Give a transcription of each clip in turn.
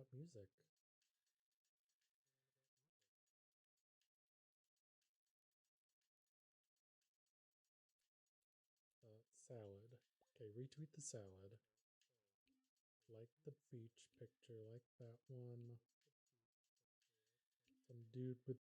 about music. Salad. Okay, retweet the salad. Like the beach picture, like that one. Some dude with.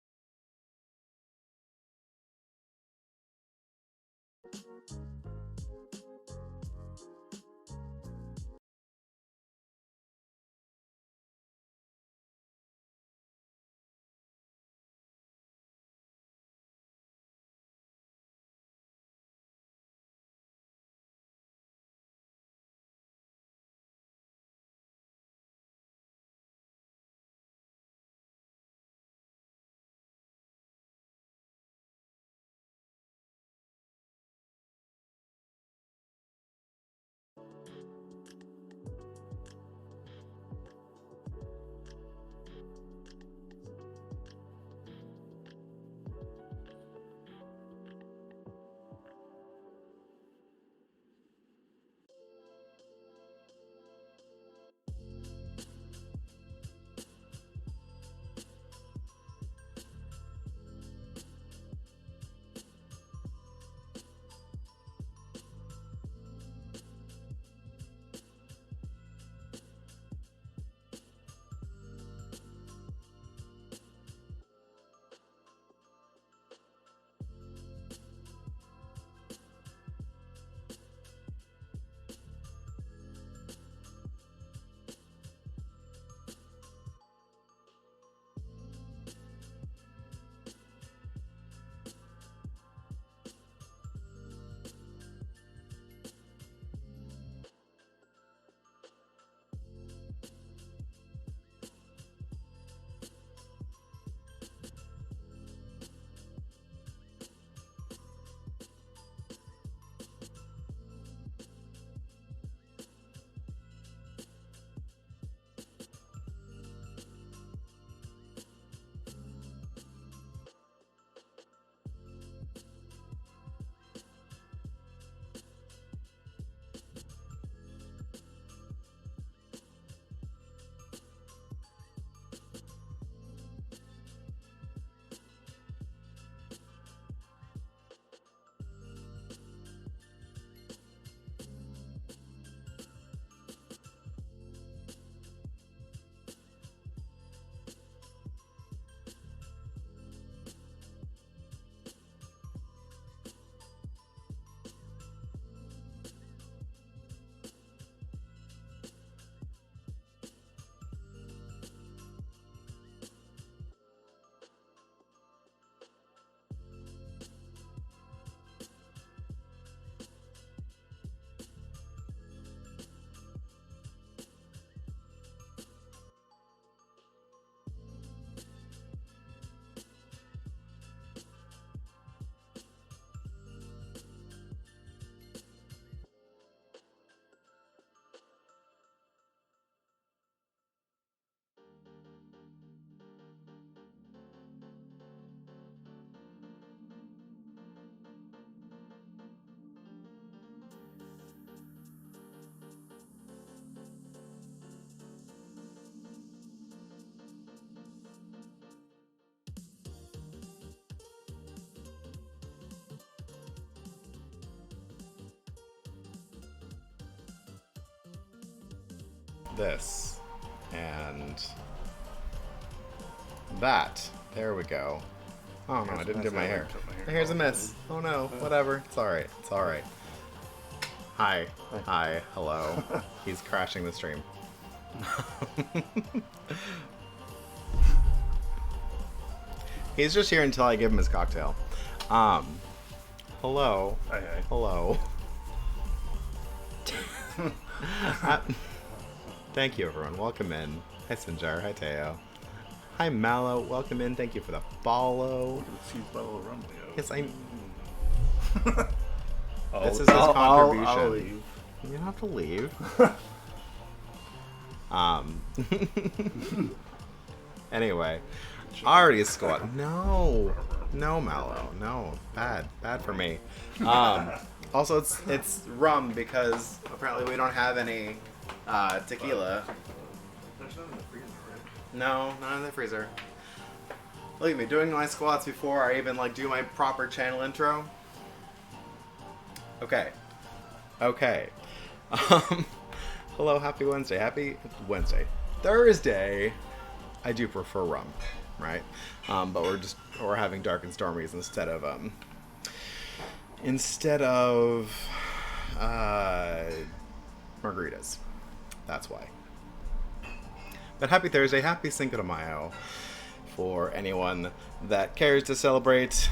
This and that. There we go. Oh no, I didn't do my hair. Here's a miss. Oh no, whatever. It's alright. It's alright. Hi. Hi. Hello. He's crashing the stream. He's just here until I give him his cocktail. Hello. Hi. Hello. Thank you, everyone. Welcome in. Hi, Sinjar. Hi, Teo. Hi, Mallow. Welcome in. Thank you for the follow. Yes, I'm. This is his contribution. I'll leave. You don't have to leave. Anyway, already squat. No, Mallow. No, bad for me. Also, it's rum because apparently we don't have any tequila. That's not in the freezer, right? No, not in the freezer. Look at me doing my squats before I even like do my proper channel intro. Okay. Okay. Hello, happy Wednesday. Happy Wednesday. Thursday. I do prefer rum, right? But we're having dark and stormies instead of margaritas. That's why. But happy Thursday, happy Cinco de Mayo for anyone that cares to celebrate.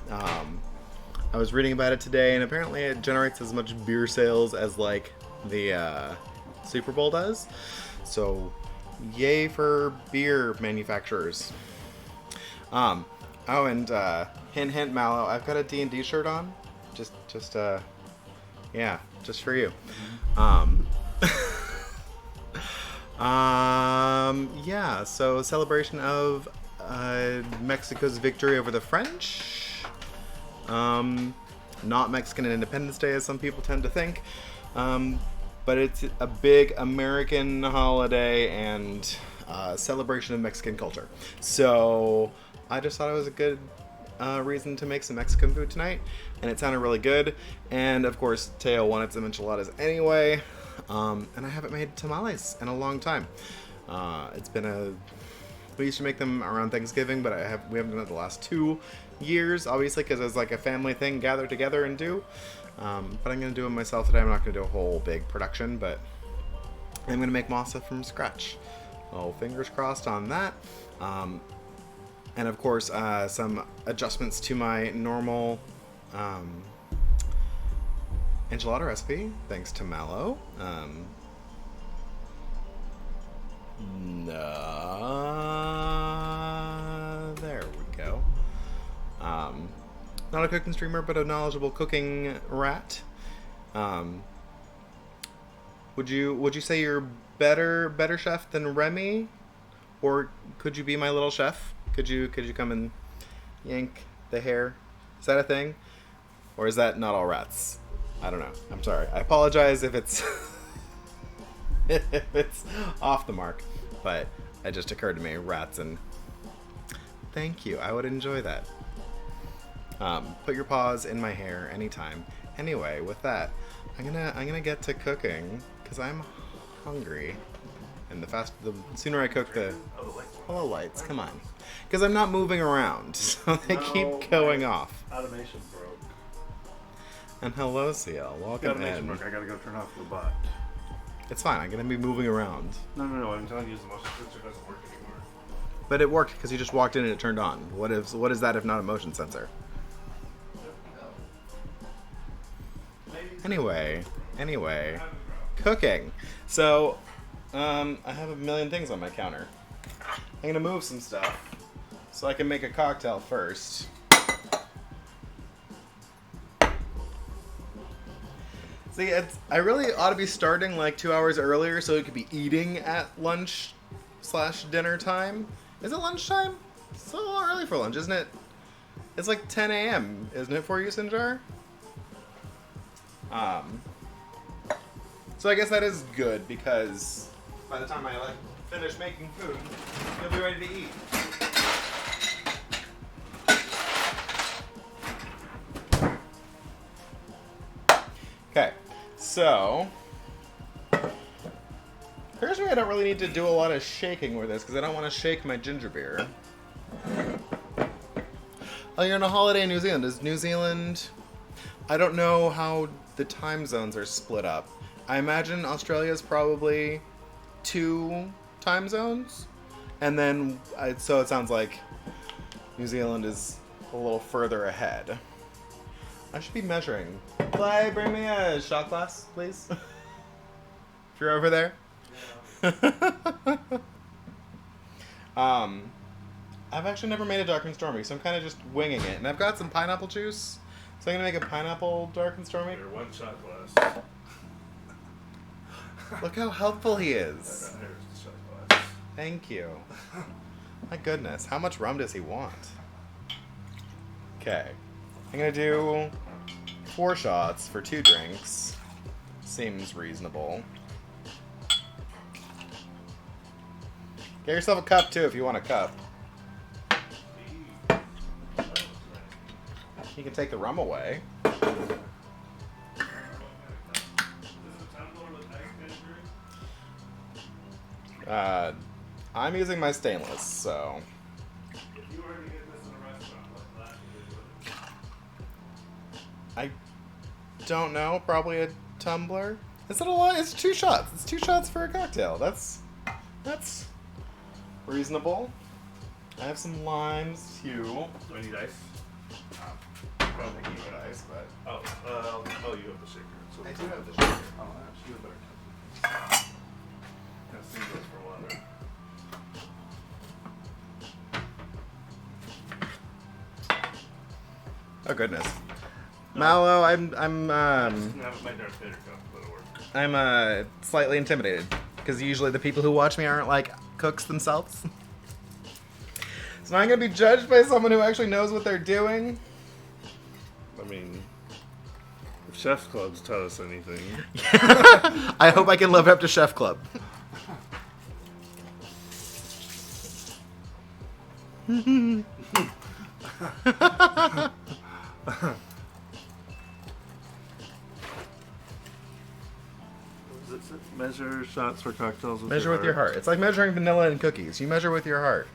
I was reading about it today, and apparently it generates as much beer sales as like the Super Bowl does. So, yay for beer manufacturers. Oh, and hint, hint, Mallow, I've got a D&D shirt on. Just yeah, just for you. Yeah, so celebration of Mexico's victory over the French. Not Mexican Independence Day, as some people tend to think. But it's a big American holiday and celebration of Mexican culture. So I just thought it was a good reason to make some Mexican food tonight, and it sounded really good. And of course, Teo wanted some enchiladas anyway, and I haven't made tamales in a long time. We used to make them around Thanksgiving, but we haven't done it the last 2 years, obviously, because it's like a family thing, gather together and do. But I'm going to do it myself today. I'm not going to do a whole big production, but I'm going to make masa from scratch. Oh, fingers crossed on that. And of course, some adjustments to my normal enchilada recipe, thanks to Mallow. There we go. Not a cooking streamer, but a knowledgeable cooking rat. Would you say you're better chef than Remy, or could you be my little chef? Could you come and yank the hair? Is that a thing, or is that not all rats? I don't know. I'm sorry. I apologize if it's if it's off the mark, but it just occurred to me, rats, and thank you. I would enjoy that. Put your paws in my hair anytime. Anyway, with that, I'm gonna get to cooking because I'm hungry, and the sooner I cook, the hello lights. Come on, because I'm not moving around, so they keep going off. Automation broke. And hello, CL. Welcome Automation in. broke. I gotta go turn off the bot. It's fine. I'm gonna be moving around. No. I'm telling you, the motion sensor doesn't work anymore. But it worked because you just walked in and it turned on. What is that if not a motion sensor? Anyway, cooking. So, I have a million things on my counter. I'm gonna move some stuff so I can make a cocktail first. See, I really ought to be starting like 2 hours earlier so we could be eating at lunch/dinner time. Is it lunchtime? It's a little early for lunch, isn't it? It's like 10 a.m., isn't it for you, Sinjar? So I guess that is good because by the time I finish making food, you'll be ready to eat. Okay, so here's where I don't really need to do a lot of shaking with this because I don't want to shake my ginger beer. Oh, you're on a holiday in New Zealand. Is New Zealand... I don't know how the time zones are split up. I imagine Australia's probably 2 time zones. And then, so it sounds like New Zealand is a little further ahead. I should be measuring. Clay, bring me a shot glass, please. If you're over there. Yeah. I've actually never made a dark and stormy, so I'm kind of just winging it. And I've got some pineapple juice, so I'm going to make a pineapple dark and stormy. Your one shot glass. Look how helpful he is. Here's the shot glass. Thank you. My goodness, how much rum does he want? Okay. I'm going to do 4 shots for 2 drinks. Seems reasonable. Get yourself a cup too if you want a cup. You can take the rum away. I'm using my stainless, so. If you were to get this in a restaurant, what glass would you put it I don't know. Probably a tumbler. Is it a lot? It's 2 shots. It's 2 shots for a cocktail. That's reasonable. I have some limes too. in? Do I need ice? I don't think you need ice, but Oh, you have the shaker. So I do have the sugar. Oh, actually, you better cut it. That thing goes for water. Oh goodness, Mallow, I'm Have it my Darth Vader cup. That'll work. I'm slightly intimidated because usually the people who watch me aren't like cooks themselves. So now I'm gonna be judged by someone who actually knows what they're doing. I mean, if Chef Club's taught us anything, I hope I can live up to Chef Club. what does it say? Measure shots for cocktails with Measure with your heart. It's like measuring vanilla in cookies. You measure with your heart.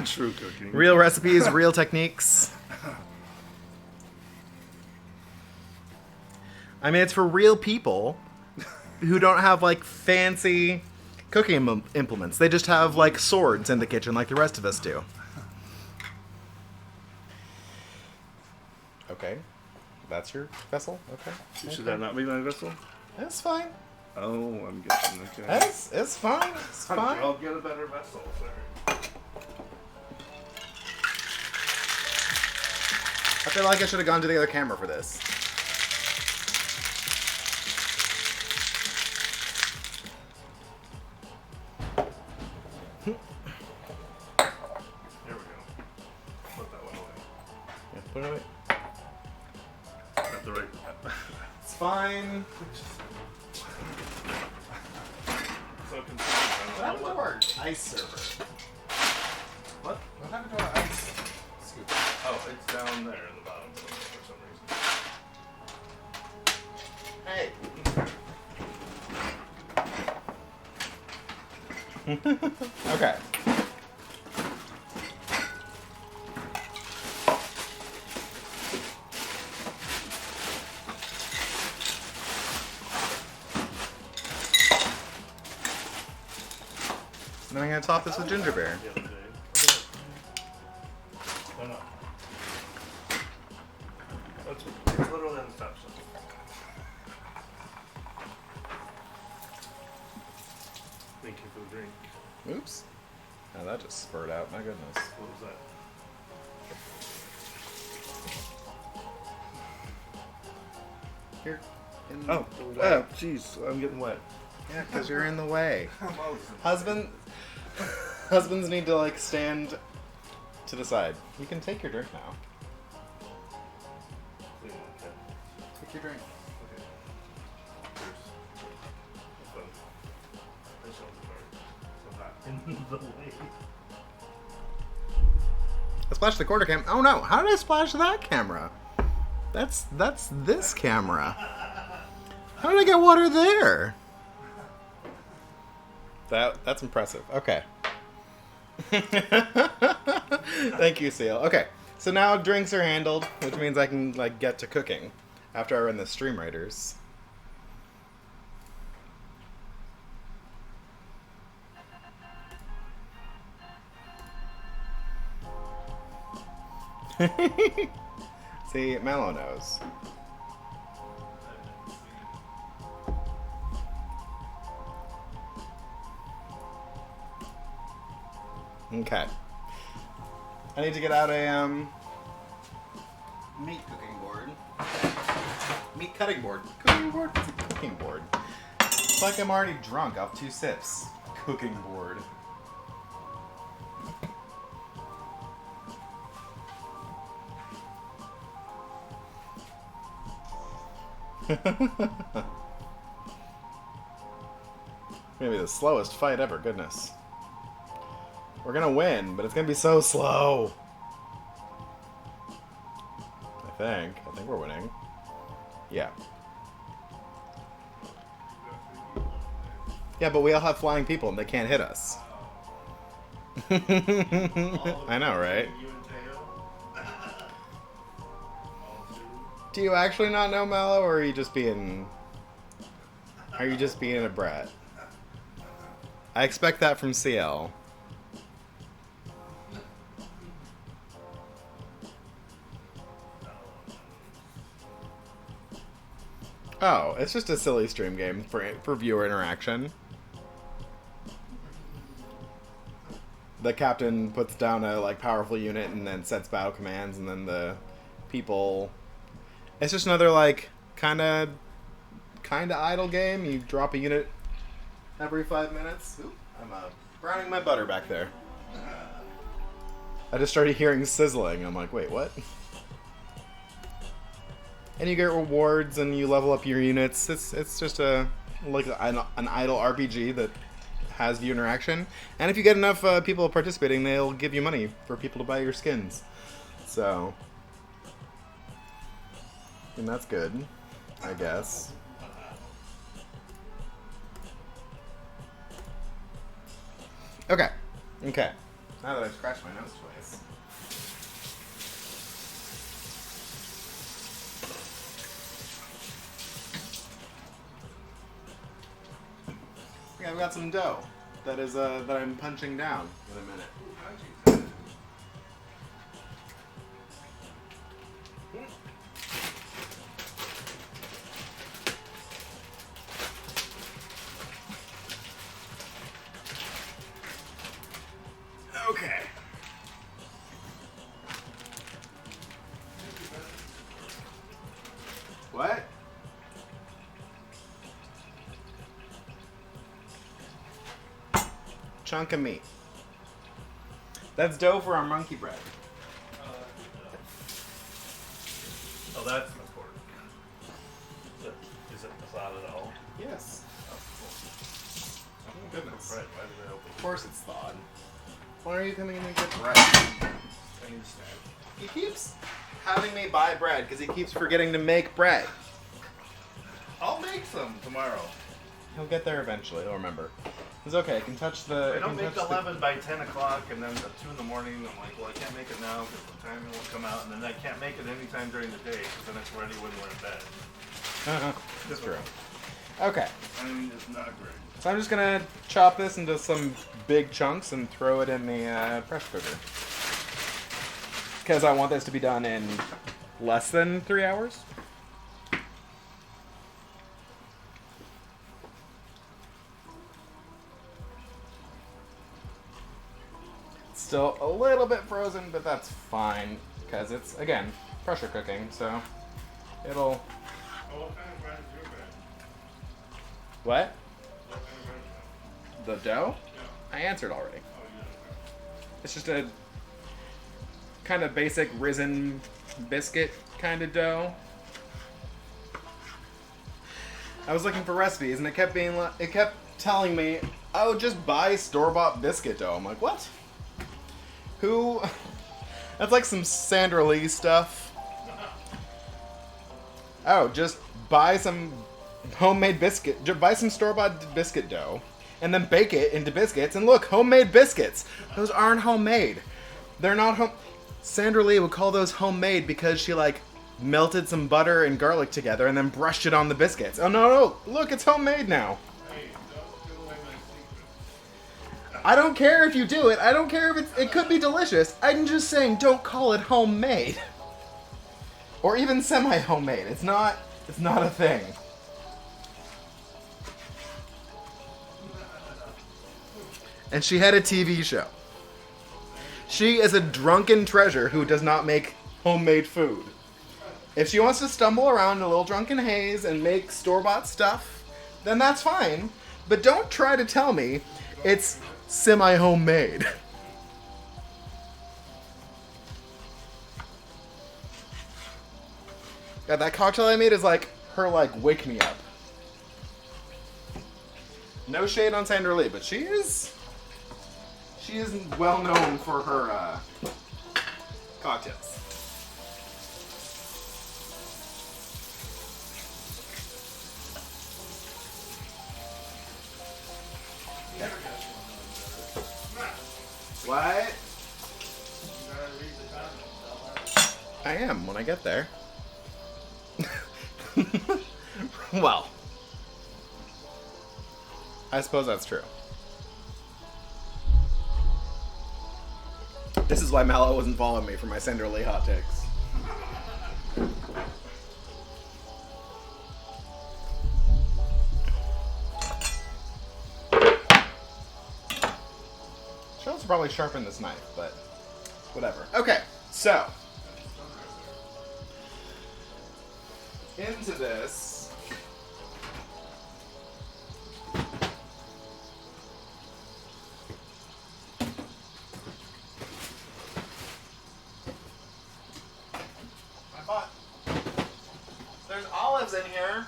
True cooking. Real recipes, real techniques. I mean, it's for real people who don't have like fancy cooking implements. They just have like swords in the kitchen like the rest of us do. Okay. That's your vessel? Okay. Should that not be my vessel? It's fine. Oh, I'm guessing. Okay. It's fine. It's fine. I'll get a better vessel, sir. I feel like I should have gone to the other camera for this. There we go. Put that one away. Yeah, put it away. At the right. It's fine. So confused. What happened to our ice server? What? What happened to our ice scoop? Oh, it's down there in the bottom for some reason. Hey. Okay. Then I'm gonna top this with ginger beer. The other day. No, no. It's literally on the top shelf. Thank you for the drink. Oops. Now that just spurred out. My goodness. What was that? You're in Oh, the way. oh, jeez, I'm getting wet. Yeah, because you're in the way. Husbands need to like stand to the side. You can take your drink now. Okay. Take your drink. Okay. Cheers. So hot in the way. I splashed the quarter cam. Oh no! How did I splash that camera? That's this camera. How did I get water there? That's impressive. Okay. Thank you, Seal. Okay, so now drinks are handled, which means I can like get to cooking after I run the Stream Raiders. See, Mallow knows. Okay. I need to get out a meat cooking board. Meat cutting board. Cooking board? What's a cooking board? It's like I'm already drunk off 2 sips. Cooking board. gonna be the slowest fight ever. Goodness. We're gonna win, but it's gonna be so slow. I think we're winning. Yeah. Yeah, but we all have flying people and they can't hit us. I know, right? Do you actually not know Mallow, or are you just being... Are you just being a brat? I expect that from CL. Oh, it's just a silly stream game for viewer interaction. The captain puts down a powerful unit and then sets battle commands, and then the people... It's just another kind of idle game. You drop a unit every 5 minutes. Ooh, I'm browning my butter back there. I just started hearing sizzling. I'm like, wait, what? And you get rewards and you level up your units. It's just an idle RPG that has view interaction. And if you get enough people participating, they'll give you money for people to buy your skins. So, and that's good, I guess. Okay. Now that I've scratched my nose twice. Yeah, I've got some dough that I'm punching down in a minute. Okay. What? Chunk of meat. That's dough for our monkey bread. Oh, that's important. Is it thawed at all? Yes. Oh, cool. Oh, goodness. Bread. Why did I open Of course it's thawed. Why are you coming in and get bread? I understand. He keeps having me buy bread because he keeps forgetting to make bread. I'll make some tomorrow. He'll get there eventually. He'll remember. It's okay. I can touch the... I don't make 11 by 10 o'clock, and then at 2 in the morning, I'm like, well, I can't make it now because the time it won't come out, and then I can't make it any time during the day because then it's ready when we're in bed. That's true. Okay. I mean, it's not great. So I'm just going to chop this into some big chunks and throw it in the pressure cooker. Because I want this to be done in less than 3 hours. Still a little bit frozen, but that's fine, because it's, again, pressure cooking, so it'll... Oh, what kind of bread is your bread? What? What kind of bread is The dough? Yeah. I answered already. Oh, yeah. It's just a kind of basic risen biscuit kind of dough. I was looking for recipes, and it kept telling me, oh, just buy store-bought biscuit dough. I'm like, what? Who? That's like some Sandra Lee stuff. Oh, just buy some homemade biscuit. Buy some store-bought biscuit dough, and then bake it into biscuits. And look, homemade biscuits. Those aren't homemade. They're not home. Sandra Lee would call those homemade because she melted some butter and garlic together and then brushed it on the biscuits. Oh no! Look, it's homemade now. Hey, don't give away my secret. I don't care if you do it. I don't care if it could be delicious. I'm just saying, don't call it homemade. Or even semi-homemade. It's not a thing. And she had a TV show. She is a drunken treasure who does not make homemade food. If she wants to stumble around in a little drunken haze and make store-bought stuff, then that's fine. But don't try to tell me it's semi-homemade. God, that cocktail I made is her wake me up. No shade on Sandra Lee, but she is well known for her cocktails. What? I am when I get there. Well, I suppose that's true. This is why Mallow wasn't following me for my Sandra Lee hot takes. Should also probably sharpen this knife, but whatever. Okay, so into this. I thought there's olives in here.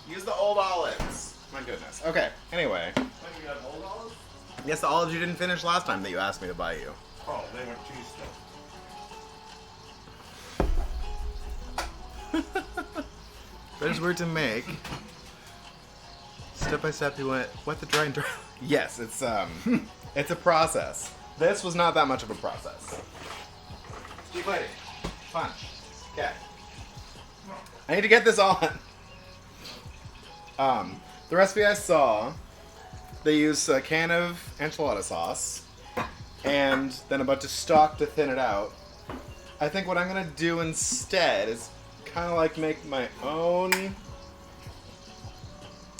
Use the old olives. My goodness. Okay, anyway. You got old olives? Yes, the olives you didn't finish last time that you asked me to buy you. Oh, they weren't cheese stuff. There's word to make. Step by step, you went wet the dry and dry. Yes, it's it's a process. This was not that much of a process. Keep waiting. Punch. Okay. I need to get this on. The recipe I saw, they use a can of enchilada sauce and then a bunch of stock to thin it out. I think what I'm gonna do instead is kind of like make my own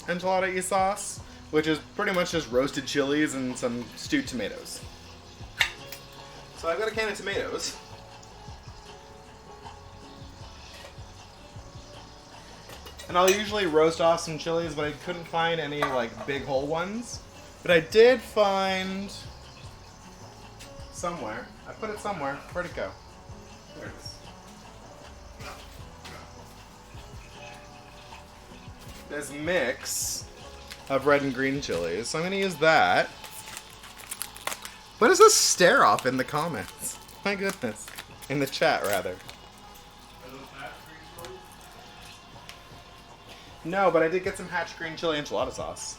enchilada sauce, which is pretty much just roasted chilies and some stewed tomatoes. So I've got a can of tomatoes. And I'll usually roast off some chilies, but I couldn't find any like big whole ones. But I did find somewhere. I put it somewhere. Where'd it go? There it is. This mix of red and green chilies. So I'm going to use that. What is this stare off in the comments? My goodness. In the chat, rather. No, but I did get some hatch green chili enchilada sauce.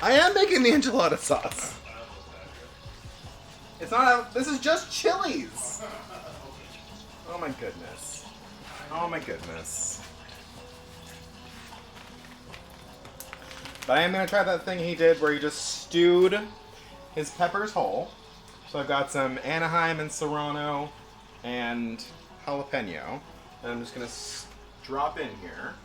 I am making the enchilada sauce. It's not this is just chilies. Oh my goodness. Oh my goodness. But I am going to try that thing he did where he just stewed his peppers whole. So I've got some Anaheim and Serrano and jalapeno. And I'm just going to drop in here.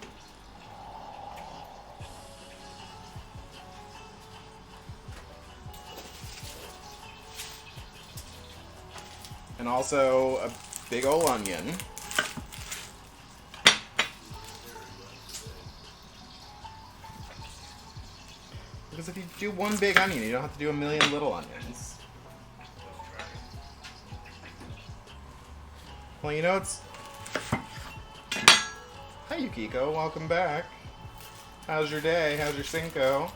And also a big ol' onion. Because if you do one big onion, you don't have to do a million little onions. Well, you know, it's... Hi, Yukiko. Welcome back. How's your day? How's your Cinco?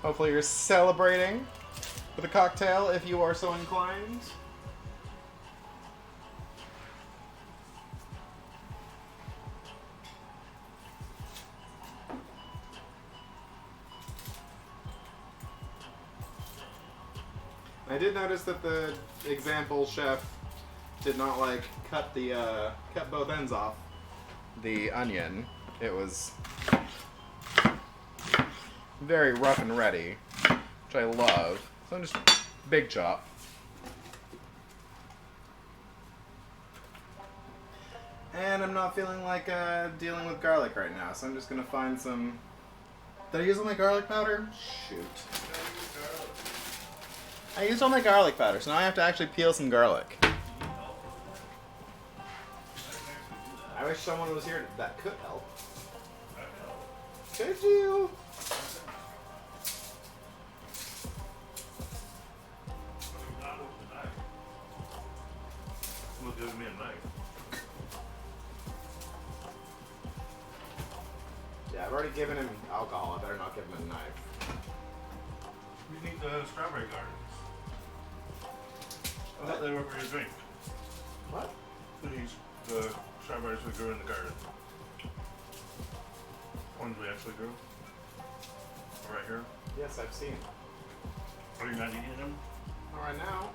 Hopefully you're celebrating with a cocktail if you are so inclined. I did notice that the example chef did not like cut both ends off the onion. It was very rough and ready, which I love. So I'm just big chop. And I'm not feeling like dealing with garlic right now, so I'm just gonna find some. Did I use all my garlic powder? Shoot. I used all my garlic powder, so now I have to actually peel some garlic. I wish someone was here that could help. Could you? Someone's giving me a knife. Yeah, I've already given him alcohol. I better not give him a knife. We need the strawberry gardens. I thought they were for your drink. What? The strawberries we grew in the garden. Ones we actually grew. Right here. Yes, I've seen. Are you not eating them? All right now.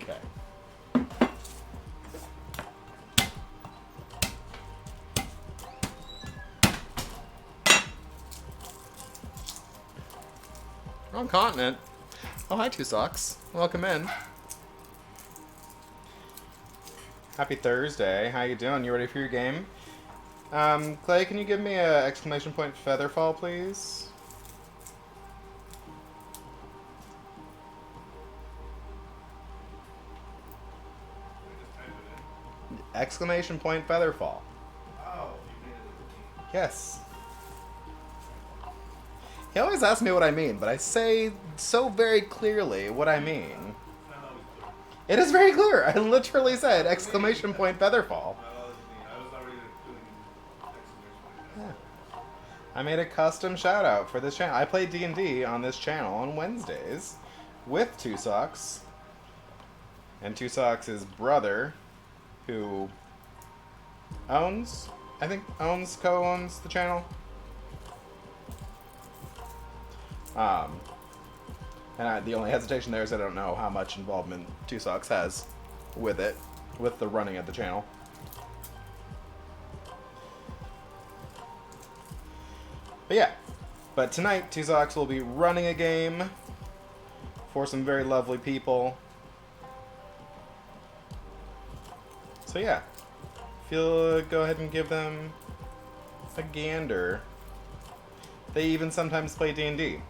Okay. Wrong continent. Oh, hi, Two Socks. Welcome in. Happy Thursday. How you doing? You ready for your game? Clay, can you give me a exclamation point featherfall, please? Exclamation point featherfall. Oh, you made it. Yes. He always asks me what I mean, but I say so very clearly what I mean. It is very clear. I literally said exclamation point featherfall. I was already doing exclamation point. Yeah. I made a custom shout out for this channel. I play D&D on this channel on Wednesdays with Two Socks. And Two Socks' brother, who co-owns the channel. The only hesitation there is I don't know how much involvement Two Socks has with it, with the running of the channel. But yeah, but tonight Two Socks will be running a game for some very lovely people. So yeah, if you'll go ahead and give them a gander. They even sometimes play D&D.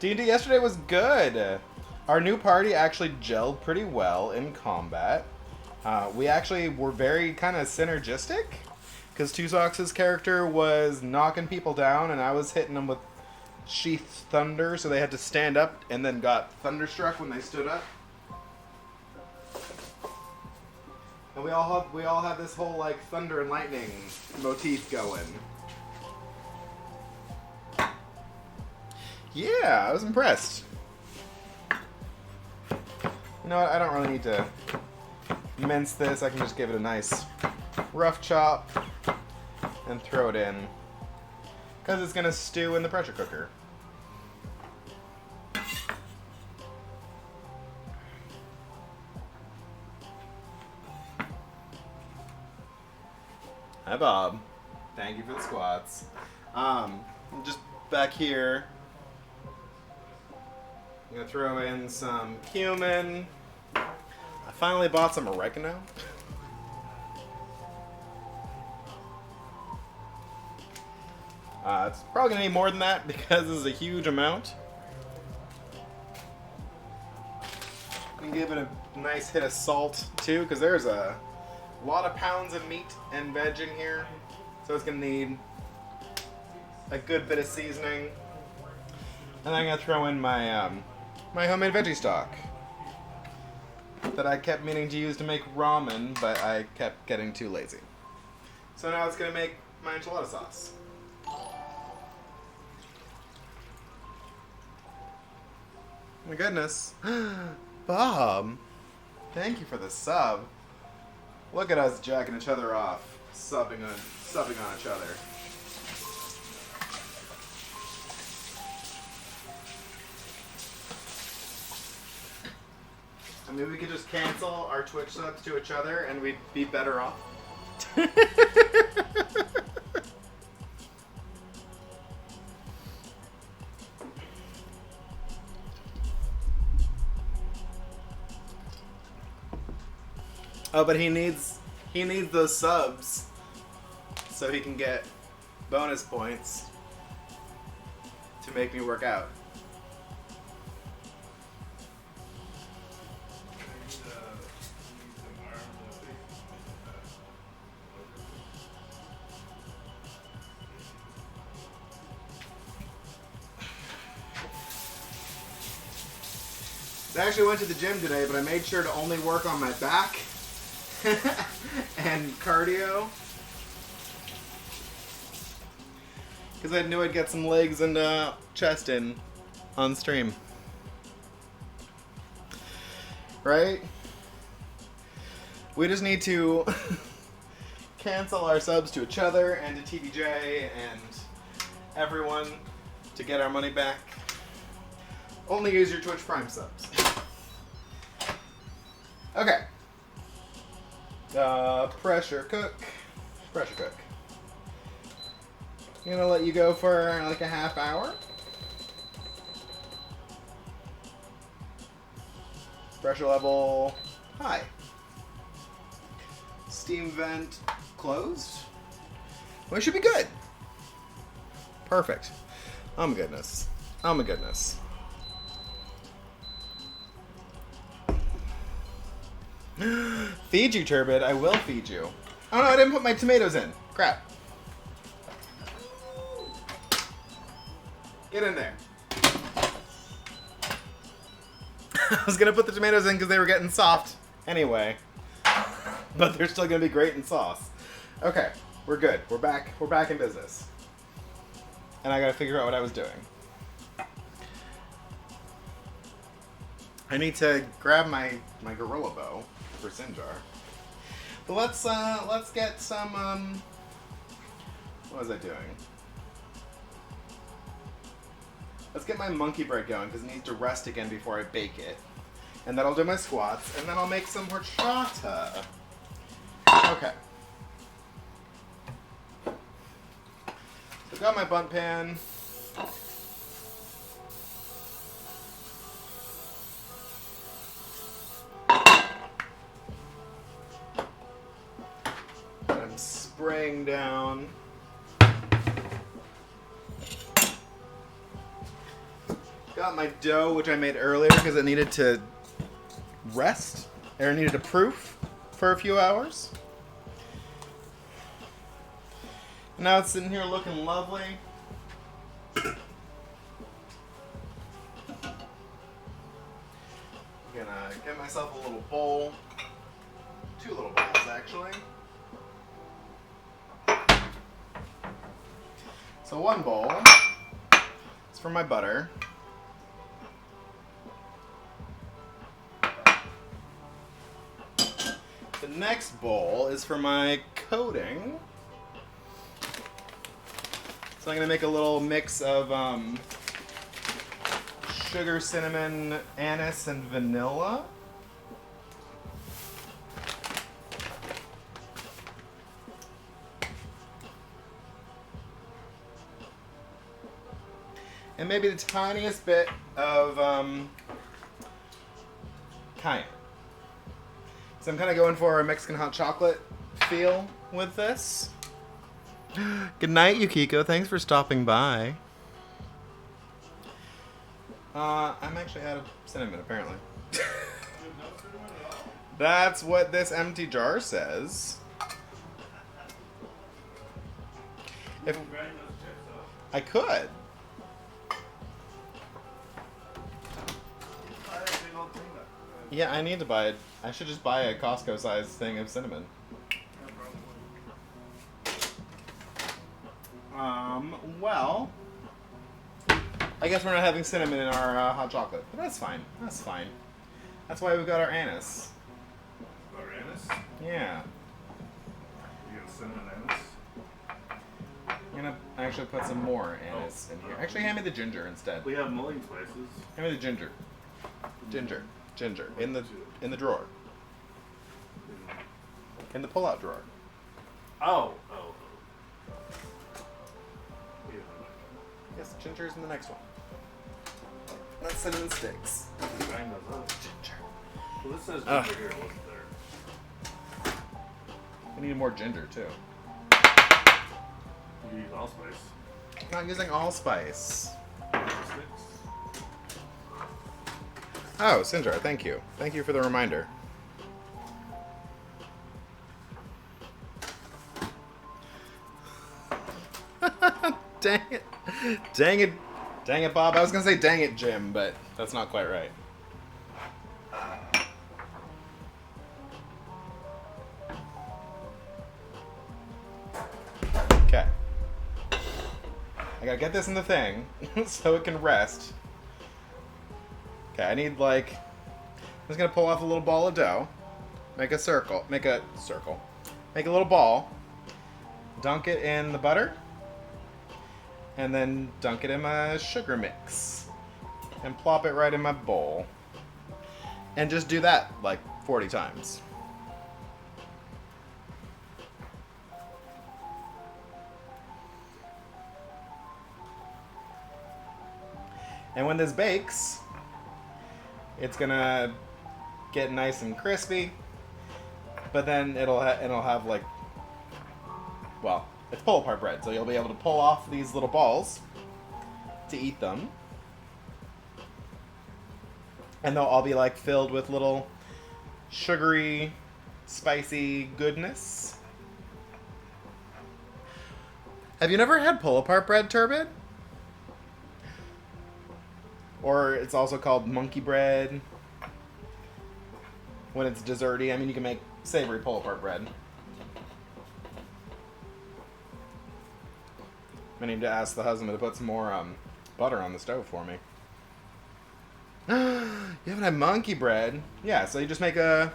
D&D yesterday was good. Our new party actually gelled pretty well in combat. We actually were very kind of synergistic, because Two Socks' character was knocking people down and I was hitting them with sheath thunder, so they had to stand up and then got thunderstruck when they stood up. And we all have this whole like thunder and lightning motif going. Yeah, I was impressed. You know what? I don't really need to mince this. I can just give it a nice rough chop and throw it in, because it's gonna stew in the pressure cooker. Hi, Bob. Thank you for the squats. Just back here, I'm gonna throw in some cumin. I finally bought some oregano. It's probably gonna need more than that because this is a huge amount. And give it a nice hit of salt too, because there's a lot of pounds of meat and veg in here, so it's gonna need a good bit of seasoning. And I'm gonna throw in my my homemade veggie stock that I kept meaning to use to make ramen, but I kept getting too lazy. So now it's gonna make my enchilada sauce. My goodness. Bob, thank you for the sub. Look at us jacking each other off, subbing on each other. I mean, we could just cancel our Twitch subs to each other and we'd be better off. Oh, but he needs those subs so he can get bonus points to make me work out. I actually went to the gym today, but I made sure to only work on my back and cardio. Because I knew I'd get some legs and chest in on stream. Right? We just need to cancel our subs to each other and to TVJ and everyone to get our money back. Only use your Twitch Prime subs. Okay. Pressure cook. Pressure cook. I'm gonna let you go for like a half hour. Pressure level high. Steam vent closed. We should be good. Perfect. Oh my goodness. Oh my goodness. Feed you, Turbid. I will feed you. Oh no, I didn't put my tomatoes in. Crap. Get in there. I was gonna put the tomatoes in because they were getting soft anyway. But they're still gonna be great in sauce. Okay, we're good. We're back. We're back in business. And I gotta figure out what I was doing. I need to grab my gorilla bow for Sinjar. But let's get some what was I doing? Let's get my monkey bread going because it needs to rest again before I bake it. And then I'll do my squats and then I'll make some horchata. Okay. So I've got my bundt pan. I'm spraying down. Got my dough, which I made earlier because it needed to rest, or needed to proof for a few hours. Now it's sitting here looking lovely. I'm gonna get myself a little bowl. 2 little bowls, actually. So one bowl is for my butter. The next bowl is for my coating. So I'm going to make a little mix of sugar, cinnamon, anise, and vanilla. And maybe the tiniest bit of cayenne. So I'm kind of going for a Mexican hot chocolate feel with this. Good night, Yukiko. Thanks for stopping by. I'm actually out of cinnamon, apparently. That's what this empty jar says. If I could. Yeah, I need to buy it. I should just buy a Costco-sized thing of cinnamon. Well, I guess we're not having cinnamon in our hot chocolate, but that's fine. That's fine. That's why we've got our anise. Our anise? Yeah. You got cinnamon anise? I'm gonna actually put some more anise in here. Actually, hand me the ginger instead. We have mulling spices. Hand me the ginger. Ginger. Ginger. In the drawer. In the pull-out drawer. Oh. Yes, ginger's in the next one. That's cinnamon sticks. Grind those up. Ginger. Well, this says ginger here. It wasn't there. I need more ginger, too. You use allspice. I'm not using allspice. Sticks. Oh, Sinjar, thank you. Thank you for the reminder. Dang it. Dang it. Dang it, Bob. I was going to say dang it, Jim, but that's not quite right. I gotta get this in the thing so it can rest. Okay, I need like... I'm just gonna pull off a little ball of dough. Make a circle. Make a little ball. Dunk it in the butter. And then dunk it in my sugar mix. And plop it right in my bowl. And just do that like 40 times. And when this bakes, it's gonna get nice and crispy. But then it'll have like, well, it's pull-apart bread, so you'll be able to pull off these little balls to eat them. And they'll all be like filled with little sugary, spicy goodness. Have you never had pull-apart bread, Turbid? Or it's also called monkey bread. When it's desserty, I mean, you can make savory pull-apart bread. I need to ask the husband to put some more butter on the stove for me. You haven't had monkey bread? Yeah, so you just make a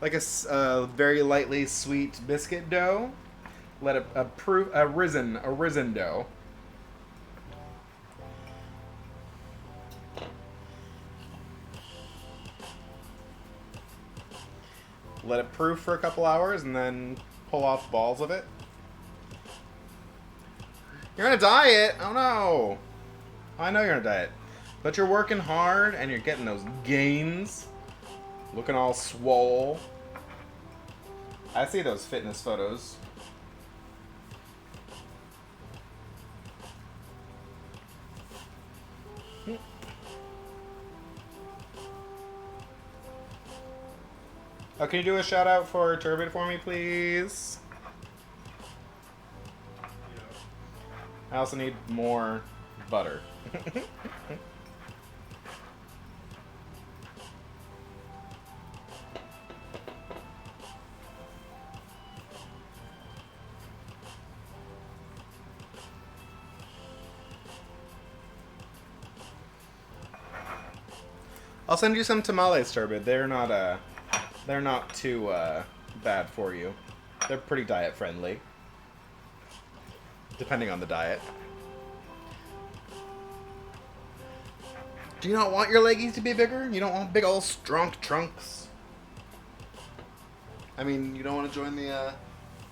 very lightly sweet biscuit dough. Let it a risen dough. Let it proof for a couple hours and then pull off balls of it. You're on a diet? Oh no. I know you're on a diet. But you're working hard and you're getting those gains. Looking all swole. I see those fitness photos. Oh, can you do a shout out for Turbid for me, please? I also need more butter. I'll send you some tamales, Turbid. They're not too bad for you. They're pretty diet friendly. Depending on the diet. Do you not want your leggies to be bigger? You don't want big old strong trunks? I mean, you don't want to join the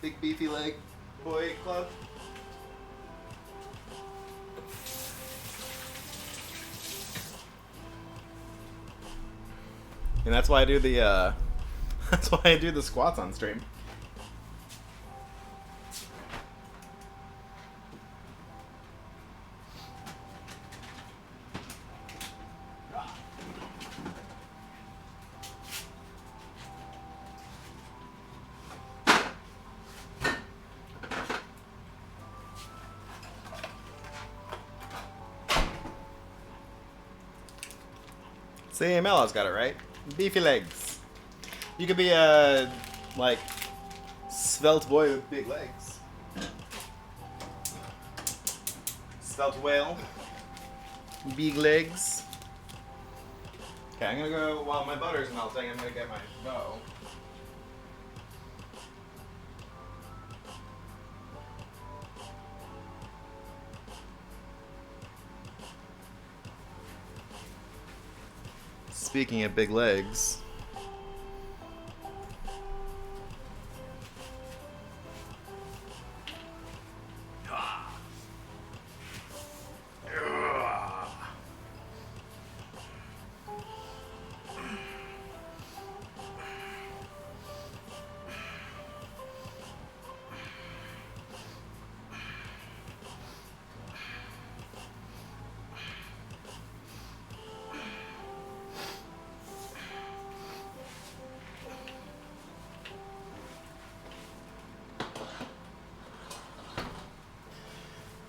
big beefy leg boy club? And that's why I do the that's why I do the squats on stream. See, Melo's got it right. Beefy legs. You could be a, like, svelte boy with big legs. Svelte whale. Big legs. Okay, I'm gonna go, while my butter's melting, I'm gonna get my bow. Speaking of big legs,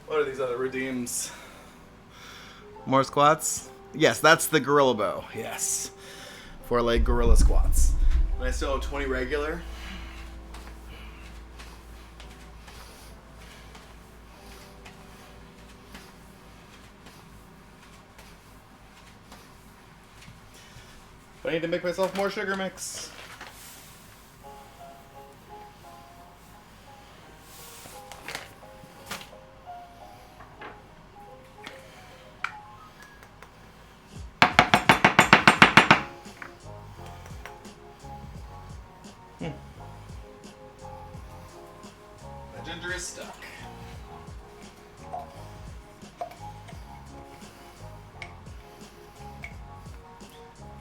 what are these other redeems? More squats? Yes, that's the gorilla bow. Yes. 4-leg gorilla squats. And I still have 20 regular. I need to make myself more sugar mix. The ginger is stuck.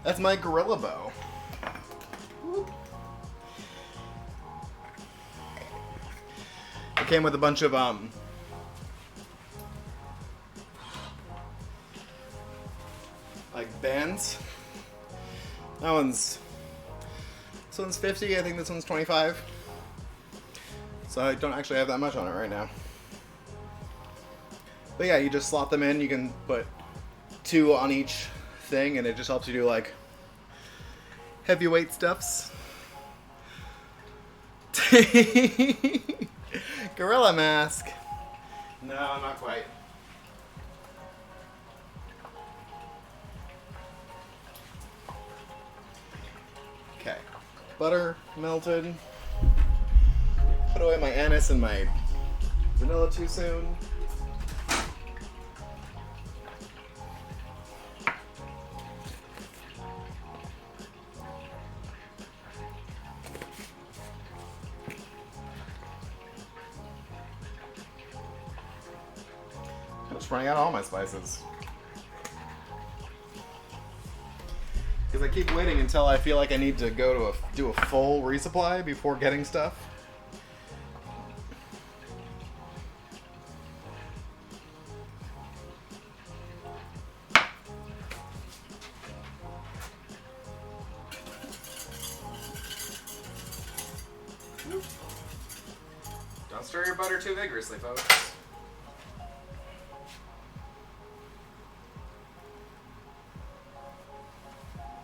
That's my gorilla bow. It came with a bunch of like bands. This one's 50, I think this one's 25. So I don't actually have that much on it right now. But yeah, you just slot them in, you can put 2 on each thing, and it just helps you do like heavyweight stuffs. Gorilla mask. No, not quite. Okay. Butter melted. Put away my anise and my vanilla too soon. I'm just running out of all my spices. Because I keep waiting until I feel like I need to go to do a full resupply before getting stuff. Don't stir your butter too vigorously, folks.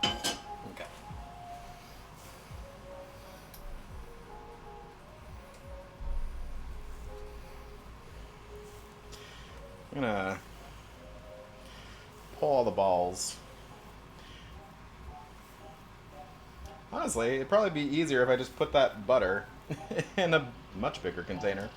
Okay. I'm gonna pull all the balls. Honestly, it'd probably be easier if I just put that butter in a much bigger container.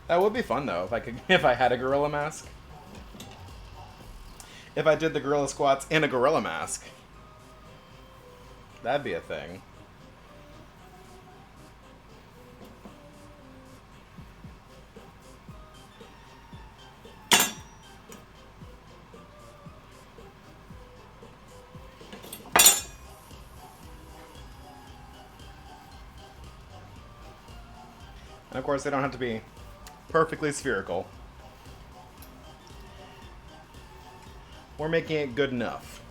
That would be fun though if I had a gorilla mask. If I did the gorilla squats in a gorilla mask. That'd be a thing. And of course, they don't have to be perfectly spherical. We're making it good enough.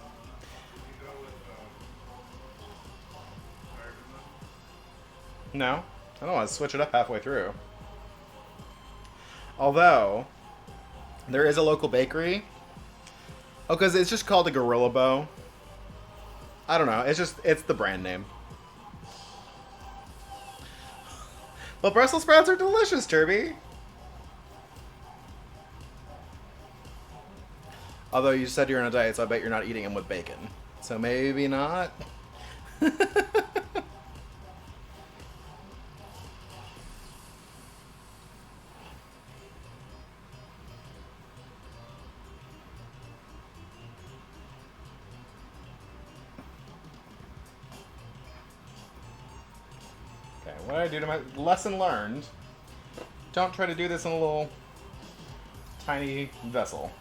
No, I don't want to switch it up halfway through. Although, there is a local bakery. Oh, because it's just called a Gorilla Bow. I don't know. It's the brand name. But Brussels sprouts are delicious, Turby. Although you said you're on a diet, so I bet you're not eating them with bacon. So maybe not. Okay, what did I do to my lesson learned? Don't try to do this in a little tiny vessel.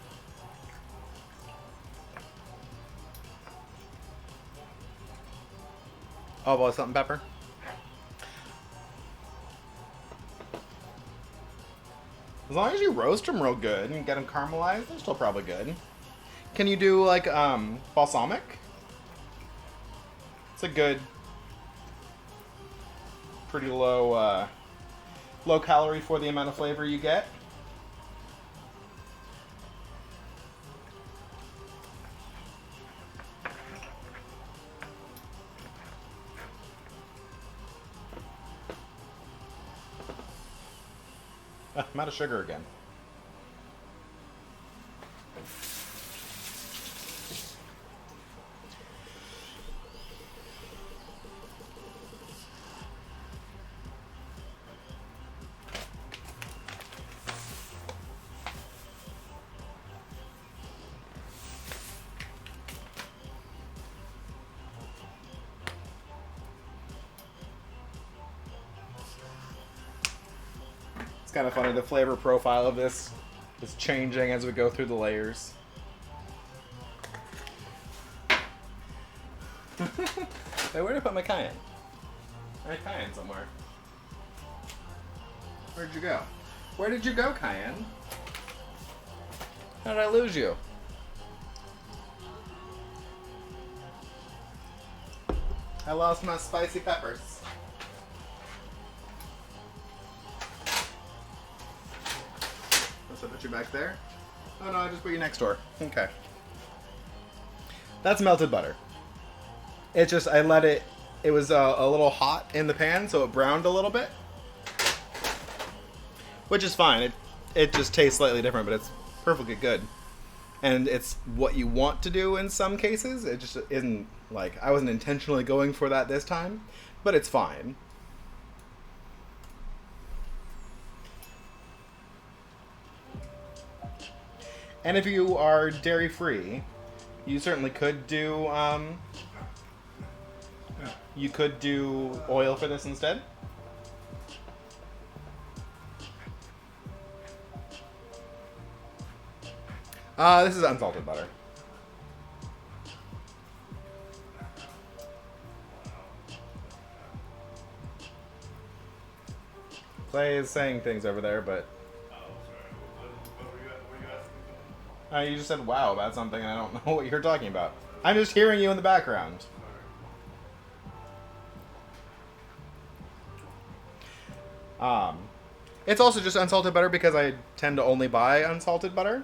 Oh, well, salt and pepper. As long as you roast them real good and get them caramelized, they're still probably good. Can you do like balsamic? It's a good, pretty low calorie for the amount of flavor you get. I'm out of sugar again. It's kind of funny. The flavor profile of this is changing as we go through the layers. Hey, where did I put my cayenne? I had cayenne somewhere. Where'd you go? Where did you go, cayenne? How did I lose you? I lost my spicy peppers. I put you back there? Oh no, I just put you next door. Okay. That's melted butter. It's just, I let it, it was a little hot in the pan, so it browned a little bit. Which is fine. It just tastes slightly different, but it's perfectly good. And it's what you want to do in some cases. It just isn't, like, I wasn't intentionally going for that this time, but it's fine. And if you are dairy-free, you certainly could do, you could do oil for this instead. This is unsalted butter. Clay is saying things over there, but... you just said wow about something and I don't know what you're talking about. I'm just hearing you in the background. It's also just unsalted butter because I tend to only buy unsalted butter.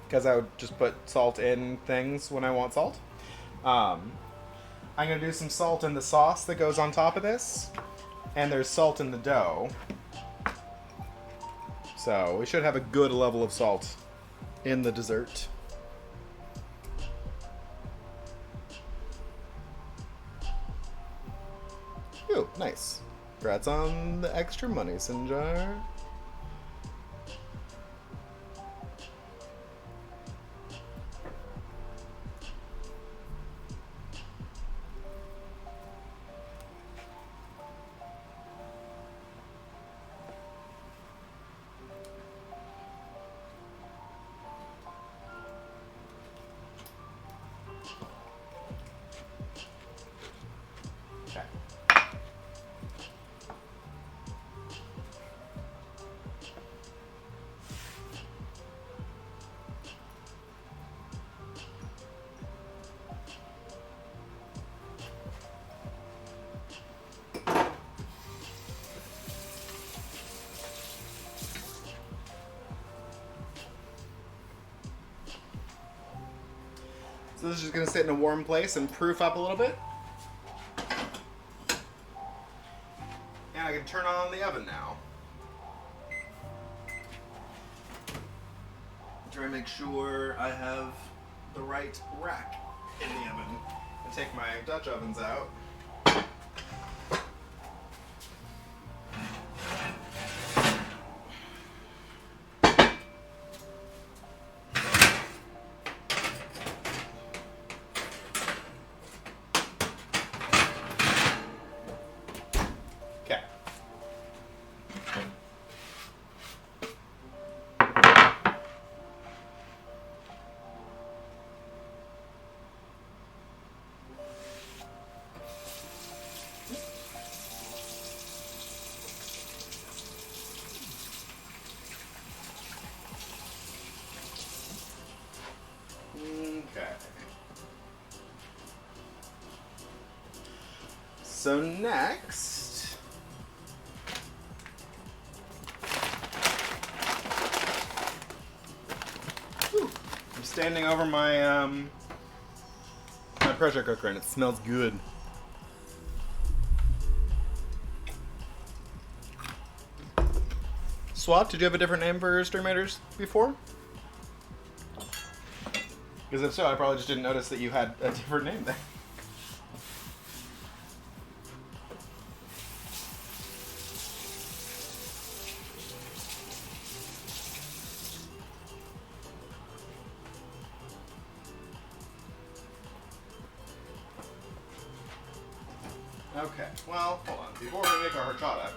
Because I would just put salt in things when I want salt. I'm going to do some salt in the sauce that goes on top of this. And there's salt in the dough. So we should have a good level of salt in the dessert. Ooh, nice. Congrats on the extra money, Sinjar. So this is just going to sit in a warm place and proof up a little bit. And I can turn on the oven now. Try to make sure I have the right rack in the oven. And take my Dutch ovens out. So next, I'm standing over my my pressure cooker and it smells good. Swap, did you have a different name for Stream Raiders before? Because if so, I probably just didn't notice that you had a different name there. Okay, well, hold on. Before we make our horchata,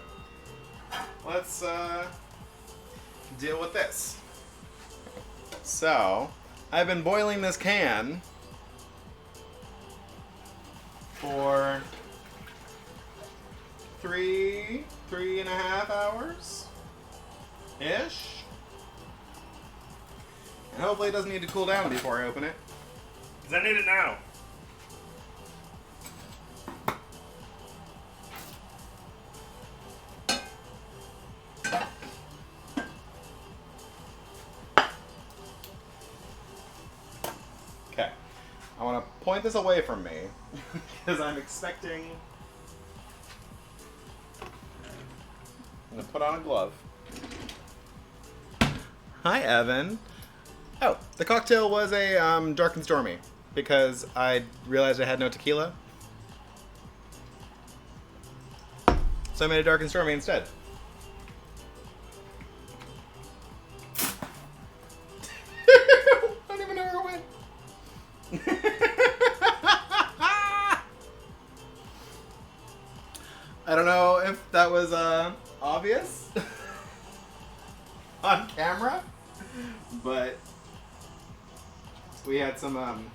let's deal with this. So, I've been boiling this can for 3.5 hours ish. And hopefully it doesn't need to cool down before I open it. Because I need it now. Okay. I want to point this away from me because I'm expecting. I'm going to put on a glove. Hi, Evan. Oh, the cocktail was a dark and stormy because I realized I had no tequila. So I made a dark and stormy instead. I don't even know where it went. I don't know if that was obvious on camera, but we had some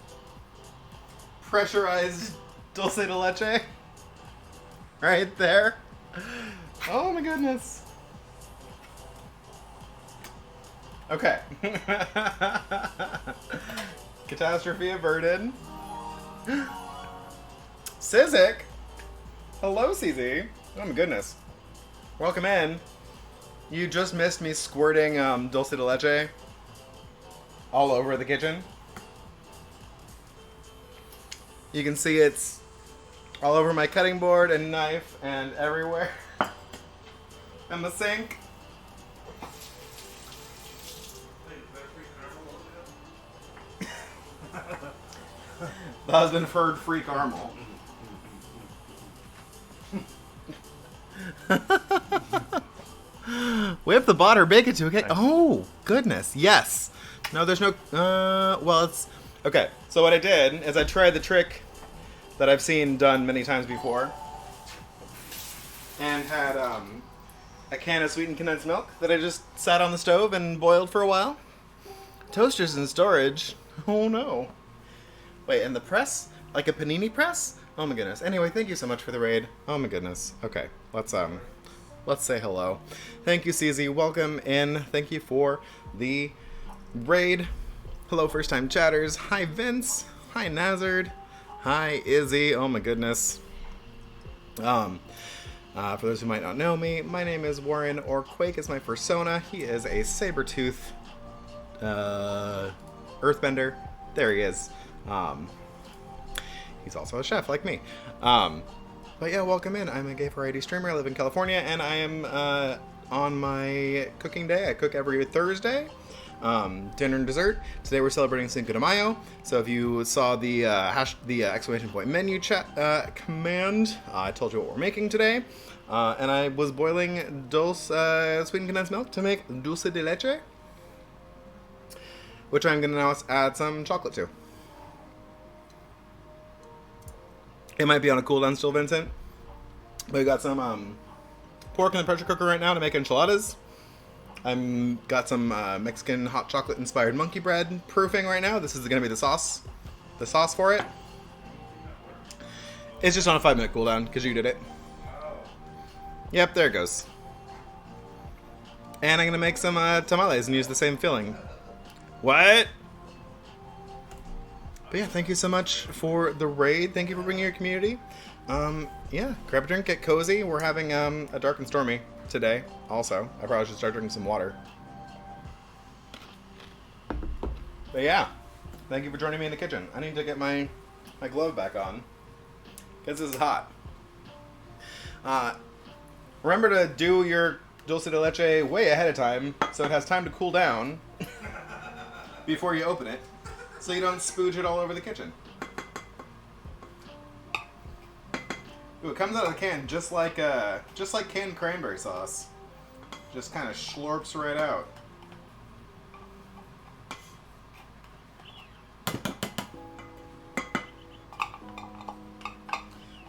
pressurized dulce de leche right there. Oh my goodness. Okay. Catastrophe averted. Sizik. Hello, CZ. Oh my goodness. Welcome in. You just missed me squirting dulce de leche all over the kitchen. You can see it's all over my cutting board and knife and everywhere. And the sink. The husband heard free caramel. We have to butter bake it to a cake. Oh, goodness. Yes. No, there's no... well, it's... Okay, so what I did is I tried the trick that I've seen done many times before. And had a can of sweetened condensed milk that I just sat on the stove and boiled for a while. Toasters in storage. Oh, no. Wait, and the press? Like a panini press? Oh my goodness. Anyway, thank you so much for the raid. Oh my goodness. Okay, let's say hello. Thank you, CZ. Welcome in. Thank you for the raid. Hello, first time chatters. Hi, Vince. Hi, Nazard. Hi, Izzy. Oh my goodness. For those who might not know me, my name is Warren, or Quake is my persona. He is a saber-tooth earthbender. There he is. He's also a chef like me. But yeah, welcome in. I'm a gay variety streamer. I live in California, and I am on my cooking day. I cook every Thursday. Dinner and dessert. Today we're celebrating Cinco de Mayo. So if you saw the exclamation point menu chat command, I told you what we're making today. And I was boiling sweetened condensed milk to make dulce de leche, which I'm going to now add some chocolate to. It might be on a cool down still, Vincent. But we got some pork in the pressure cooker right now to make enchiladas. I'm got some Mexican hot chocolate inspired monkey bread proofing right now. This is going to be the sauce for it. It's just on a 5-minute cooldown because you did it. Yep, there it goes. And I'm going to make some tamales and use the same filling. What? But yeah, thank you so much for the raid. Thank you for bringing your community. Yeah, grab a drink, get cozy. We're having a dark and stormy today also. I probably should start drinking some water. But yeah, thank you for joining me in the kitchen. I need to get my glove back on because this is hot. Remember to do your dulce de leche way ahead of time, so it has time to cool down before you open it, so you don't spooge it all over the kitchen. Ooh, it comes out of the can just like canned cranberry sauce. Just kind of slurps right out.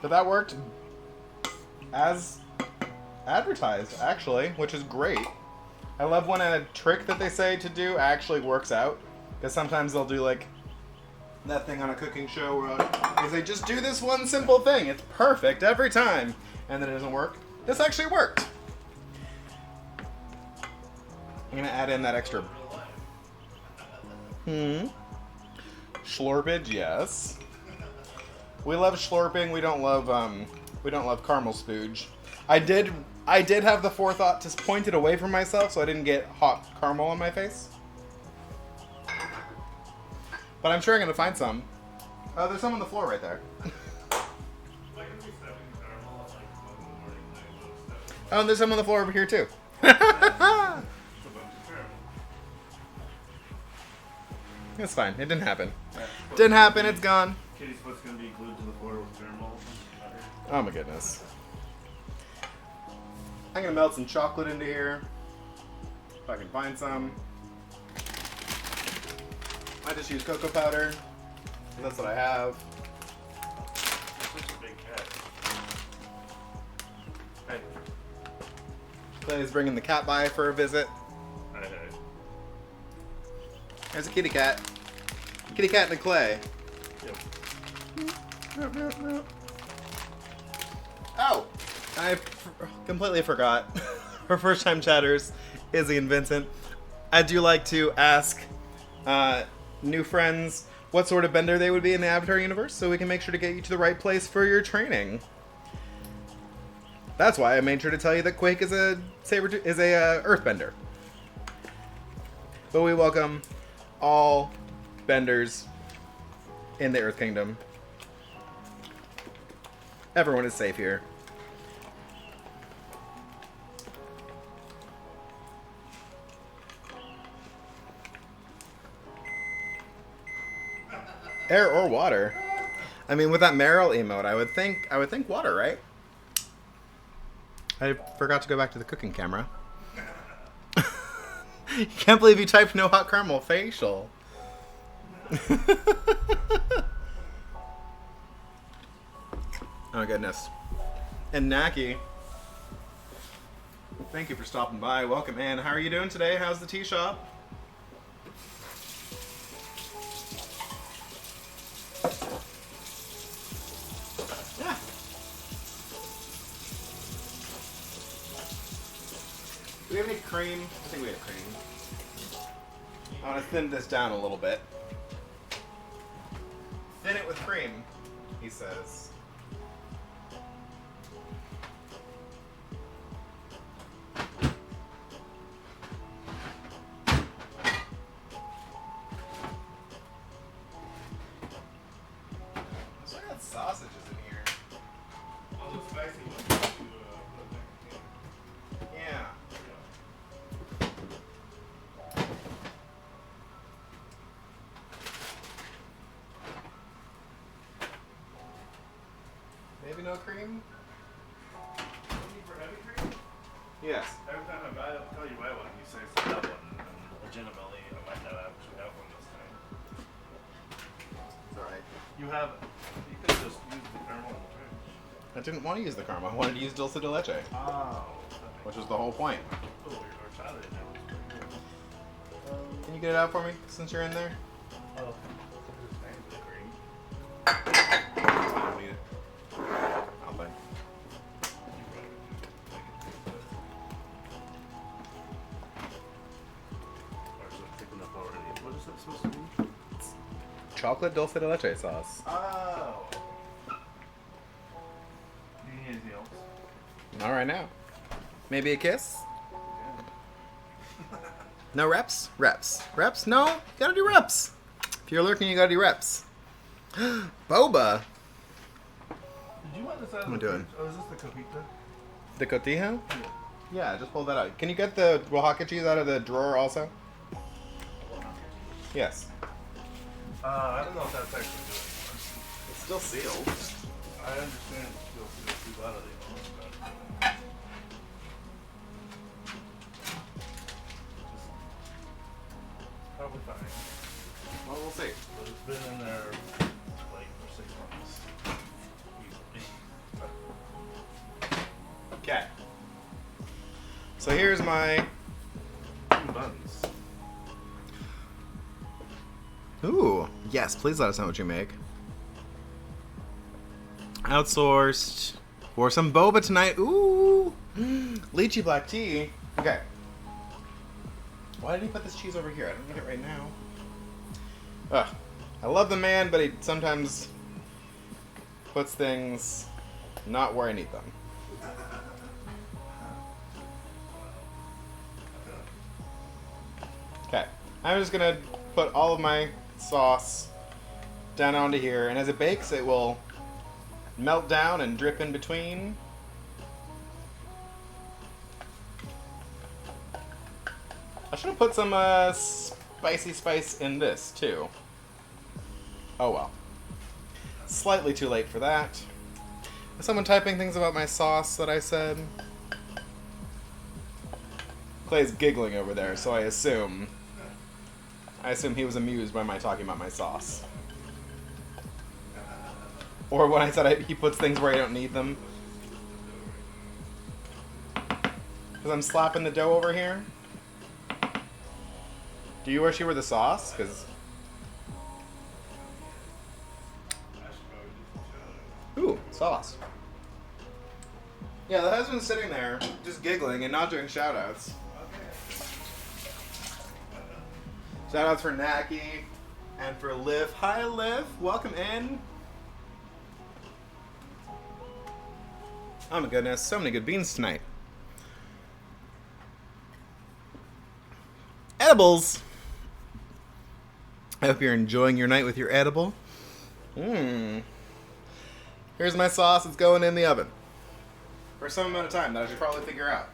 But that worked as advertised, actually, which is great. I love when a trick that they say to do actually works out. Because sometimes they'll do like that thing on a cooking show where they say, just do this one simple thing. It's perfect every time. And then it doesn't work. This actually worked. I'm going to add in that extra. Schlorpage, yes. We love schlorping. We don't love caramel spooge. I did have the forethought to point it away from myself so I didn't get hot caramel on my face. But I'm sure I'm gonna find some. Oh, there's some on the floor right there. Oh, and there's some on the floor over here too. It's fine. It didn't happen. Didn't happen. It's gone. Kitty's foot's gonna be glued to the floor with caramel. Oh my goodness. I'm gonna melt some chocolate into here. If I can find some. I just use cocoa powder. That's what I have. Such a big cat. Hey. Clay's bringing the cat by for a visit. Hey. There's a kitty cat. Kitty cat and a Clay. Yep. Oh! I completely forgot. For first time chatters, Izzy and Vincent, I do like to ask new friends what sort of bender they would be in the Avatar universe so we can make sure to get you to the right place for your training. That's why I made sure to tell you that Quake is a earthbender. But we welcome all benders in the Earth Kingdom. Everyone is safe here. Air or water? I mean, with that Meryl emote, I would think water, right? I forgot to go back to the cooking camera. You can't believe you typed no hot caramel facial. Oh goodness. And Naki, thank you for stopping by. Welcome in. How are you doing today? How's the tea shop? Yeah. Do we have any cream? I think we have cream. I want to thin this down a little bit. Thin it with cream, he says. So I got sausages in here. All the spicy ones to put back in. Yeah. Maybe no cream? Looking for heavy cream? Yes. Every time I tell you buy one, you say it's that one. And legitimately, I might not actually have one this time. It's alright. You could just use the caramel in the fridge. I didn't want to use the caramel. I wanted to use dulce de leche, Oh. which was the whole point. Oh, your horchata in there was pretty good. Can you get it out for me since you're in there? Oh, just name the cream. I don't need it. I'll think. What is that supposed to be? Chocolate dulce de leche sauce. Oh. Do you need anything else? Not right now. Maybe a kiss? Yeah. No reps? Reps. Reps? No? You gotta do reps. If you're lurking, you gotta do reps. Boba. Did you want this out of What am I the doing? fridge? Oh, is this the copita? The cotija? Yeah. Yeah, just pull that out. Can you get the Oaxaca cheese out of the drawer also? Yes. I don't know if that's actually good anymore. It's still sealed. I understand it's still too loud anymore, but just probably fine. Well, we'll see. But it's been in there like for 6 months. Easily. Okay. So here's my... Buns. Ooh, yes, please let us know what you make. Outsourced. Or some boba tonight. Ooh! Lychee black tea. Okay. Why did he put this cheese over here? I don't need it right now. Ugh. I love the man, but he sometimes puts things not where I need them. Okay. I'm just gonna put all of my sauce down onto here, and as it bakes, it will melt down and drip in between. I should have put some spicy spice in this too. Oh well. Slightly too late for that. Is someone typing things about my sauce that I said? Clay's giggling over there, so I assume he was amused by my talking about my sauce. Or when I said he puts things where I don't need them. Because I'm slapping the dough over here. Do you wish you were the sauce? Because... Ooh, sauce. Yeah, the husband's sitting there, just giggling and not doing shout-outs. Shout-outs for Naki and for Liv. Hi, Liv. Welcome in. Oh my goodness, so many good beans tonight. Edibles! I hope you're enjoying your night with your edible. Here's my sauce. It's going in the oven. For some amount of time that I should probably figure out.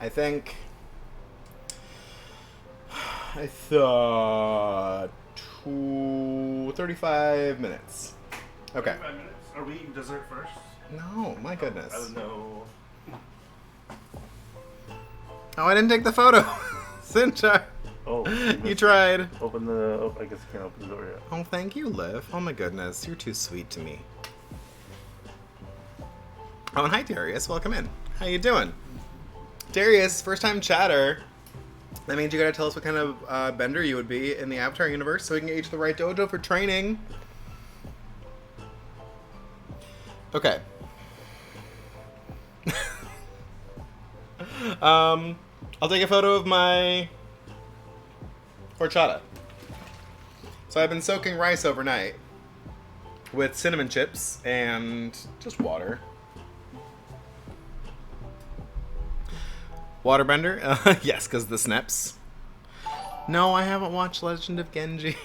I thought 35 minutes. Okay. 5 minutes. Are we eating dessert first? No, my goodness. I don't know. Oh, I didn't take the photo. Sinchar. Oh, You tried. Open the. Oh, I guess you can't open the door yet. Oh, thank you, Liv. Oh my goodness, you're too sweet to me. Oh, and hi, Darius. Welcome in. How you doing? Darius, first time chatter. That means you gotta tell us what kind of bender you would be in the Avatar universe so we can get you to the right dojo for training. Okay. I'll take a photo of my horchata. So I've been soaking rice overnight with cinnamon chips and just water. Waterbender? Yes, because the snips. No, I haven't watched Legend of Genji.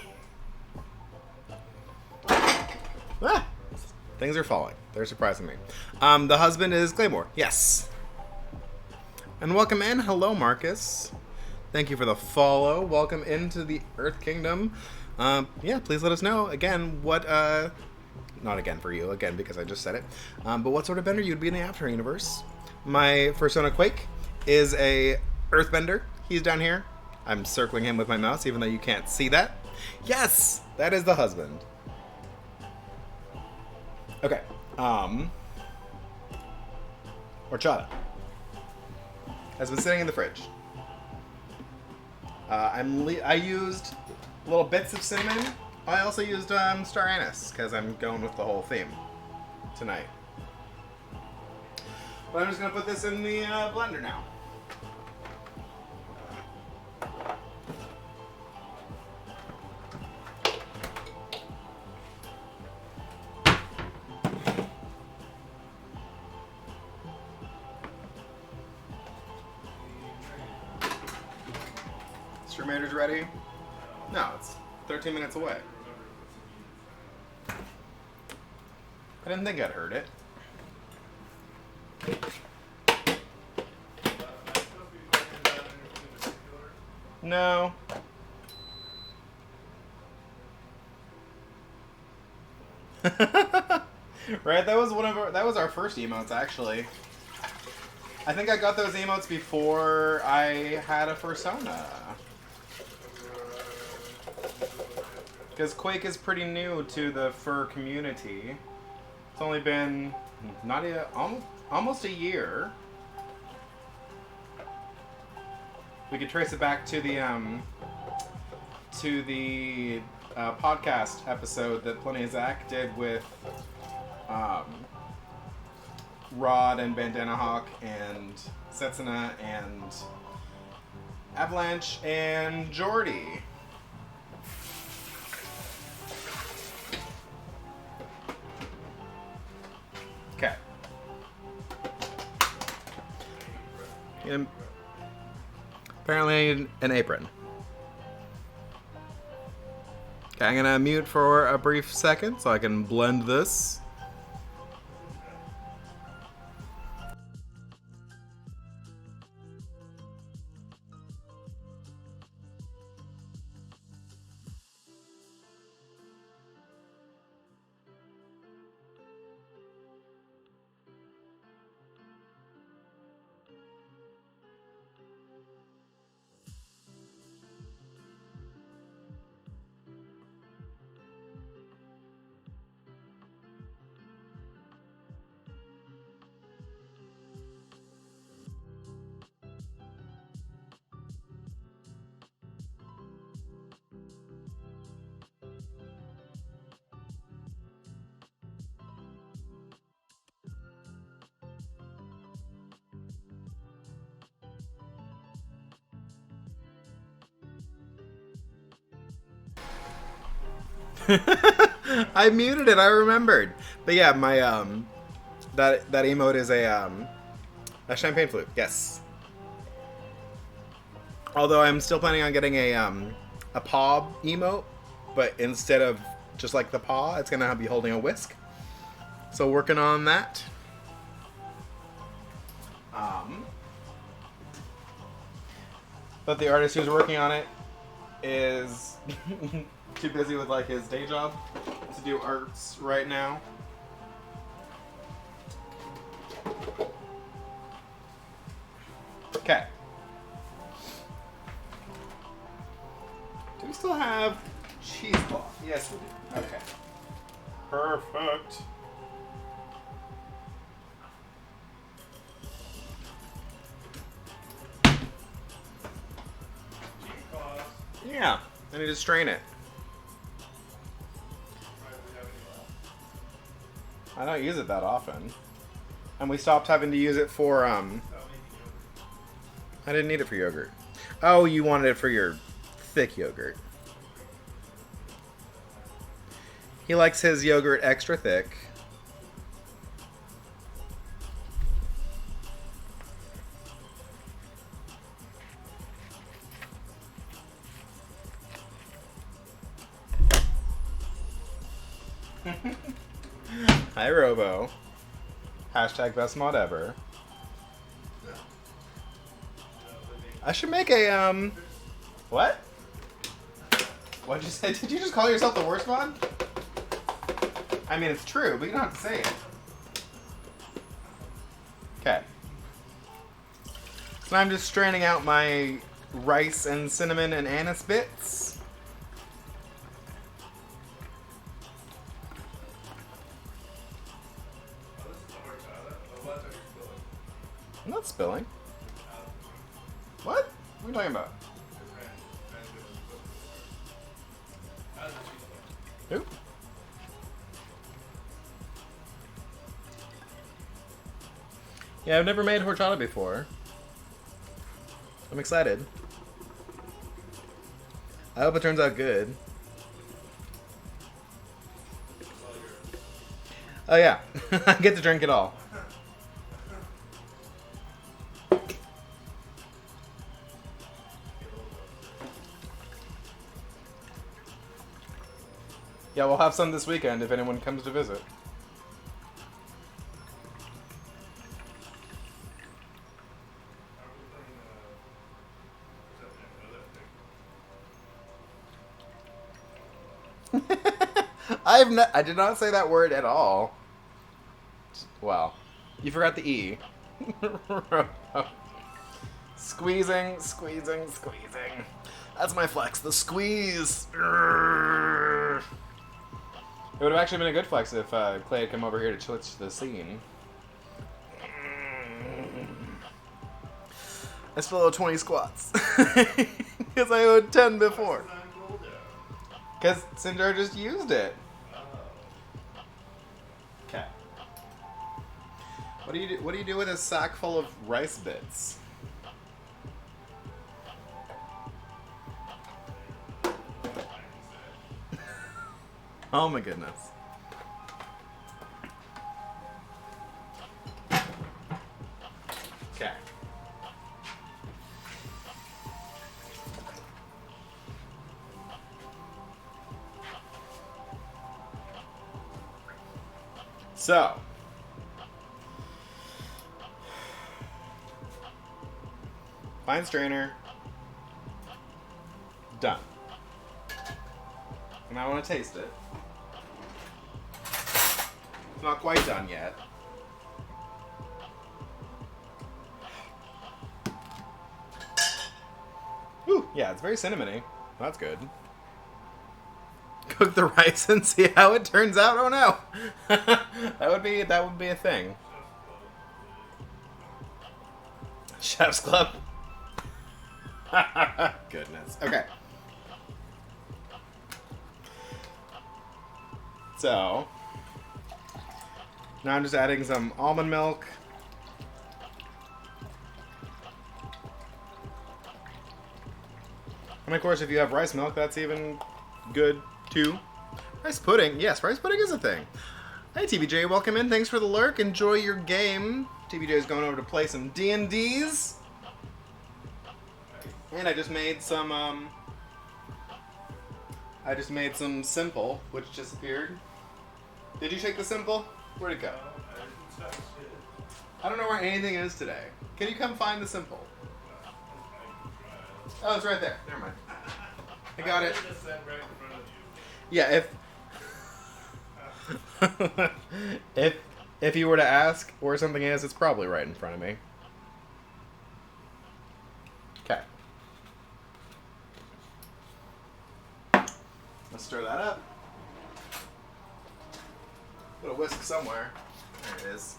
Ah! Things are falling. They're surprising me. The husband is Claymore. Yes. And welcome in. Hello, Marcus. Thank you for the follow. Welcome into the Earth Kingdom. Yeah, please let us know, again, what... not again for you, again, because I just said it. But what sort of bender you'd be in the Avatar universe. My persona Quake is a earthbender. He's down here. I'm circling him with my mouse, even though you can't see that. Yes! That is the husband. Okay. Horchata has been sitting in the fridge. I used little bits of cinnamon. I also used star anise because I'm going with the whole theme tonight. But I'm just gonna put this in the blender now. Mater's ready? No, it's 13 minutes away. I didn't think I'd heard it. No. Right, that was our first emotes actually. I think I got those emotes before I had a persona. Because Quake is pretty new to the fur community. It's only been not almost a year. We could trace it back to the podcast episode that Plenty of Zach did with Rod and Bandana Hawk and Setsuna and Avalanche and Jordy. Okay. Apparently I need an apron. Okay, I'm gonna mute for a brief second so I can blend this. I muted it. I remembered. But yeah, my that emote is a champagne flute. Yes. Although I'm still planning on getting a paw emote, but instead of just like the paw, it's gonna be holding a whisk. So working on that. But the artist who's working on it is too busy with like his day job to do arts right now. Okay. Do we still have cheesecloth? Yes, we do. Okay. Perfect. Yeah, I need to strain it. I don't use it that often. And we stopped having to use it for, I didn't need it for yogurt. Oh, you wanted it for your thick yogurt. He likes his yogurt extra thick. Hi, Robo. Hashtag best mod ever. I should make a, what? What'd you say? Did you just call yourself the worst mod? I mean, it's true, but you don't have to say it. Okay. So I'm just straining out my rice and cinnamon and anise bits. I'm not spilling. What? What are you talking about? Who? Yeah, I've never made horchata before. I'm excited. I hope it turns out good. Oh yeah, I get to drink it all. Yeah, we'll have some this weekend if anyone comes to visit. I did not say that word at all. Well, you forgot the E. Squeezing, squeezing, squeezing. That's my flex, the squeeze. It would have actually been a good flex if Clay had come over here to switch the scene. I still owe 20 squats. Because I owed 10 before. Because Cinder just used it. Okay. What do you do with a sack full of rice bits? Oh my goodness. Okay. So, fine strainer, done. And I want to taste it. It's not quite done yet. Ooh, yeah, it's very cinnamony. That's good. Cook the rice and see how it turns out. Oh no, that would be a thing. Chef's Club. Goodness. Okay. So now I'm just adding some almond milk. And of course, if you have rice milk, that's even good too. Rice pudding. Yes, rice pudding is a thing. Hey, TBJ, welcome in. Thanks for the lurk. Enjoy your game. TBJ is going over to play some D&Ds. And I just made some simple, which disappeared. Did you shake the simple? Where'd it go? I don't know where anything is today. Can you come find the simple? Oh, it's right there. Never mind. I got it. Yeah, if you were to ask where something is, it's probably right in front of me. Okay. Let's stir that up. Put a whisk somewhere. There it is.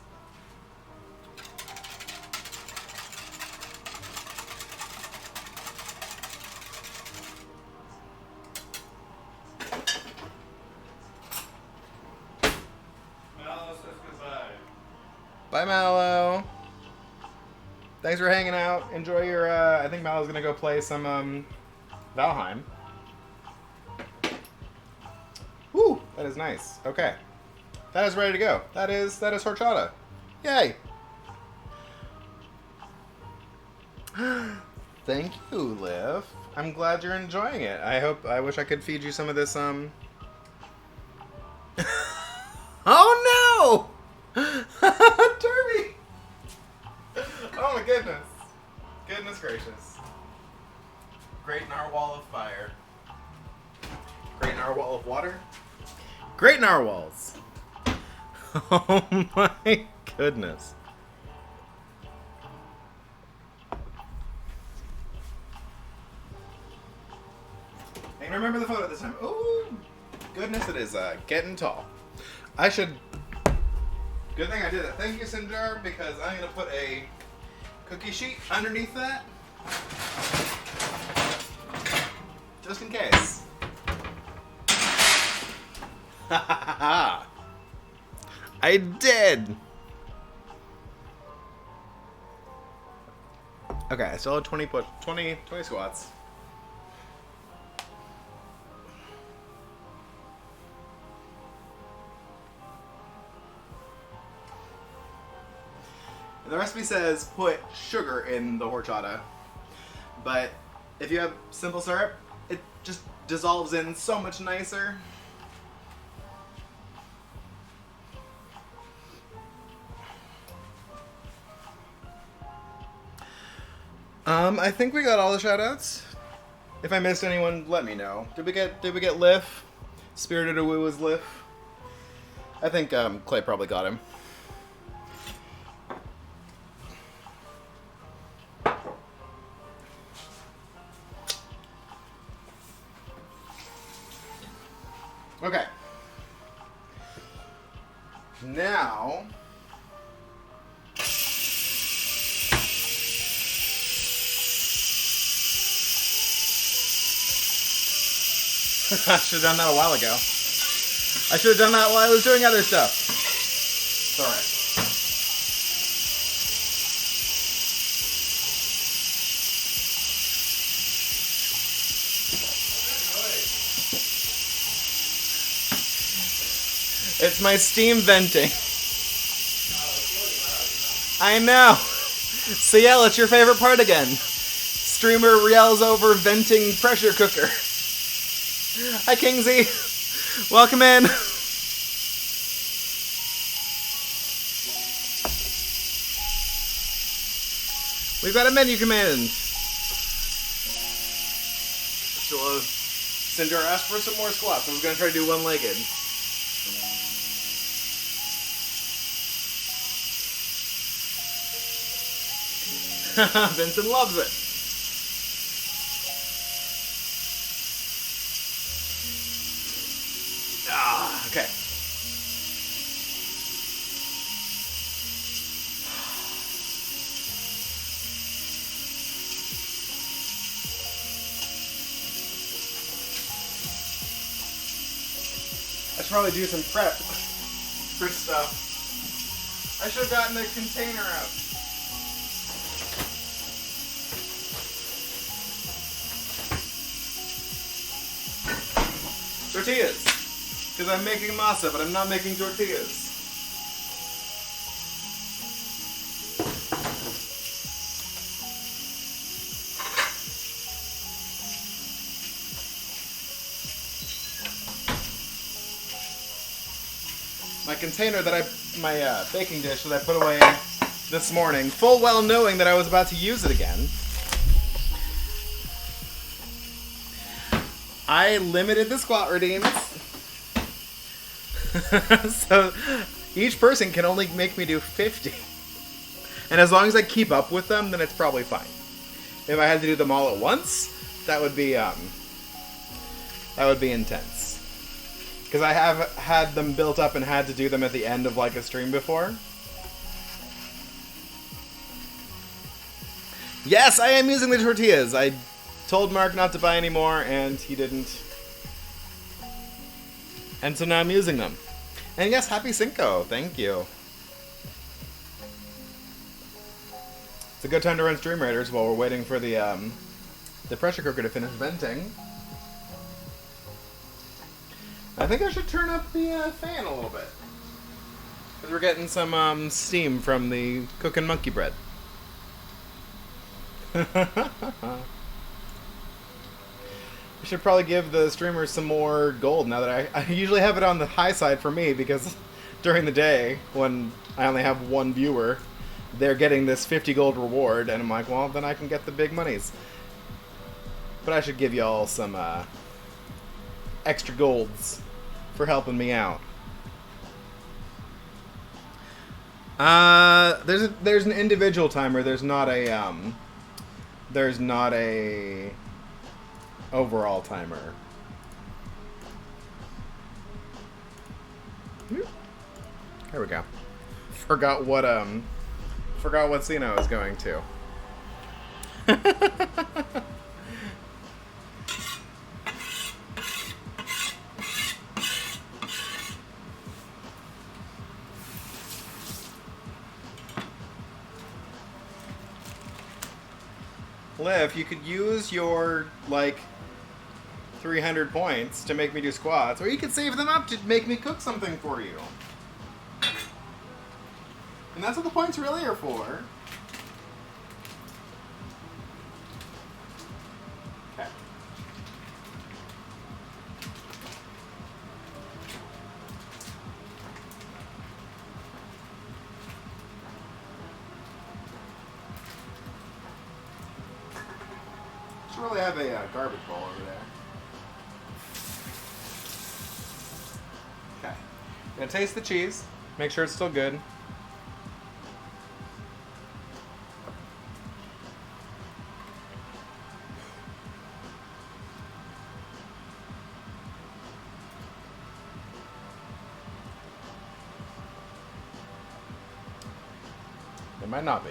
Bye, Mallow. Thanks for hanging out. Enjoy your, I think Mallow's gonna go play some, Valheim. Woo! That is nice. Okay. That is ready to go. That is horchata. Yay! Thank you, Liv. I'm glad you're enjoying it. I wish I could feed you some of this, Oh no! Derby! Oh my goodness. Goodness gracious. Great narwhal of fire. Great narwhal of water. Great narwhals. Oh my goodness. And remember the photo this time. Oh goodness, it is getting tall. I should. Good thing I did that. Thank you, Sinjar, because I'm going to put a cookie sheet underneath that. Just in case. I did! Okay, I still have 20 squats. The recipe says put sugar in the horchata, but if you have simple syrup, it just dissolves in so much nicer. I think we got all the shoutouts. If I missed anyone, let me know. Did we get Liv? Spirited Away was Liv. I think Clay probably got him. Okay. Now... I should have done that a while ago. I should have done that while I was doing other stuff. It's alright. It's my steam venting. I know. So yell, it's your favorite part again. Streamer yells over venting pressure cooker. Hi, Kingsy. Welcome in. We've got a menu command. So, Cinder asked for some more squats. I was going to try to do one-legged. Vincent loves it. Okay. I should probably do some prep for stuff. I should have gotten the container out. Tortillas. Because I'm making masa, but I'm not making tortillas. My container that my baking dish that I put away this morning, full well knowing that I was about to use it again. I limited the squat redeems. So each person can only make me do 50. And as long as I keep up with them, then it's probably fine. If I had to do them all at once, that would be intense. Because I have had them built up and had to do them at the end of like a stream before. Yes, I am using the tortillas. I told Mark not to buy any more, and he didn't. And so now I'm using them. And yes, happy Cinco. Thank you. It's a good time to run Stream Raiders while we're waiting for the pressure cooker to finish venting. I think I should turn up the fan a little bit. Because we're getting some steam from the cooking monkey bread. I should probably give the streamers some more gold now that I usually have it on the high side for me because during the day when I only have one viewer, they're getting this 50 gold reward and I'm like, well, then I can get the big monies. But I should give y'all some extra golds for helping me out. There's an individual timer. There's not a overall timer. There we go. Forgot what scene I was going to. Liv, you could use your, like, 300 points to make me do squats, or you could save them up to make me cook something for you. And that's what the points really are for. Okay. Should really have a garbage bowl over there. Gonna taste the cheese. Make sure it's still good. It might not be.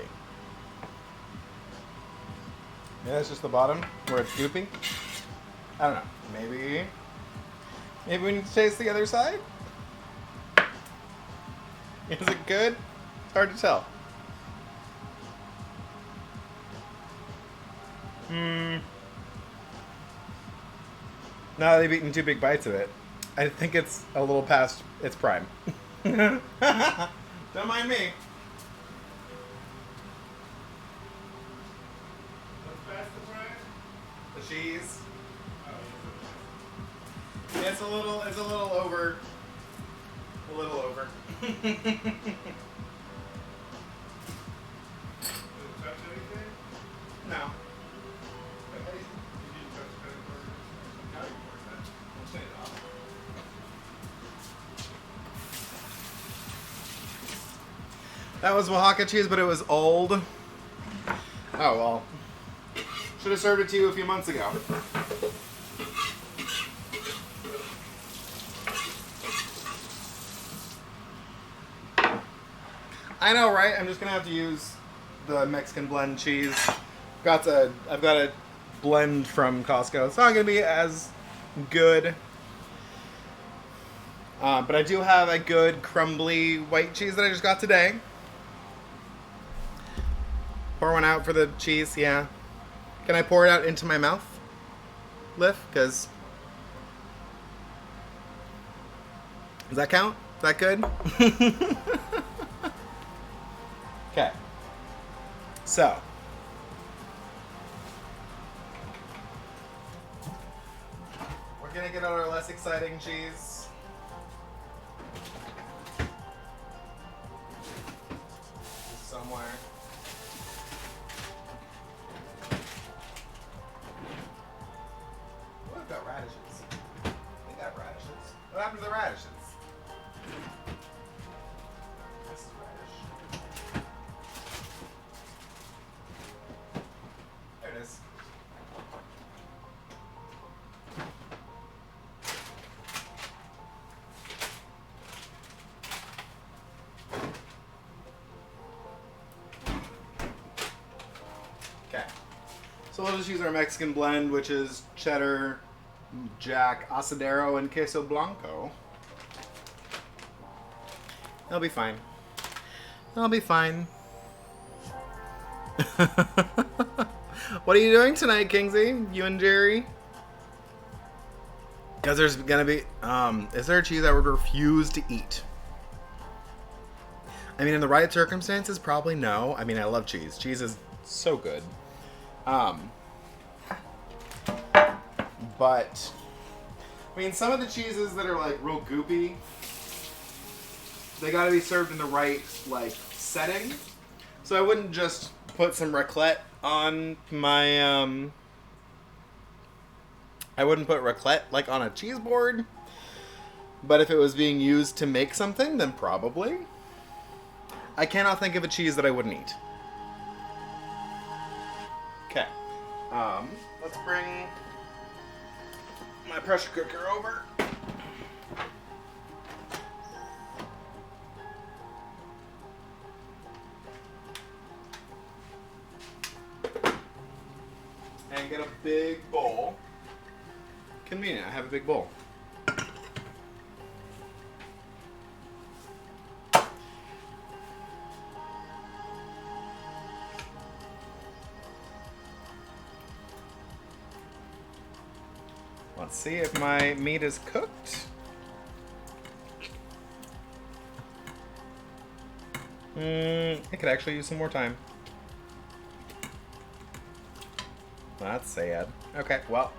Maybe that's just the bottom where it's goopy. I don't know. Maybe we need to taste the other side? Is it good? It's hard to tell. Now that they've eaten 2 big bites of it, I think it's a little past its prime. Don't mind me. What's past the prime? The cheese. It's a little over. A little over. Did it touch anything? No. Did you touch the cutting board? Cutting board, then. Don't say it off. That was Oaxaca cheese, but it was old. Oh well. Should have served it to you a few months ago. I know, right? I'm just gonna have to use the Mexican blend cheese. I've got a blend from Costco. It's not gonna be as good, but I do have a good crumbly white cheese that I just got today. Pour one out for the cheese, yeah. Can I pour it out into my mouth, Liv? Because does that count? Is that good? Okay. So. We're gonna get out our less exciting cheese. Somewhere. What about radishes? They got radishes. What happened to the radishes? This is radish. There it is. Okay. So we'll just use our Mexican blend, which is cheddar, jack, asadero, and queso blanco. That'll be fine. That'll be fine. What are you doing tonight, Kingsley? You and Jerry? Because there's gonna be, is there a cheese I would refuse to eat? I mean, in the right circumstances, probably no. I mean, I love cheese. Cheese is so good. But, I mean, some of the cheeses that are, like, real goopy, they gotta be served in the right, like, setting. So I wouldn't just put some raclette on my, I wouldn't put raclette, like, on a cheese board. But if it was being used to make something, then probably. I cannot think of a cheese that I wouldn't eat. Okay. Let's bring my pressure cooker over. And get a big bowl. Convenient, I have a big bowl. Let's see if my meat is cooked. It could actually use some more time. That's sad. Okay, well,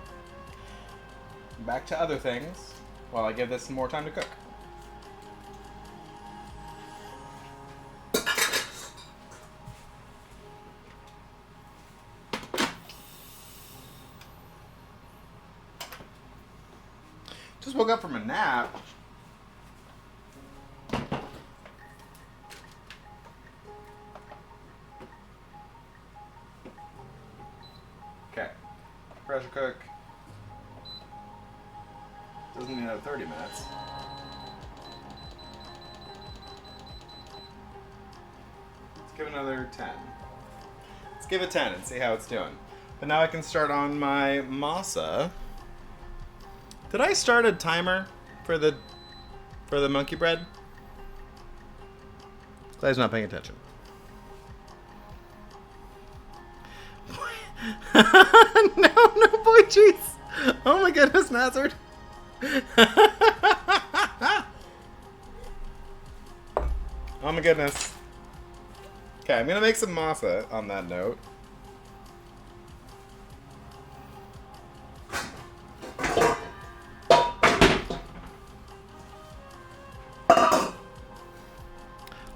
back to other things while I give this some more time to cook. Just woke up from a nap. pressure cook. Doesn't need another 30 minutes. Let's give it another 10. Let's give it 10 and see how it's doing. But now I can start on my masa. Did I start a timer for the monkey bread? Glad he's not paying attention. No, boy, jeez. Oh my goodness, Nazard. Oh my goodness. Okay, I'm gonna make some masa on that note.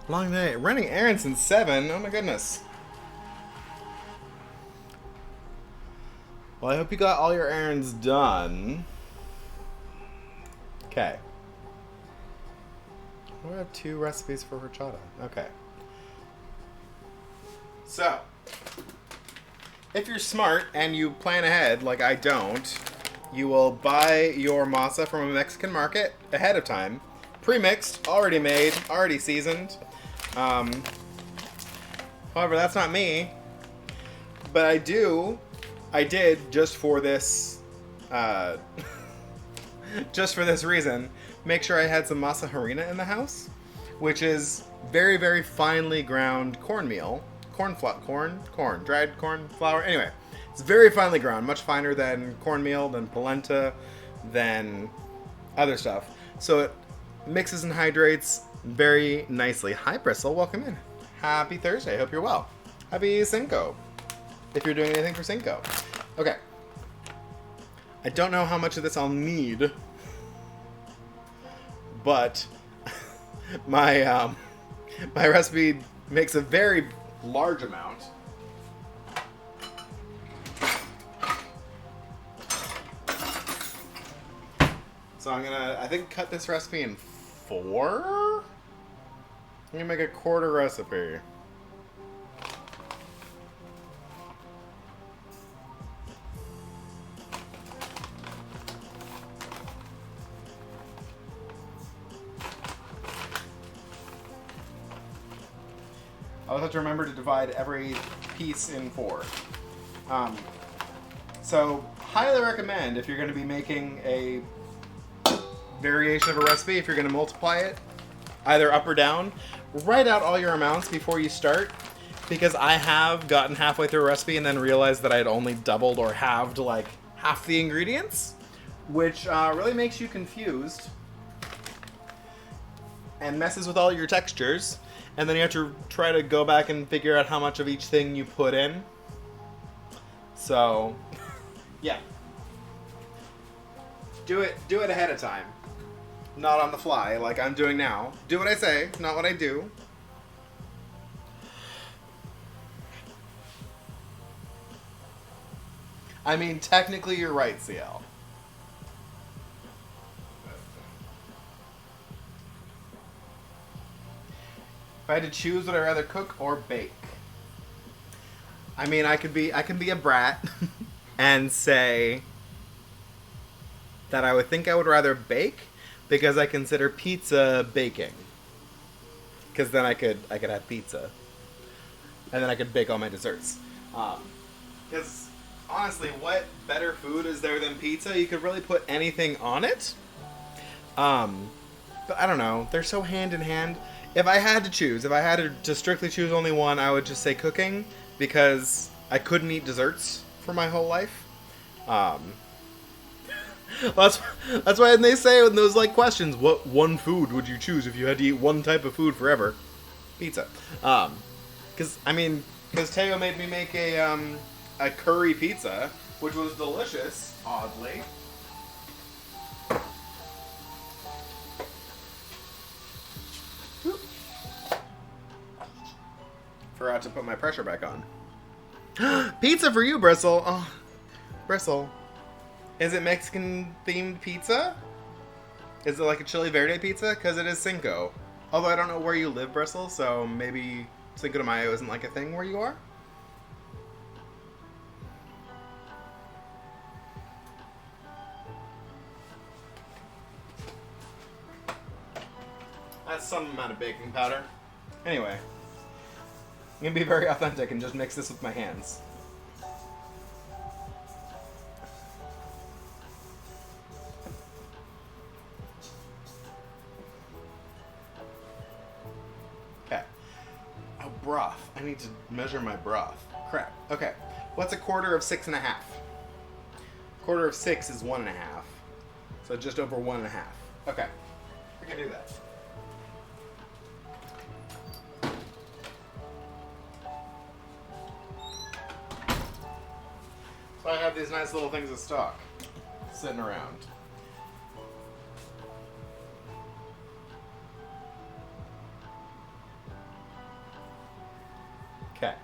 Long day. Running errands since 7. Oh my goodness. Well, I hope you got all your errands done. Okay. I have 2 recipes for horchata. Okay. So, if you're smart and you plan ahead, like I don't, you will buy your masa from a Mexican market ahead of time. Pre-mixed, already made, already seasoned. However, that's not me. But I did just for this, just for this reason, make sure I had some masa harina in the house, which is very, very finely ground cornmeal. Dried corn flour. Anyway, it's very finely ground, much finer than cornmeal, than polenta, than other stuff. So it mixes and hydrates very nicely. Hi, Bristle. Welcome in. Happy Thursday. Hope you're well. Happy Cinco, if you're doing anything for Cinco. Okay. I don't know how much of this I'll need, but my my recipe makes a very large amount. So I'm gonna, I think, cut this recipe in 4. I'm gonna make a quarter recipe. I'll have to remember to divide every piece in 4. So, highly recommend, if you're going to be making a variation of a recipe, if you're going to multiply it, either up or down, write out all your amounts before you start, because I have gotten halfway through a recipe and then realized that I had only doubled or halved like half the ingredients, which really makes you confused and messes with all your textures. And then you have to try to go back and figure out how much of each thing you put in. So, yeah. Do it ahead of time. Not on the fly, like I'm doing now. Do what I say, not what I do. I mean, technically you're right, CL. If I had to choose, would I rather cook or bake? I mean, I can be a brat and say that I would think I would rather bake because I consider pizza baking. Because then I could have pizza, and then I could bake all my desserts. Because honestly, what better food is there than pizza? You could really put anything on it. But I don't know. They're so hand in hand. If I had to choose, if I had to strictly choose only one, I would just say cooking, because I couldn't eat desserts for my whole life. That's why they say in those like questions, what one food would you choose if you had to eat one type of food forever? Pizza. Because Teo made me make a curry pizza, which was delicious, oddly. Forgot to put my pressure back on. Pizza for you, Bristle. Oh, Bristle. Is it Mexican themed pizza? Is it like a chili verde pizza? Because it is Cinco. Although I don't know where you live, Bristle, so maybe Cinco de Mayo isn't like a thing where you are. That's some amount of baking powder. Anyway, I'm gonna be very authentic and just mix this with my hands. Okay. Oh, broth. I need to measure my broth. Crap. Okay. What's a quarter of 6.5? Quarter of 6 is 1.5. So just over 1.5. Okay. I can do that. So I have these nice little things of stock sitting around. Okay.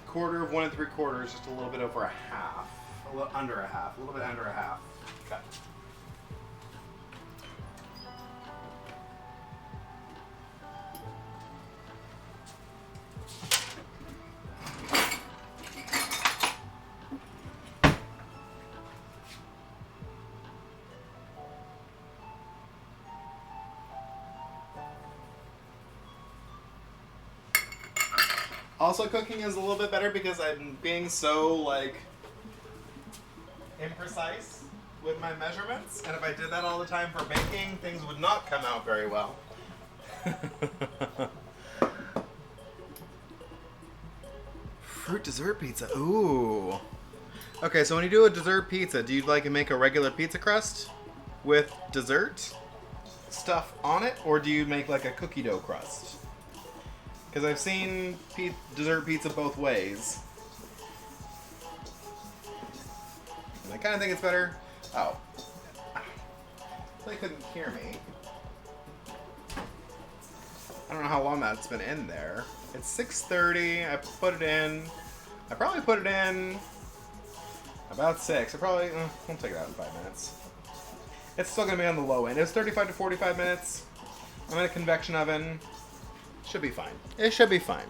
Quarter of 1 3/4 is just a little bit over a half. A little under a half. A little bit under a half. Okay. Also, cooking is a little bit better because I'm being so, like, imprecise with my measurements. And if I did that all the time for baking, things would not come out very well. Fruit dessert pizza. Ooh. Okay, so when you do a dessert pizza, do you like to make a regular pizza crust with dessert stuff on it? Or do you make, like, a cookie dough crust? Because I've seen dessert pizza both ways. And I kind of think it's better. Oh. They couldn't hear me. I don't know how long that's been in there. It's 6:30. I put it in. I probably put it in about 6. I probably won't take it out in 5 minutes. It's still going to be on the low end. It's 35 to 45 minutes. I'm in a convection oven. Should be fine. It should be fine.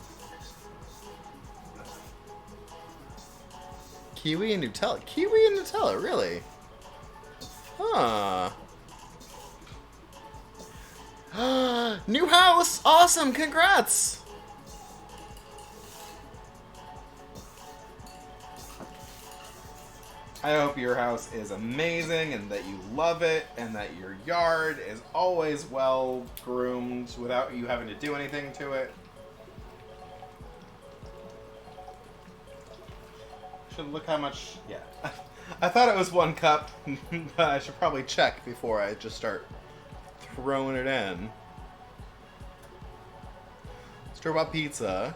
Kiwi and Nutella. Kiwi and Nutella, really? Huh. New house! Awesome! Congrats! I hope your house is amazing and that you love it and that your yard is always well groomed without you having to do anything to it. Should look how much, yeah. I thought it was 1 cup, but I should probably check before I just start throwing it in. Store-bought pizza.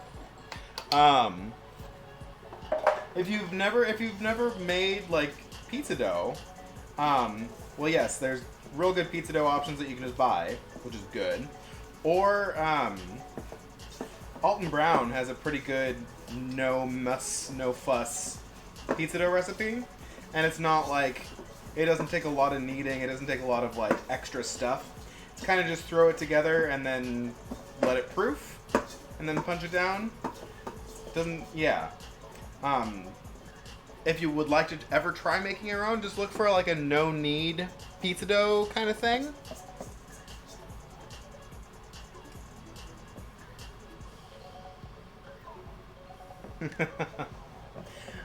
If you've never made like pizza dough, well, yes, there's real good pizza dough options that you can just buy, which is good. Or Alton Brown has a pretty good no muss, no fuss pizza dough recipe, and it's not like it doesn't take a lot of kneading. It doesn't take a lot of like extra stuff. It's kind of just throw it together and then let it proof, and then punch it down. Doesn't, yeah. If you would like to ever try making your own, just look for like a no-knead pizza dough kind of thing.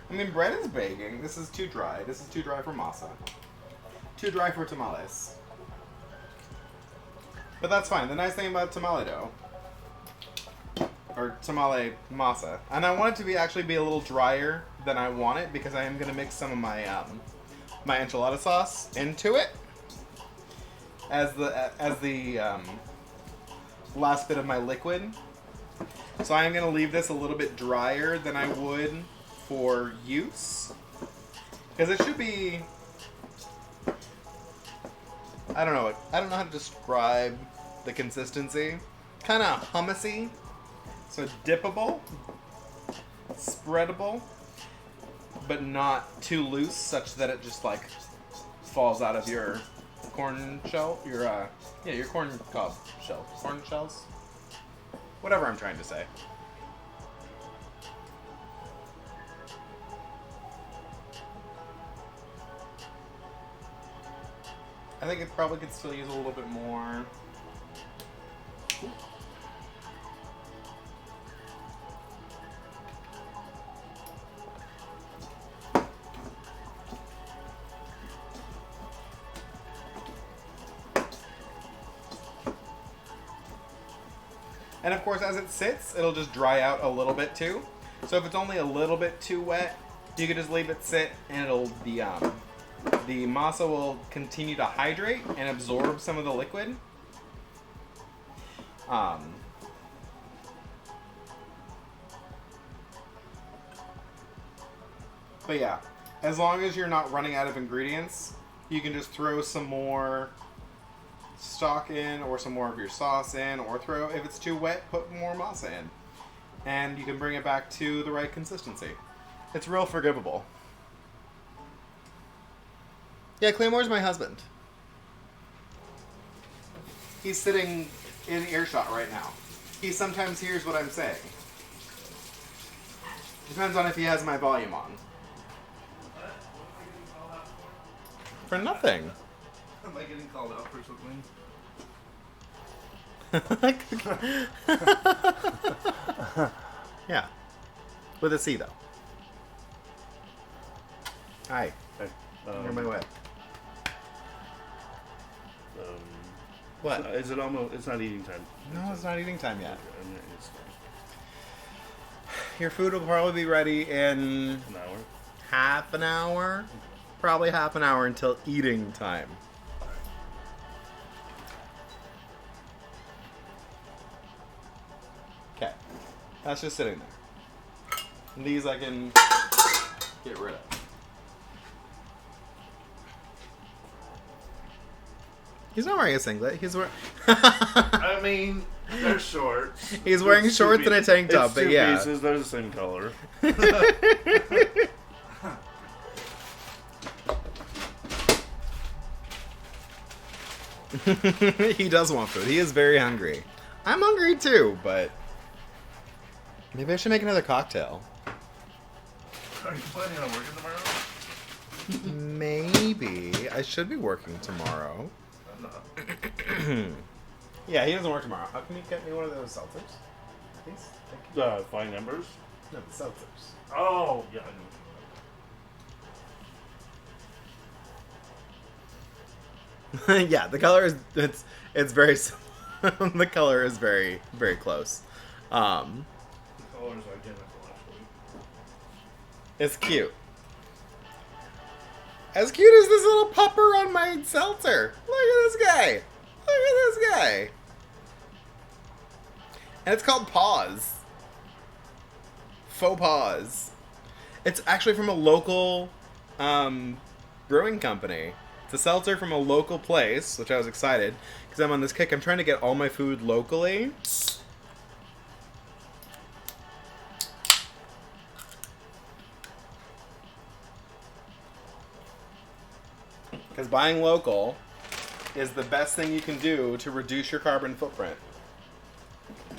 I mean, bread is baking. This is too dry. This is too dry for masa. Too dry for tamales. But that's fine. The nice thing about tamale dough, or tamale masa, and I want it to be actually be a little drier than I want it because I am going to mix some of my my enchilada sauce into it as the last bit of my liquid. So I am going to leave this a little bit drier than I would for use, because it should be, I don't know how to describe the consistency. Kind of hummusy. So dippable, spreadable, but not too loose, such that it just like falls out of your corn shell, your corn cob shell, corn shells, whatever I'm trying to say. I think it probably could still use a little bit more. And of course, as it sits, it'll just dry out a little bit too. So if it's only a little bit too wet, you can just leave it sit, and it'll the masa will continue to hydrate and absorb some of the liquid. But yeah, as long as you're not running out of ingredients, you can just throw some more stock in, or some more of your sauce in, or throw, if it's too wet, put more masa in. And you can bring it back to the right consistency. It's real forgivable. Yeah, Claymore's my husband. He's sitting in earshot right now. He sometimes hears what I'm saying. Depends on if he has my volume on. For nothing. Am I getting called out for something? Yeah. With a C, though. Hi. Hey, You're my way. What? Is it almost? It's not eating time. No, it's not eating time yet. Okay, it's Your food will probably be ready in an hour. half an hour. Probably half an hour until eating time. Okay. That's just sitting there. And these I can get rid of. He's not wearing a singlet. He's wearing. I mean, they're shorts. He's wearing It's shorts and a tank top, it's but two yeah. pieces. They're the same color. He does want food. He is very hungry. I'm hungry too, but maybe I should make another cocktail. Are you planning on working tomorrow? Maybe. I should be working tomorrow. I'm not. Yeah, he doesn't work tomorrow. How can you get me one of those seltzers? Please? Thank you. Fine numbers. No, the seltzers. Oh, yeah. I know. Yeah, the color is it's very the color is very close. The color is identical, actually. It's cute. As cute as this little pupper on my seltzer. Look at this guy. Look at this guy. And it's called Paws. Faux Paws. It's actually from a local brewing company. It's a seltzer from a local place, which I was excited because I'm on this kick. I'm trying to get all my food locally. Because buying local is the best thing you can do to reduce your carbon footprint.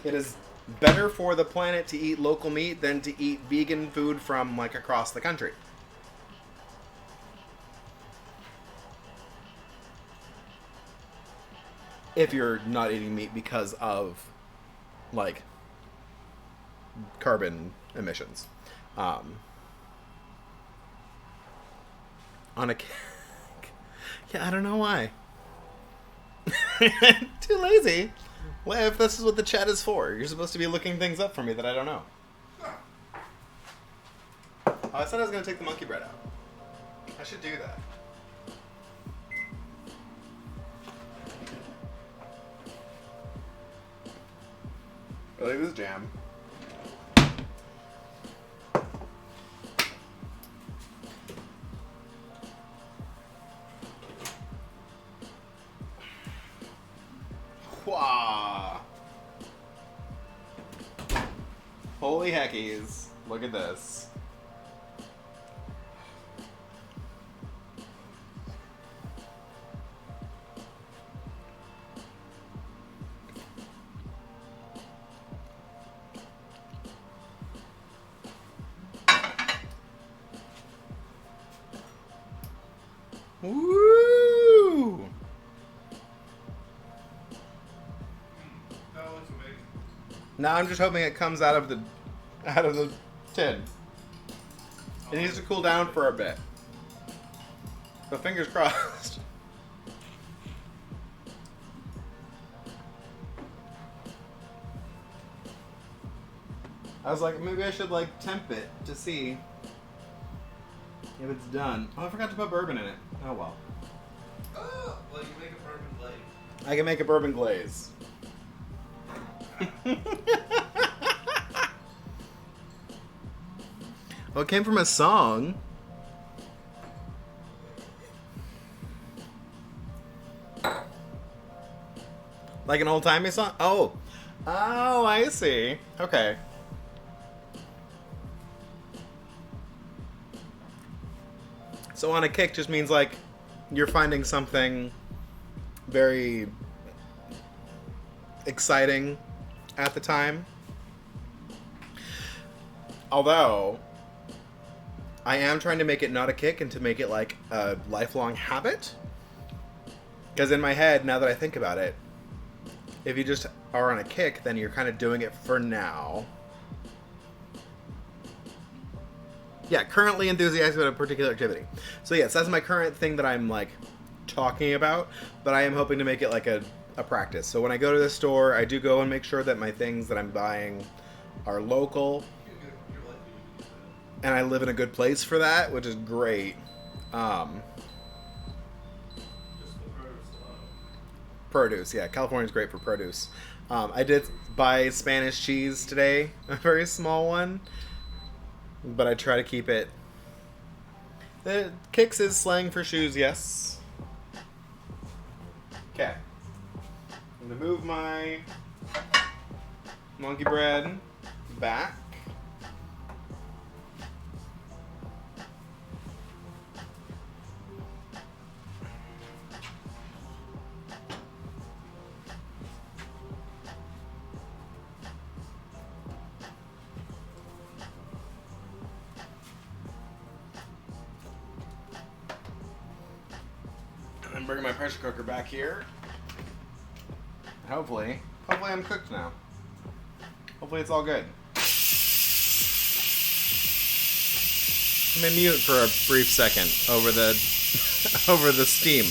It is better for the planet to eat local meat than to eat vegan food from like across the country. If you're not eating meat because of like carbon emissions. On a yeah, I don't know why. Too lazy. Well, if this is what the chat is for, you're supposed to be looking things up for me that I don't know. Oh, I said I was going to take the monkey bread out. I should do that. I like this jam. Wah! Holy heckies. Look at this. Woo! Now I'm just hoping it comes out of the tin. It needs to cool down for a bit. But fingers crossed. I was like, maybe I should like temp it to see if it's done. Oh, I forgot to put bourbon in it. Oh well. Oh, well, you make a bourbon glaze. I can make a bourbon glaze. Well, it came from a song. Like an old-timey song? Oh. Oh, I see. Okay. So on a kick just means like you're finding something very exciting at the time. Although I am trying to make it not a kick and to make it like a lifelong habit. Because in my head, now that I think about it, if you just are on a kick, then you're kind of doing it for now. Yeah, currently enthusiastic about a particular activity. So yes, that's my current thing that I'm like talking about, but I am hoping to make it like a practice. So when I go to the store, I do go and make sure that my things that I'm buying are local. And I live in a good place for that, which is great. Produce, yeah. California's great for produce. I did buy Spanish cheese today, a very small one. But I try to keep it. Kicks is slang for shoes, yes. Okay. I'm going to move my monkey bread back. And bring my pressure cooker back here. Hopefully I'm cooked now. Hopefully it's all good. I'm gonna mute for a brief second over the over the steam.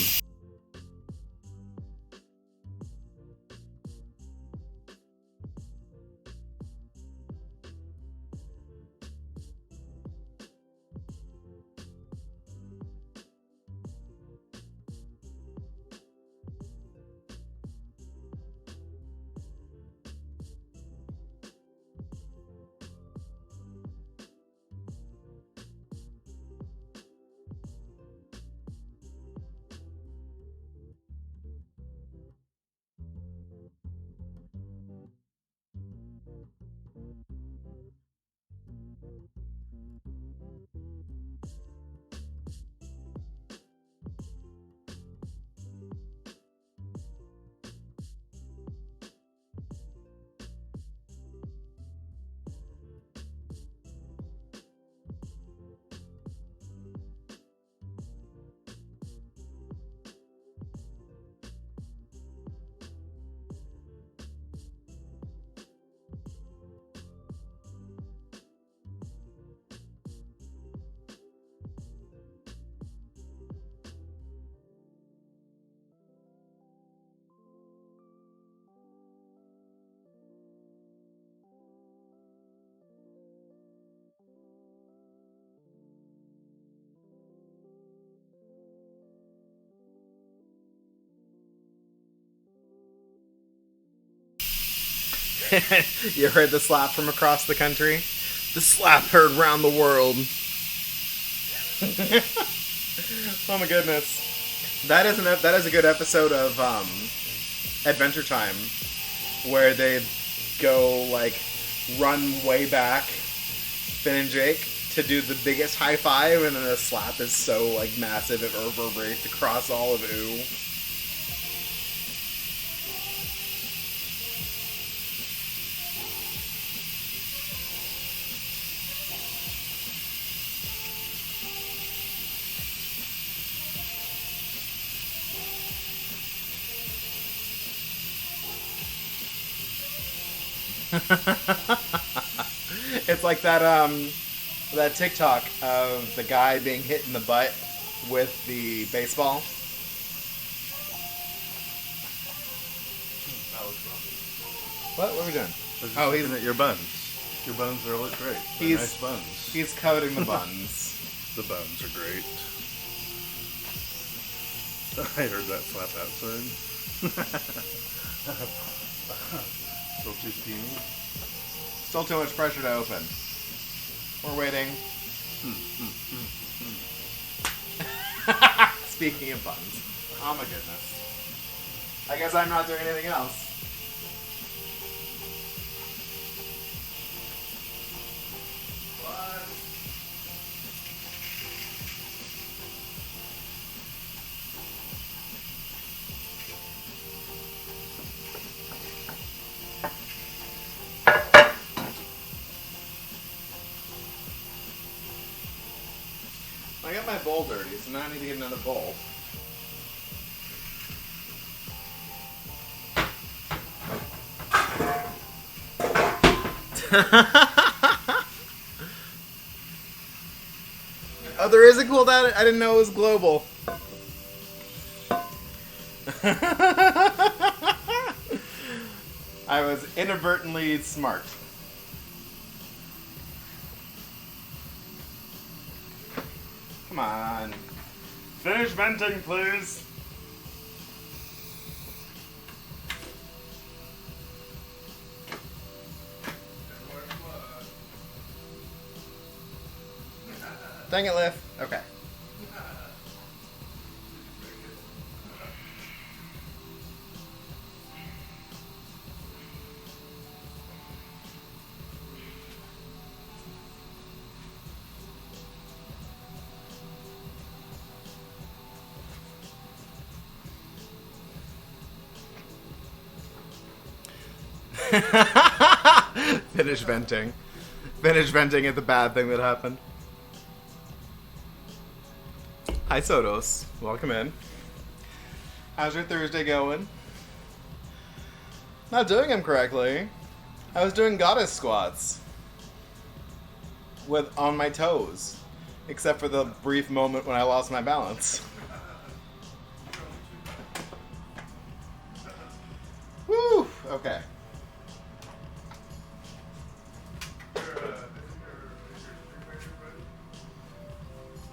You heard the slap from across the country? The slap heard round the world. Oh my goodness. That is a good episode of Adventure Time, where they go like run way back, Finn and Jake, to do the biggest high five, and then the slap is so like massive it reverberates across all of Ooh. It's like that TikTok of the guy being hit in the butt with the baseball. That was fun. What are we doing? I was just Oh, looking he's at your buns. Your buns are look great. They're He's- nice buns. he's coveting the buns. The buns are great. I heard that slap outside. Still too steamy. Still too much pressure to open. We're waiting. Speaking of buns. Oh my goodness. I guess I'm not doing anything else. What? I got my bowl dirty, so now I need to get another bowl. Oh, there is a cool dot. I didn't know it was global. I was inadvertently smart. Come on. Finish venting, please. Dang it, Liv. Okay. Finish venting. Finish venting at the bad thing that happened. Hi, Sotos. Welcome in. How's your Thursday going? Not doing them correctly. I was doing goddess squats with on my toes, except for the brief moment when I lost my balance. Woo! Okay.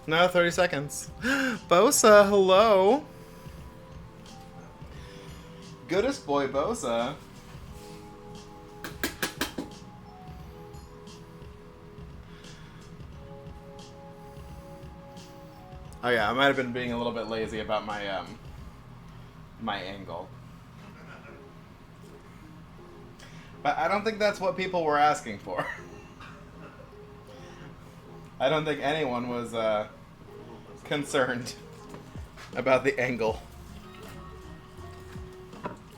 No, 30 seconds. Bosa, hello. Goodest boy, Bosa. Oh yeah, I might have been being a little bit lazy about my my angle. But I don't think that's what people were asking for. I don't think anyone was concerned about the angle.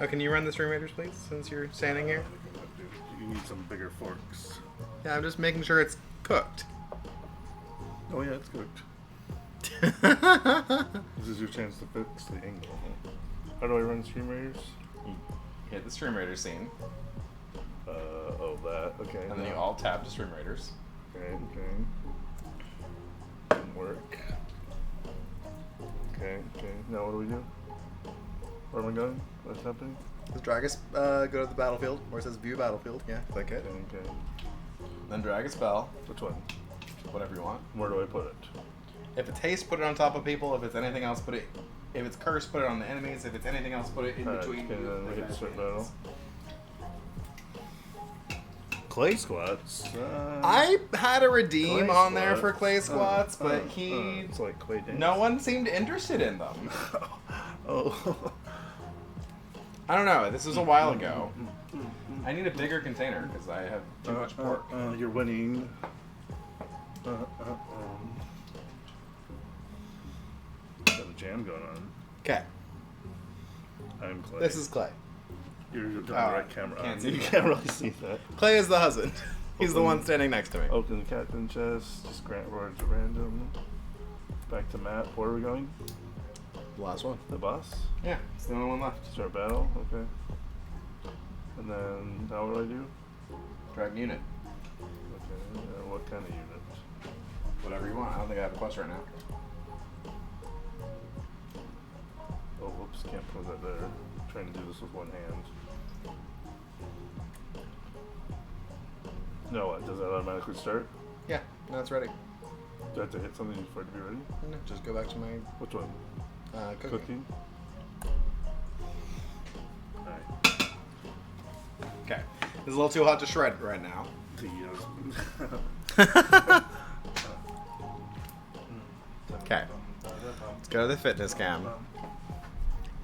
Oh, can you run the stream raiders, please, since you're standing here? You need some bigger forks. Yeah, I'm just making sure it's cooked. Oh yeah, it's cooked. This is your chance to fix the angle. How do I run stream raiders? You hit the stream raider scene, Oh, that. Okay. and then you alt tab to stream raiders. Okay, okay. Didn't work. Okay, okay. Now what do we do? Where am I going? What's happening? Does Dragus go to the battlefield, where it says view battlefield? Yeah, click it. Okay, okay. Then drag a spell, Which one? whatever you want. Where do I put it? If it's haste, put it on top of people. If it's anything else, put it. If it's curse, put it on the enemies. If it's anything else, put it in between. Okay, you then and we the hit bad start enemies. battle. Clay squats. I had a redeem Clay on there squat. for clay squats, but It's like clay dance. no one seemed interested in them. Oh. I don't know. This was a while ago. I need a bigger container because I have too much pork. You're winning. Got a jam going on. Okay, I'm Clay. this is Clay. You're on the Oh, right camera. can't see You that. can't really see that. Clay is the husband. He's the Open- one standing next to me. Open the captain chest. Just grant words at random. Back to map. Where are we going? Last one. The boss? Yeah, it's the only one left. Start battle. Okay. And then now what do I do? Drag unit. Okay, what kind of unit? Whatever you want. I don't think I have a question right now. Oh, whoops, can't put that there. I'm trying to do this with one hand. No, what? Does that automatically start? Yeah, no, it's ready. Do I have to hit something for it to be ready? No, just go back to my Which one? cooking. Alright. Okay. It's a little too hot to shred right now. Okay. Let's go to the fitness cam.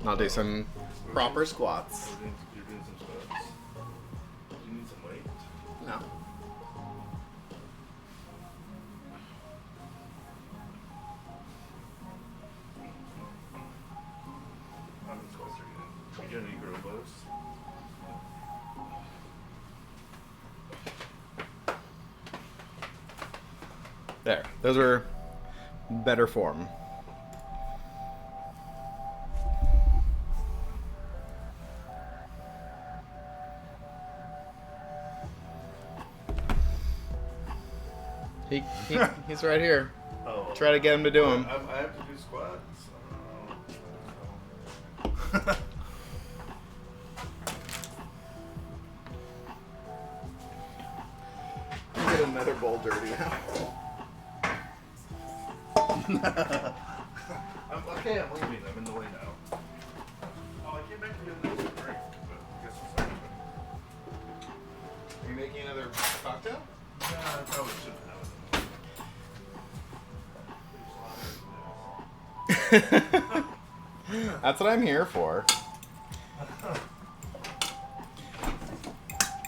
And I'll do some proper squats. You're doing some squats. Do you need some weight? No. How many squats are you doing? Are you doing any grill bows? There. Those are better form. He's right here. Oh. Try to get him to do them. I have to do squats. I don't know. Get another bowl dirty now. Okay, I'm leaving. I'm in the way now. Oh, I came back to get another drink, but I guess it's not good. Are you making another cocktail? Yeah, I probably shouldn't have it. That's what I'm here for.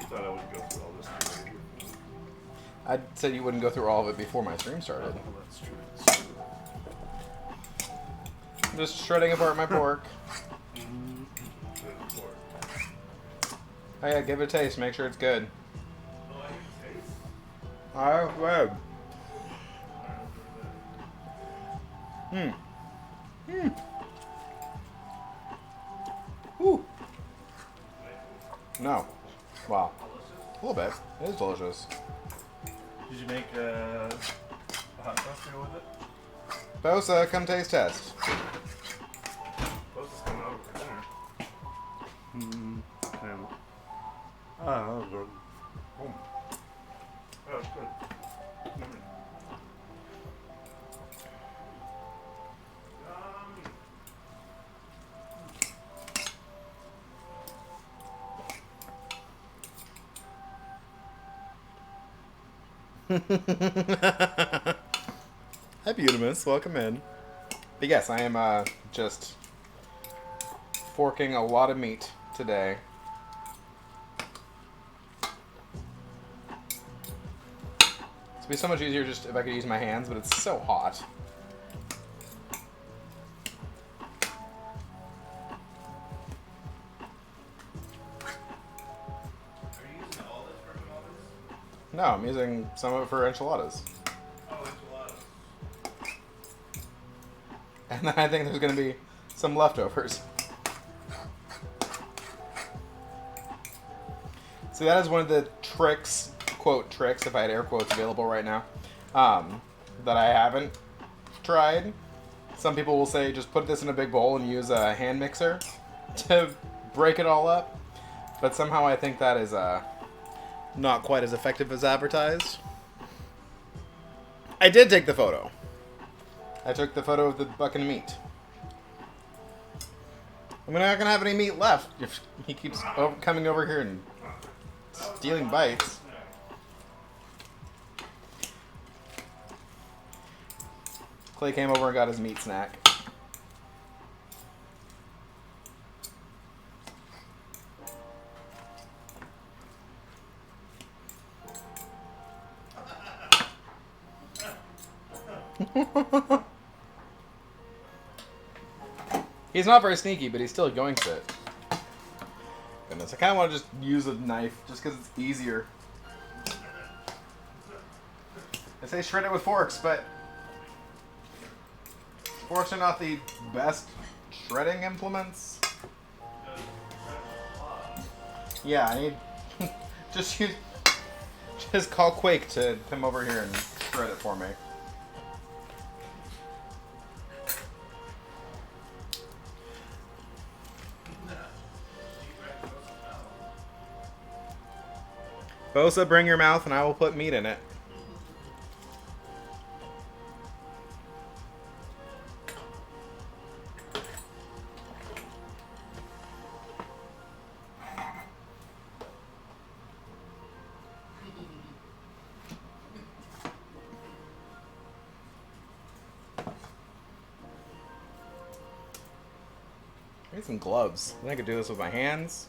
Thought I would go through all this today. I said you wouldn't go through all of it before my stream started. Oh, that's true. That's true. I'm just shredding apart my pork. Good pork. Oh yeah, give it a taste. Make sure it's good. Oh, I can taste. Alright, good. Woo. No. Wow. A little bit. It is delicious. Did you make a hot sauce to go with it? Bosa, come taste test. Close is coming over for dinner. Good. Oh, it's good. Hi, Butimus. Welcome in. But yes, I am just forking a lot of meat today. It'd be so much easier just if I could use my hands, but it's so hot. Are you using all this for enchiladas? No, I'm using some of it for enchiladas. Oh, enchiladas. And then I think there's going to be some leftovers. See, that is one of the tricks, quote tricks, if I had air quotes available right now, that I haven't tried. Some people will say just put this in a big bowl and use a hand mixer to break it all up. But somehow I think that is not quite as effective as advertised. I did take the photo. I took the photo of the bucket of meat. We're not going to have any meat left if he keeps coming over here and stealing bites. Clay came over and got his meat snack. He's not very sneaky, but he's still yoinks it. Goodness, I kind of want to just use a knife, just because it's easier. I say shred it with forks, but forks are not the best shredding implements. Yeah, I need just Just call Quake to come over here and shred it for me. Bosa, bring your mouth and I will put meat in it. I need some gloves. I think I could do this with my hands.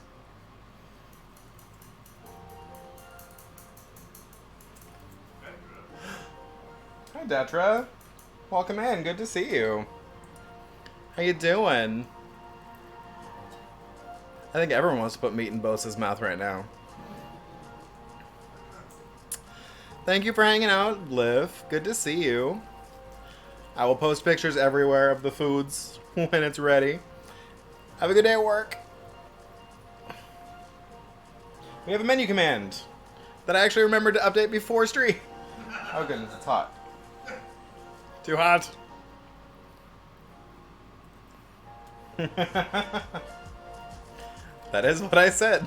Hi, Detra. Welcome in. Good to see you. How you doing? I think everyone wants to put meat in Bosa's mouth right now. Thank you for hanging out, Liv. Good to see you. I will post pictures everywhere of the foods when it's ready. Have a good day at work. We have a menu command that I actually remembered to update before stream. Oh goodness, it's hot. Too hot. That is what I said.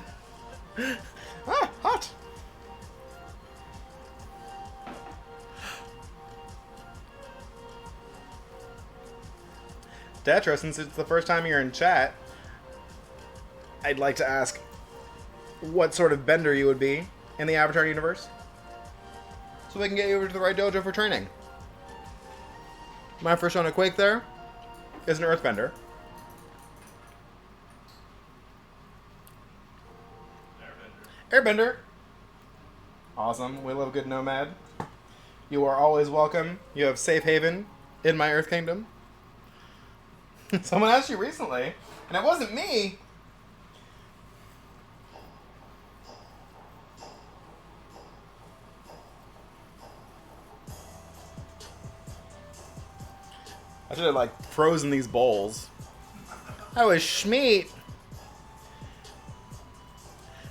Ah, hot. Detra, since it's the first time you're in chat, I'd like to ask what sort of bender you would be in the Avatar universe, so we can get you over to the right dojo for training. My first one at Quake there is an earthbender. Airbender. Awesome. We love a good nomad. You are always welcome. You have safe haven in my Earth Kingdom. Someone asked you recently, and it wasn't me. I should have, like, frozen these bowls. I was Schmeat.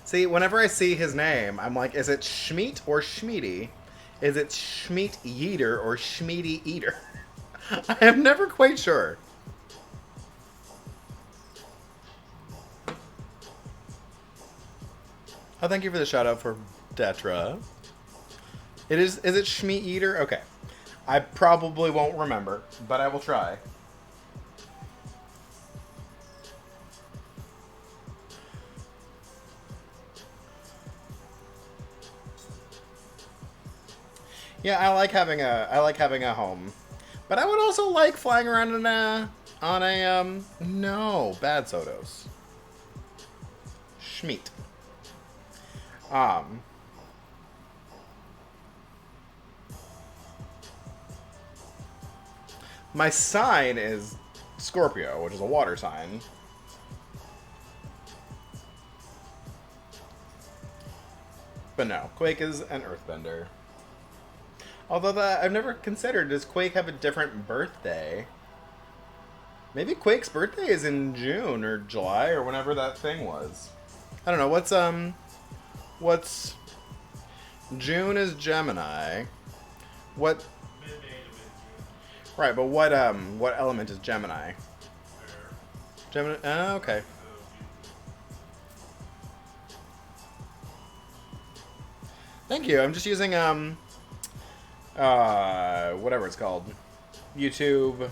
See, whenever I see his name, I'm like, is it Schmeat or Schmeedy? Is it Schmeat Yeater or Schmeedy Eater? I am never quite sure. Oh, thank you for the shout out for Detra. Is it Schmeat Eater? Okay. I probably won't remember, but I will try. Yeah, I like having a home, but I would also like flying around no, bad Sodos. Schmeat. My sign is Scorpio, which is a water sign. But no, Quake is an earthbender. Although I've never considered, does Quake have a different birthday? Maybe Quake's birthday is in June or July or whenever that thing was. I don't know, what's June is Gemini. What Right, but what element is Gemini? Gemini. Oh, okay. Thank you. I'm just using whatever it's called, YouTube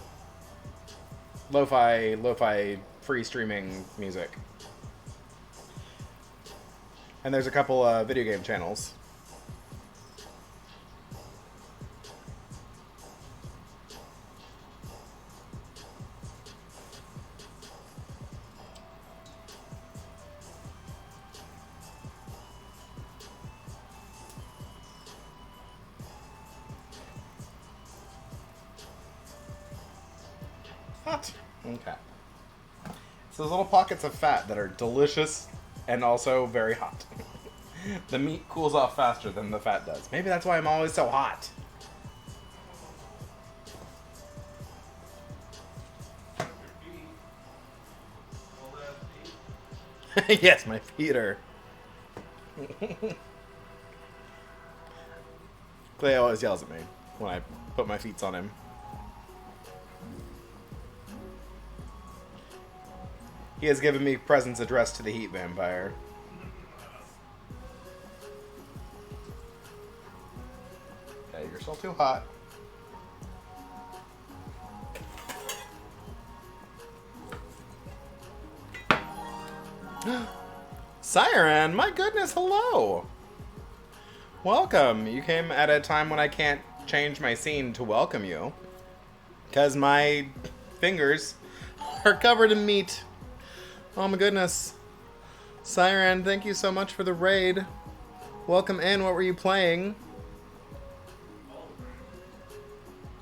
lo-fi free streaming music. And there's a couple video game channels. Hot. Okay. So those little pockets of fat that are delicious and also very hot. The meat cools off faster than the fat does. Maybe that's why I'm always so hot. Yes, my feet are. Clay always yells at me when I put my feet on him. He has given me presents addressed to the heat vampire. Okay, you're still too hot. Siren, my goodness, hello! Welcome. You came at a time when I can't change my scene to welcome you. Because my fingers are covered in meat. Oh my goodness. Siren, thank you so much for the raid. Welcome in. What were you playing?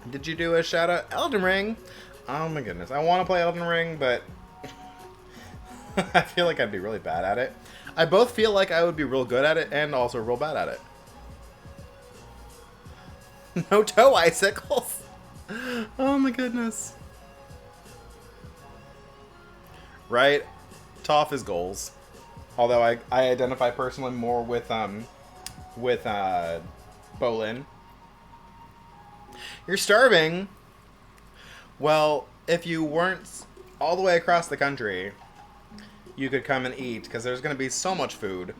Did you do a shout out? Elden Ring? Oh my goodness. I want to play Elden Ring, but I feel like I'd be really bad at it. I both feel like I would be real good at it and also real bad at it. No toe icicles. Oh my goodness. Right? Toph is goals. Although I identify personally more with Bolin. You're starving? Well, if you weren't all the way across the country, you could come and eat, because there's going to be so much food.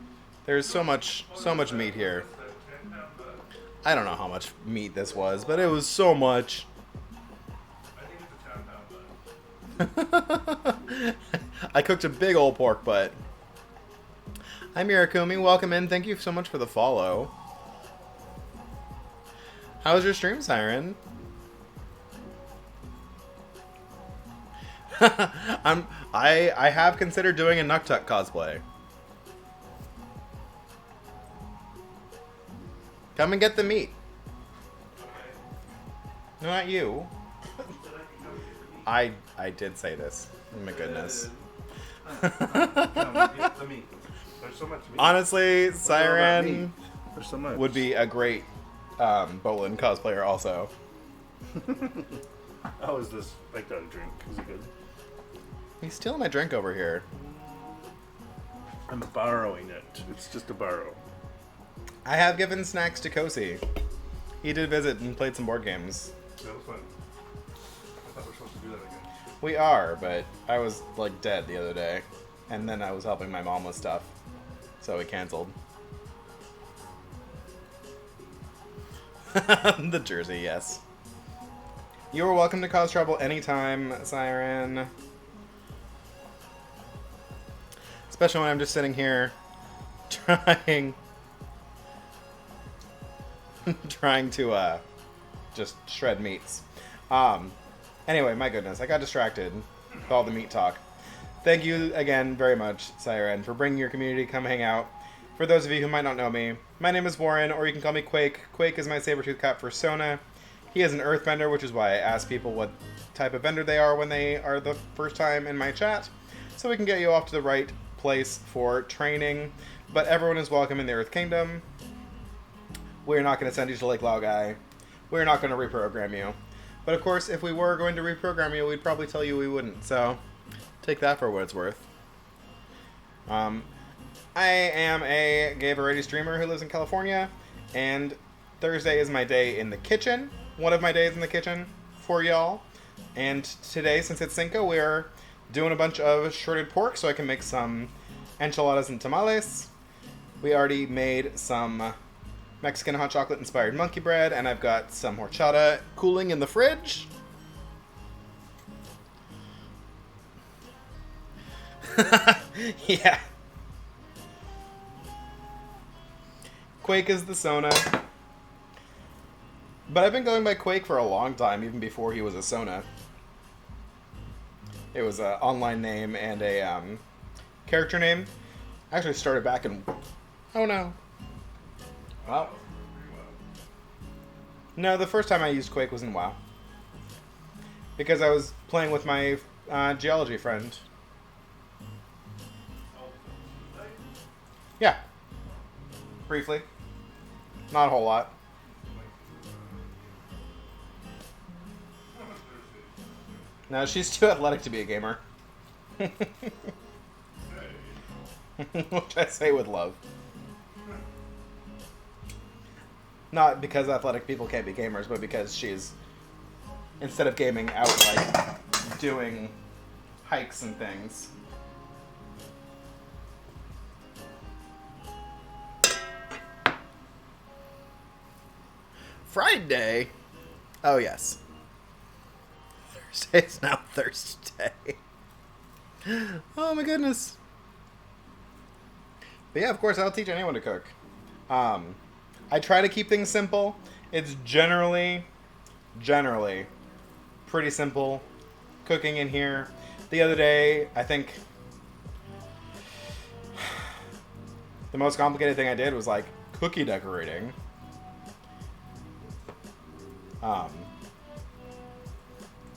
There's so much meat here. I don't know how much meat this was, but it was so much. I cooked a big old pork butt. Hi Mirakumi, welcome in. Thank you so much for the follow. How was your stream, Siren? I have considered doing a Nuktuk cosplay. Come and get the meat. No, not you. I did say this. Oh my goodness. Come, get the meat. There's so much meat. Honestly, Siren There's so much. would be a great Bolin cosplayer also. How is this like that drink? Is it good? He's stealing my drink over here. I'm borrowing it. It's just a borrow. I have given snacks to Kosi. He did visit and played some board games. That was fun. I thought we were supposed to do that again. We are, but I was like dead the other day. And then I was helping my mom with stuff. So we canceled. The jersey, yes. You are welcome to cause trouble anytime, Siren. Especially when I'm just sitting here trying to just shred meats. Anyway, my goodness, I got distracted with all the meat talk. Thank you again very much, Siren, for bringing your community to come hang out. For those of you who might not know me, my name is Warren, or you can call me Quake. Quake is my saber-tooth cat persona. He is an earthbender, which is why I ask people what type of bender they are when they are the first time in my chat, so we can get you off to the right place for training. But everyone is welcome in the Earth Kingdom. We're not going to send you to Lake Laogai. We're not going to reprogram you. But of course, if we were going to reprogram you, we'd probably tell you we wouldn't. So, take that for what it's worth. I am a gay variety streamer who lives in California, and Thursday is my day in the kitchen. One of my days in the kitchen for y'all. And today, since it's Cinco, we're doing a bunch of shredded pork so I can make some enchiladas and tamales. We already made some Mexican hot chocolate inspired monkey bread, and I've got some horchata cooling in the fridge. Yeah. Quake is the Sona. But I've been going by Quake for a long time, even before he was a Sona. It was an online name and a character name. I actually started back in... Oh no. Well. No, the first time I used Quake was in WoW. Because I was playing with my geology friend. Yeah. Briefly. Not a whole lot. No, she's too athletic to be a gamer. Which I say with love. Not because athletic people can't be gamers, but because she's, instead of gaming, out, like, doing hikes and things. Friday? Oh, yes. Thursday's now Thursday. Oh, my goodness. But yeah, of course, I'll teach anyone to cook. I try to keep things simple. It's generally pretty simple cooking in here. The other day, I think the most complicated thing I did was like cookie decorating.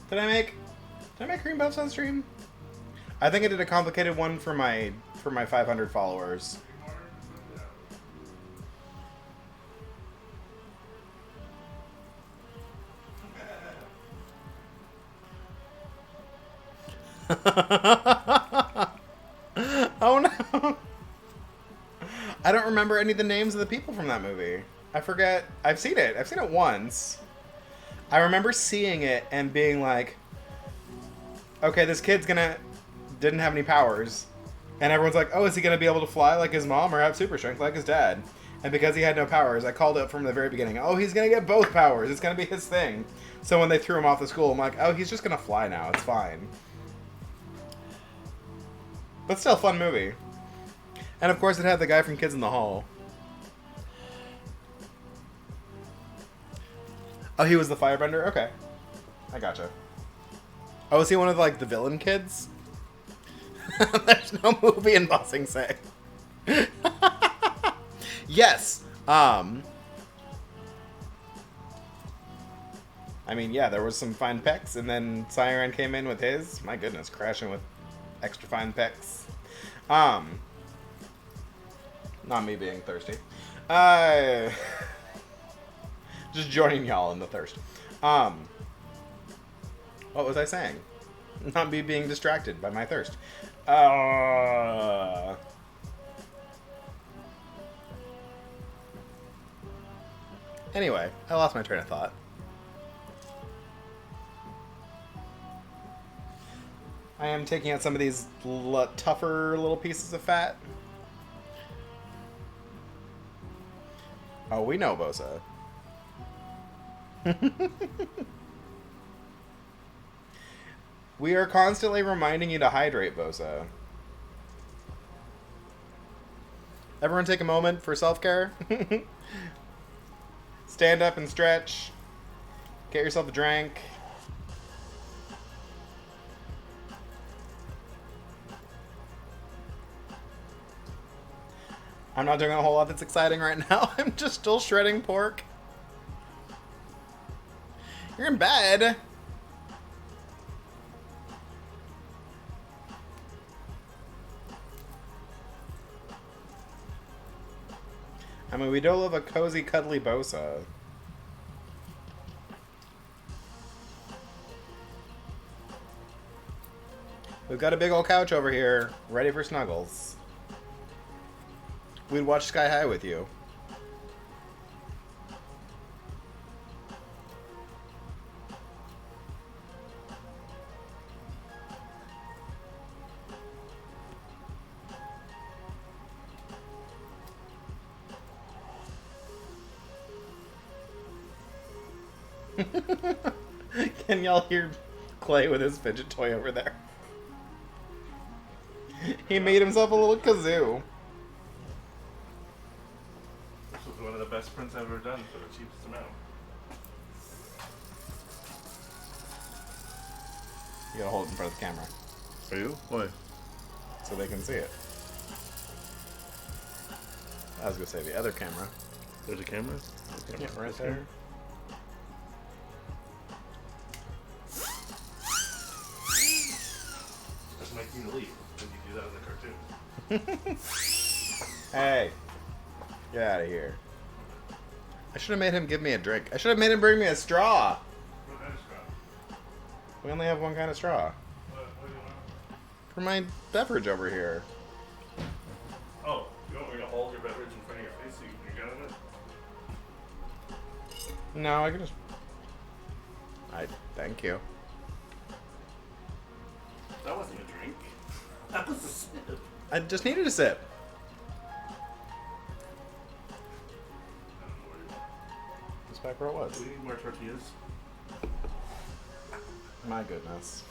Did I make cream puffs on stream? I think I did a complicated one for my 500 followers. Oh no! I don't remember any of the names of the people from that movie. I forget. I've seen it once. I remember seeing it and being like, okay, this kid's didn't have any powers. And everyone's like, oh, is he gonna be able to fly like his mom or have super strength like his dad? And because he had no powers, I called it from the very beginning. Oh, he's gonna get both powers. It's gonna be his thing. So when they threw him off the school, I'm like, oh, he's just gonna fly now. It's fine. But still, fun movie. And of course, it had the guy from Kids in the Hall. Oh, he was the firebender? Okay. I gotcha. Oh, is he one of, like, the villain kids? There's no movie in Bossing Say. Yes. I mean, yeah, there was some fine pecs, and then Siren came in with his. My goodness, crashing with extra fine pecs. Not me being thirsty. Just joining y'all in the thirst. What was I saying? Not me being distracted by my thirst. Anyway, I lost my train of thought. I am taking out some of these tougher little pieces of fat. Oh, we know, Bosa. We are constantly reminding you to hydrate, Bosa. Everyone take a moment for self-care. Stand up and stretch. Get yourself a drink. I'm not doing a whole lot that's exciting right now. I'm just still shredding pork. You're in bed. I mean, we do love a cozy, cuddly Bosa. We've got a big old couch over here, ready for snuggles. We'd watch Sky High with you. Can y'all hear Clay with his fidget toy over there? He made himself a little kazoo. This was one of the best prints I've ever done for the cheapest amount. You gotta hold it in front of the camera Are you? Why? so they can see it. I was gonna say the other camera. There's a camera? Yeah, right there. Just make you leave when you do that in the cartoon. Hey, get out of here. I should have made him give me a drink. I should have made him bring me a straw. What kind of straw? We only have one kind of straw. What do you want? For my beverage over here. Oh, you want me to hold your beverage in front of your face so you can drink out of it? No, I can just. I thank you. That wasn't a drink. That was a sip. I just needed a sip. Just back where it was. Do we need more tortillas? My goodness.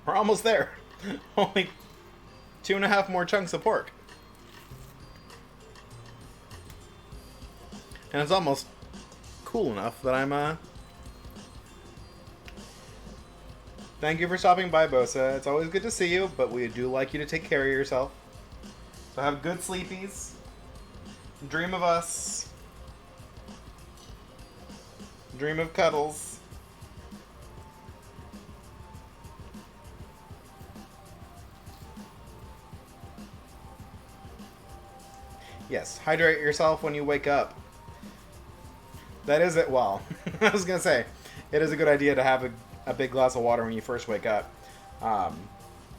We're almost there. Only 2.5 more chunks of pork. And it's almost cool enough that I'm, Thank you for stopping by, Bosa. It's always good to see you, but we do like you to take care of yourself. So have good sleepies. Dream of us. Dream of cuddles. Yes, hydrate yourself when you wake up. That is it. Well, I was going to say, it is a good idea to have a big glass of water when you first wake up.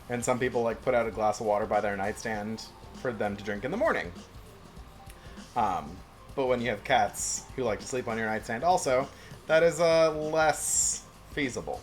And some people like put out a glass of water by their nightstand for them to drink in the morning. But when you have cats who like to sleep on your nightstand also, that is less feasible.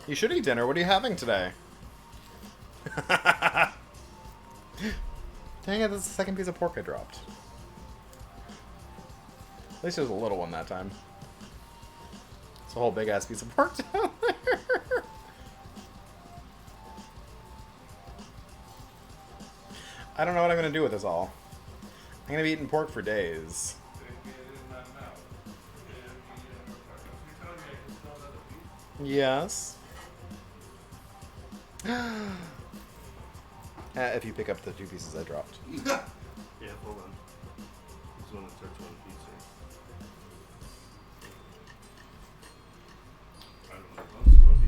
You should eat dinner. What are you having today? Dang it, that's the second piece of pork I dropped. At least it was a little one that time. It's a whole big ass piece of pork down there. I don't know what I'm gonna do with this all. I'm gonna be eating pork for days. Yes. If you pick up the 2 pieces I dropped. Yeah, hold on. This one that starts one piece here. I don't know. I'll see one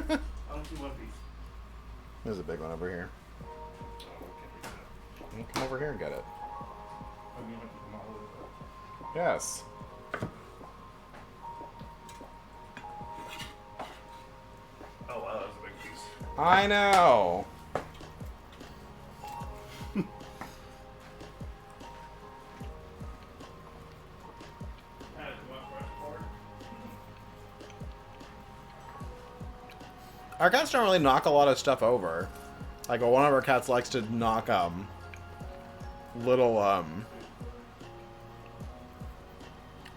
piece. I'll see one piece. There's a big one over here. Oh, I can't reach that. Well, come over here and get it. I mean, I can come all the way back. Yes. Oh, wow, that was a big piece. I know. Our cats don't really knock a lot of stuff over. Like, one of our cats likes to knock, little,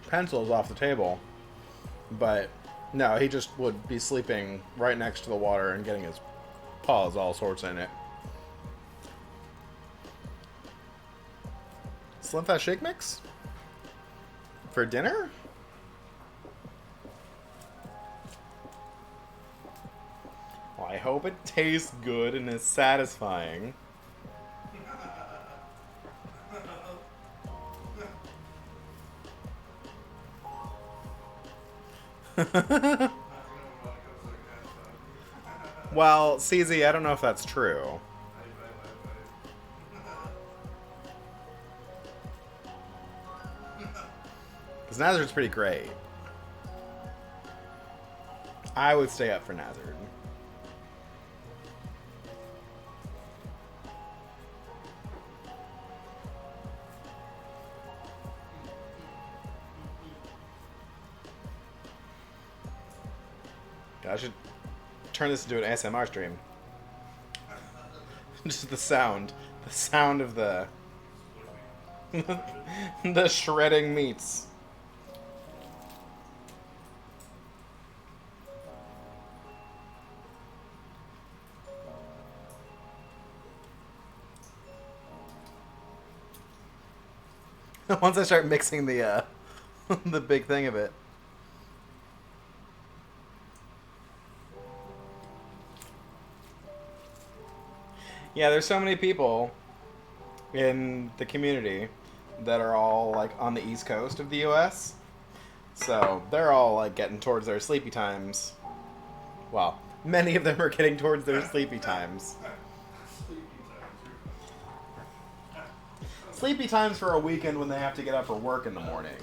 pencils off the table. But, no, he just would be sleeping right next to the water and getting his paws all sorts in it. Slim Fast Shake Mix? For dinner? Well, I hope it tastes good and is satisfying. Well, CZ, I don't know if that's true. Because Nazard's pretty great. I would stay up for Nazard. I should turn this into an ASMR stream. Just the sound of the the shredding meats. Once I start mixing the the big thing of it. Yeah, there's so many people in the community that are all like on the east coast of the US. So they're all like getting towards their sleepy times. Well, many of them are getting towards their sleepy times. Sleepy times for a weekend when they have to get up for work in the morning.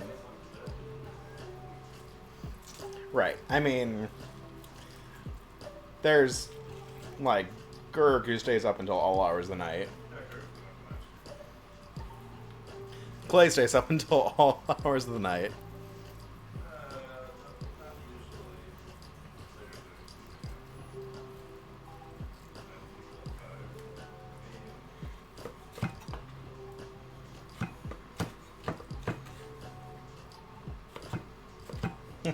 Right. I mean, there's like Gurk who stays up until all hours of the night. Clay stays up until all hours of the night.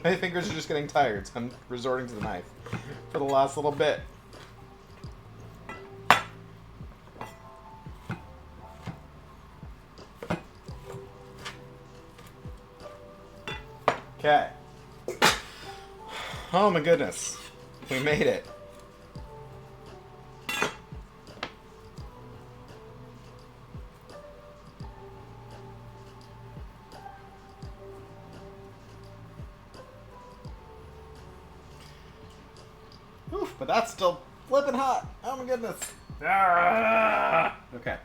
My fingers are just getting tired, so I'm resorting to the knife for the last little bit. Okay. Oh my goodness. We made it. Oof, but that's still flipping hot. Oh my goodness. Ah! Okay.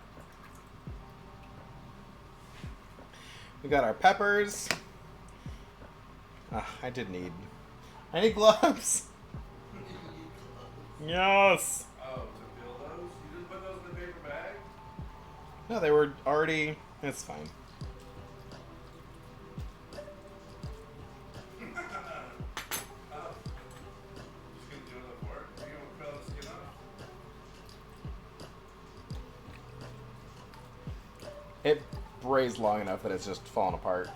We got our peppers. I need gloves. Yes. Oh, to peel those? You just put those in the paper bag? No, they were already. It's fine. It braised long enough that it's just falling apart.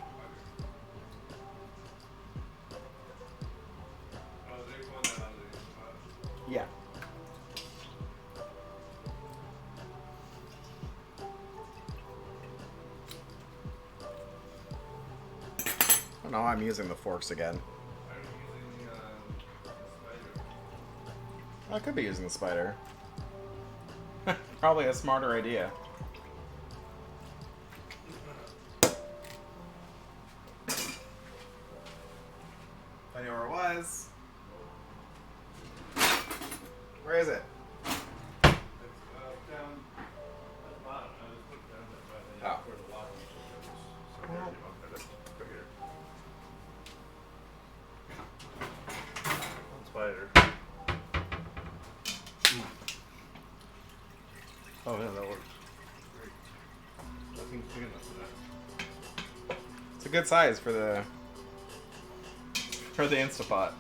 Yeah. Oh no, I'm using the forks again. I could be using the spider. Probably a smarter idea. If I knew where it was. Where is it? Down at the bottom. I just put it down there by where the lock is. So Well, go here. One spider. Oh yeah, that works. Great. Nothing's big enough for that. it's a good size for the Instapot.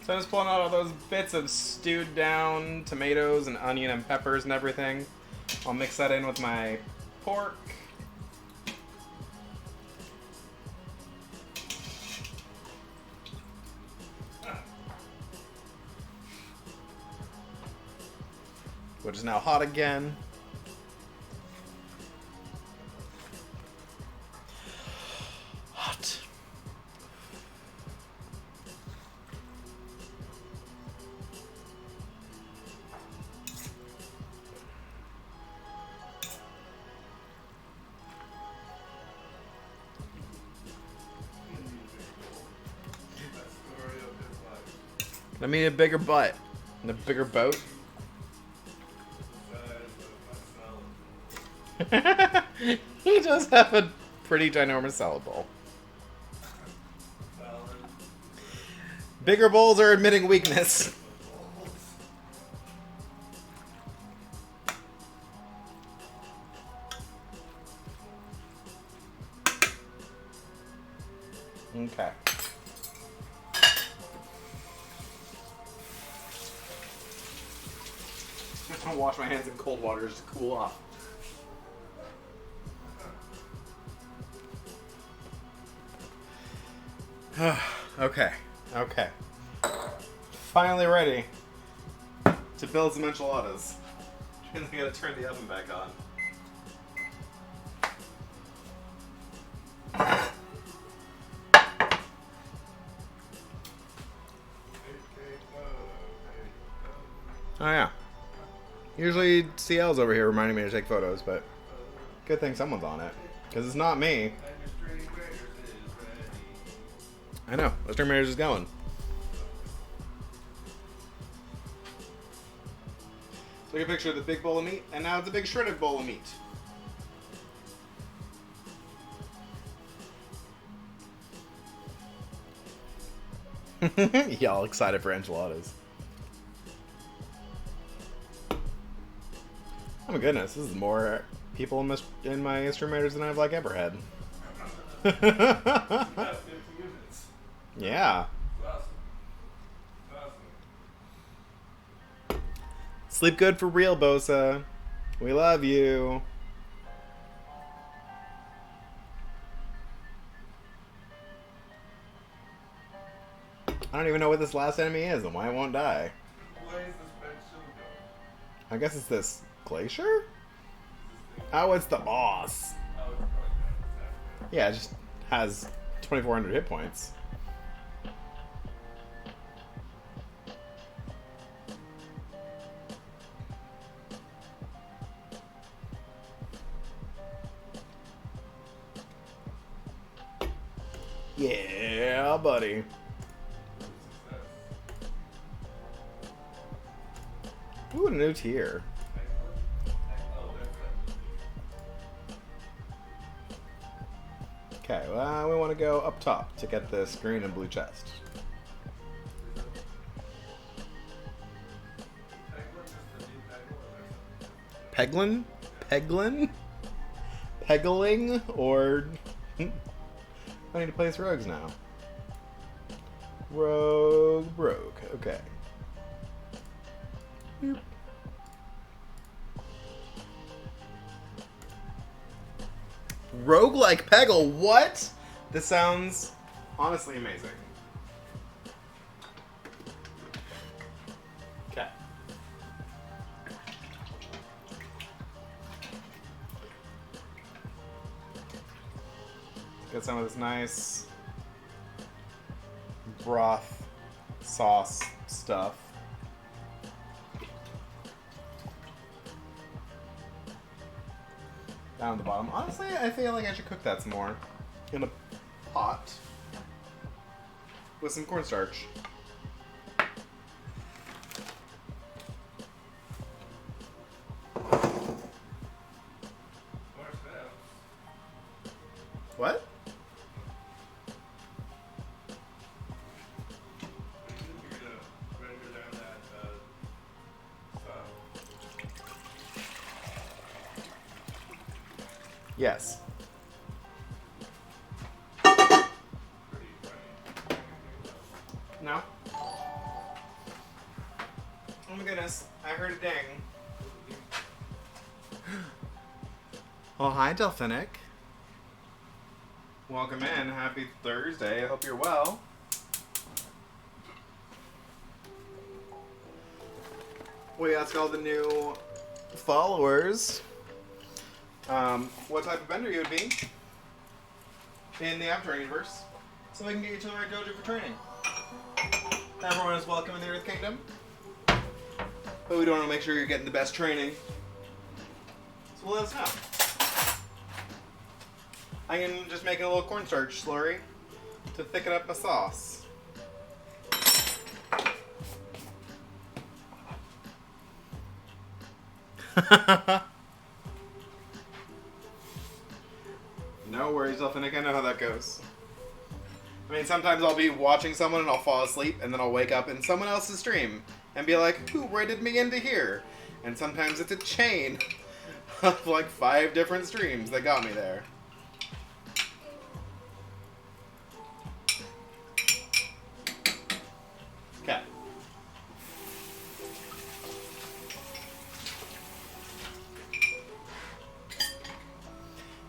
So I'm just pulling out all those bits of stewed down tomatoes and onion and peppers and everything. I'll mix that in with my pork. Which is now hot again. Hot. I mean a bigger butt and a bigger boat. He does have a pretty ginormous salad bowl. Bigger bowls are admitting weakness. Okay. I'm gonna wash my hands in cold water just to cool off. Okay. Finally ready to build some enchiladas. And I gotta turn the oven back on. Oh yeah. Usually CL's over here reminding me to take photos, but good thing someone's on it. Because it's not me. I know. The string Raiders is going. Take a picture of the big bowl of meat, and now it's a big shredded bowl of meat. Y'all excited for enchiladas. Oh my goodness, this is more people in my instrumenters than I've ever had. Yeah. Sleep good for real, Bosa. We love you. I don't even know what this last enemy is and why it won't die. Why is this bed still going? I guess it's this glacier? Oh, it's the boss. Oh, it's probably not. Yeah, it just has 2,400 hit points. Yeah, buddy. Ooh, a new tier. Okay, well, we want to go up top to get this green and blue chest. Peglin? Peglin? Peggling? Or... I need to play as rogues now. Rogue. Okay. Boop. Roguelike Peggle, what? This sounds honestly amazing. Okay. Get some of this nice broth sauce stuff. Down at the bottom. Honestly, I feel like I should cook that some more. In a pot. With some cornstarch. What? Yes. No? Oh my goodness, I heard a ding. Oh, hi, Delphinic. Welcome in. Happy Thursday. I hope you're well. We ask all the new followers what type of vendor you would be in the Avatar universe, so we can get you to the right dojo for training. Everyone is welcome in the Earth Kingdom, but we don't want to make sure you're getting the best training, so let us know. I can just make a little cornstarch slurry to thicken up my sauce. No worries, I think I know how that goes. I mean, sometimes I'll be watching someone and I'll fall asleep, and then I'll wake up in someone else's stream and be like, who rated me into here? And sometimes it's a chain of like 5 different streams that got me there. Okay.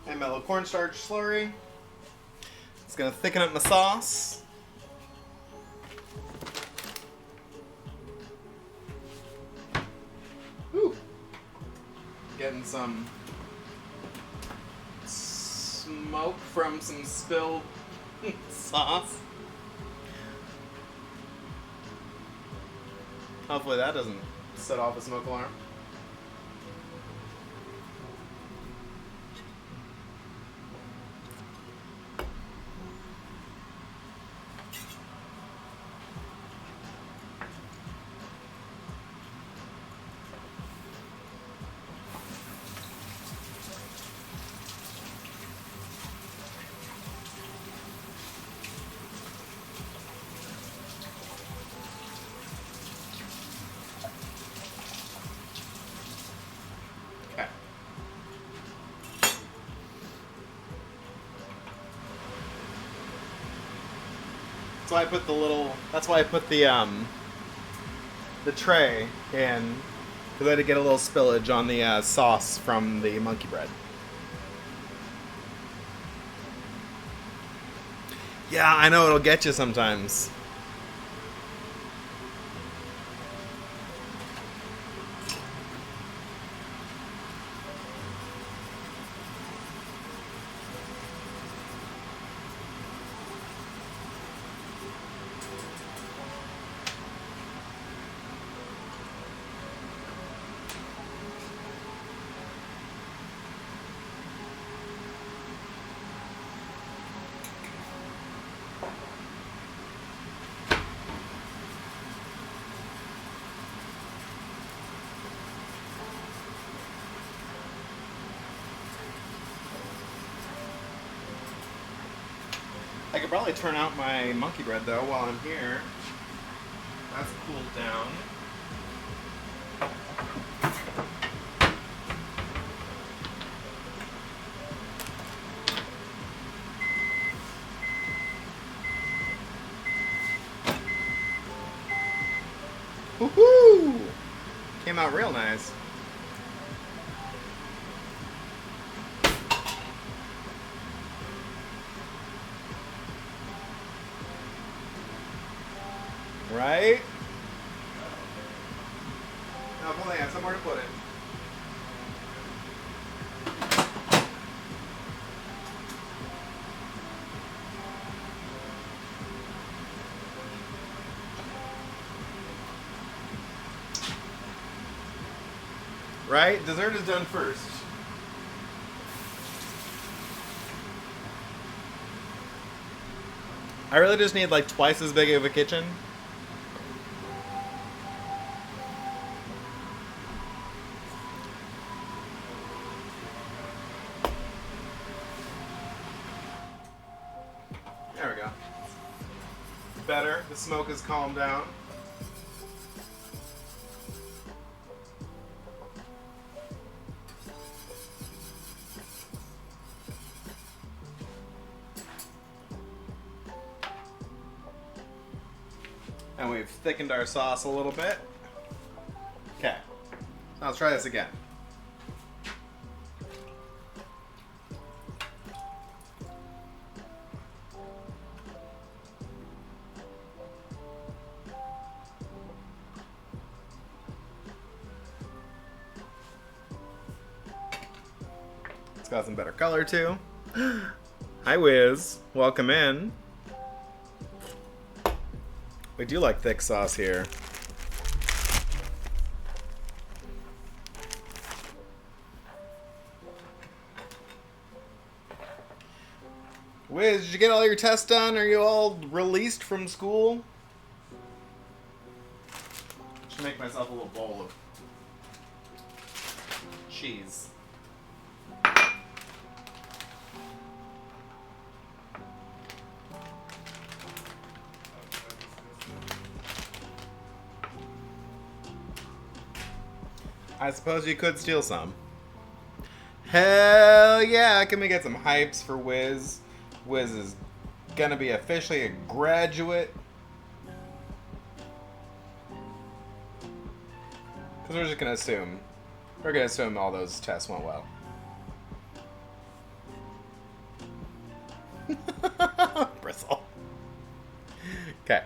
And my little cornstarch slurry. It's gonna thicken up my sauce. Ooh. Getting some smoke from some spilled sauce. Hopefully that doesn't set off a smoke alarm. That's why I put the little. That's why I put the tray in, because I had to get a little spillage on the sauce from the monkey bread. Yeah, I know it'll get you sometimes. I could probably turn out my monkey bread though while I'm here. That's cooled down. Woohoo! Came out real nice. Right? No, hold on, somewhere to put it. Right? Dessert is done first. I really just need like twice as big of a kitchen. There we go. Better. The smoke has calmed down. And we've thickened our sauce a little bit. Okay. Now let's try this again. It's got some better color too. Hi Wiz, welcome in. We do like thick sauce here. Wiz, did you get all your tests done? Are you all released from school? Should make myself a little bowl of cheese. I suppose you could steal some. Hell yeah, can we get some hypes for Wiz? Wiz is gonna be officially a graduate. Because we're just gonna assume. We're gonna assume all those tests went well. Bristle. Okay.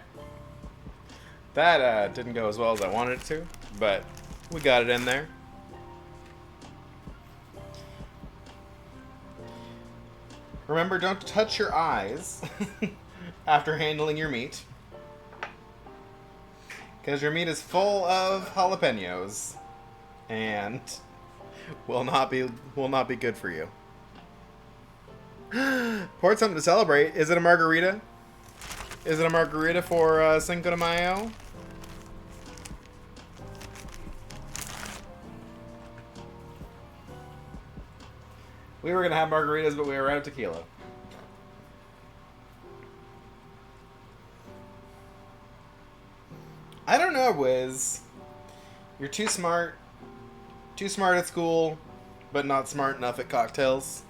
That didn't go as well as I wanted it to, but we got it in there. Remember, don't touch your eyes after handling your meat, because your meat is full of jalapenos and will not be good for you. Poured something to celebrate. Is it a margarita? Is it a margarita for Cinco de Mayo? We were gonna have margaritas, but we were out of tequila. I don't know, Wiz. You're too smart. Too smart at school, but not smart enough at cocktails.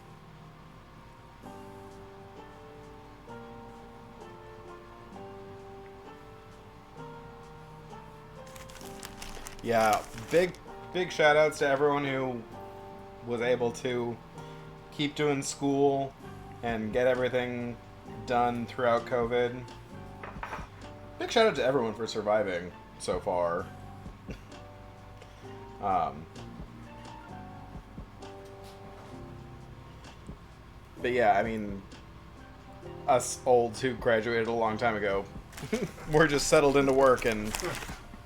Yeah, big shout outs to everyone who was able to keep doing school and get everything done throughout COVID. Big shout out to everyone for surviving so far. But yeah, I mean, us olds who graduated a long time ago, we're just settled into work and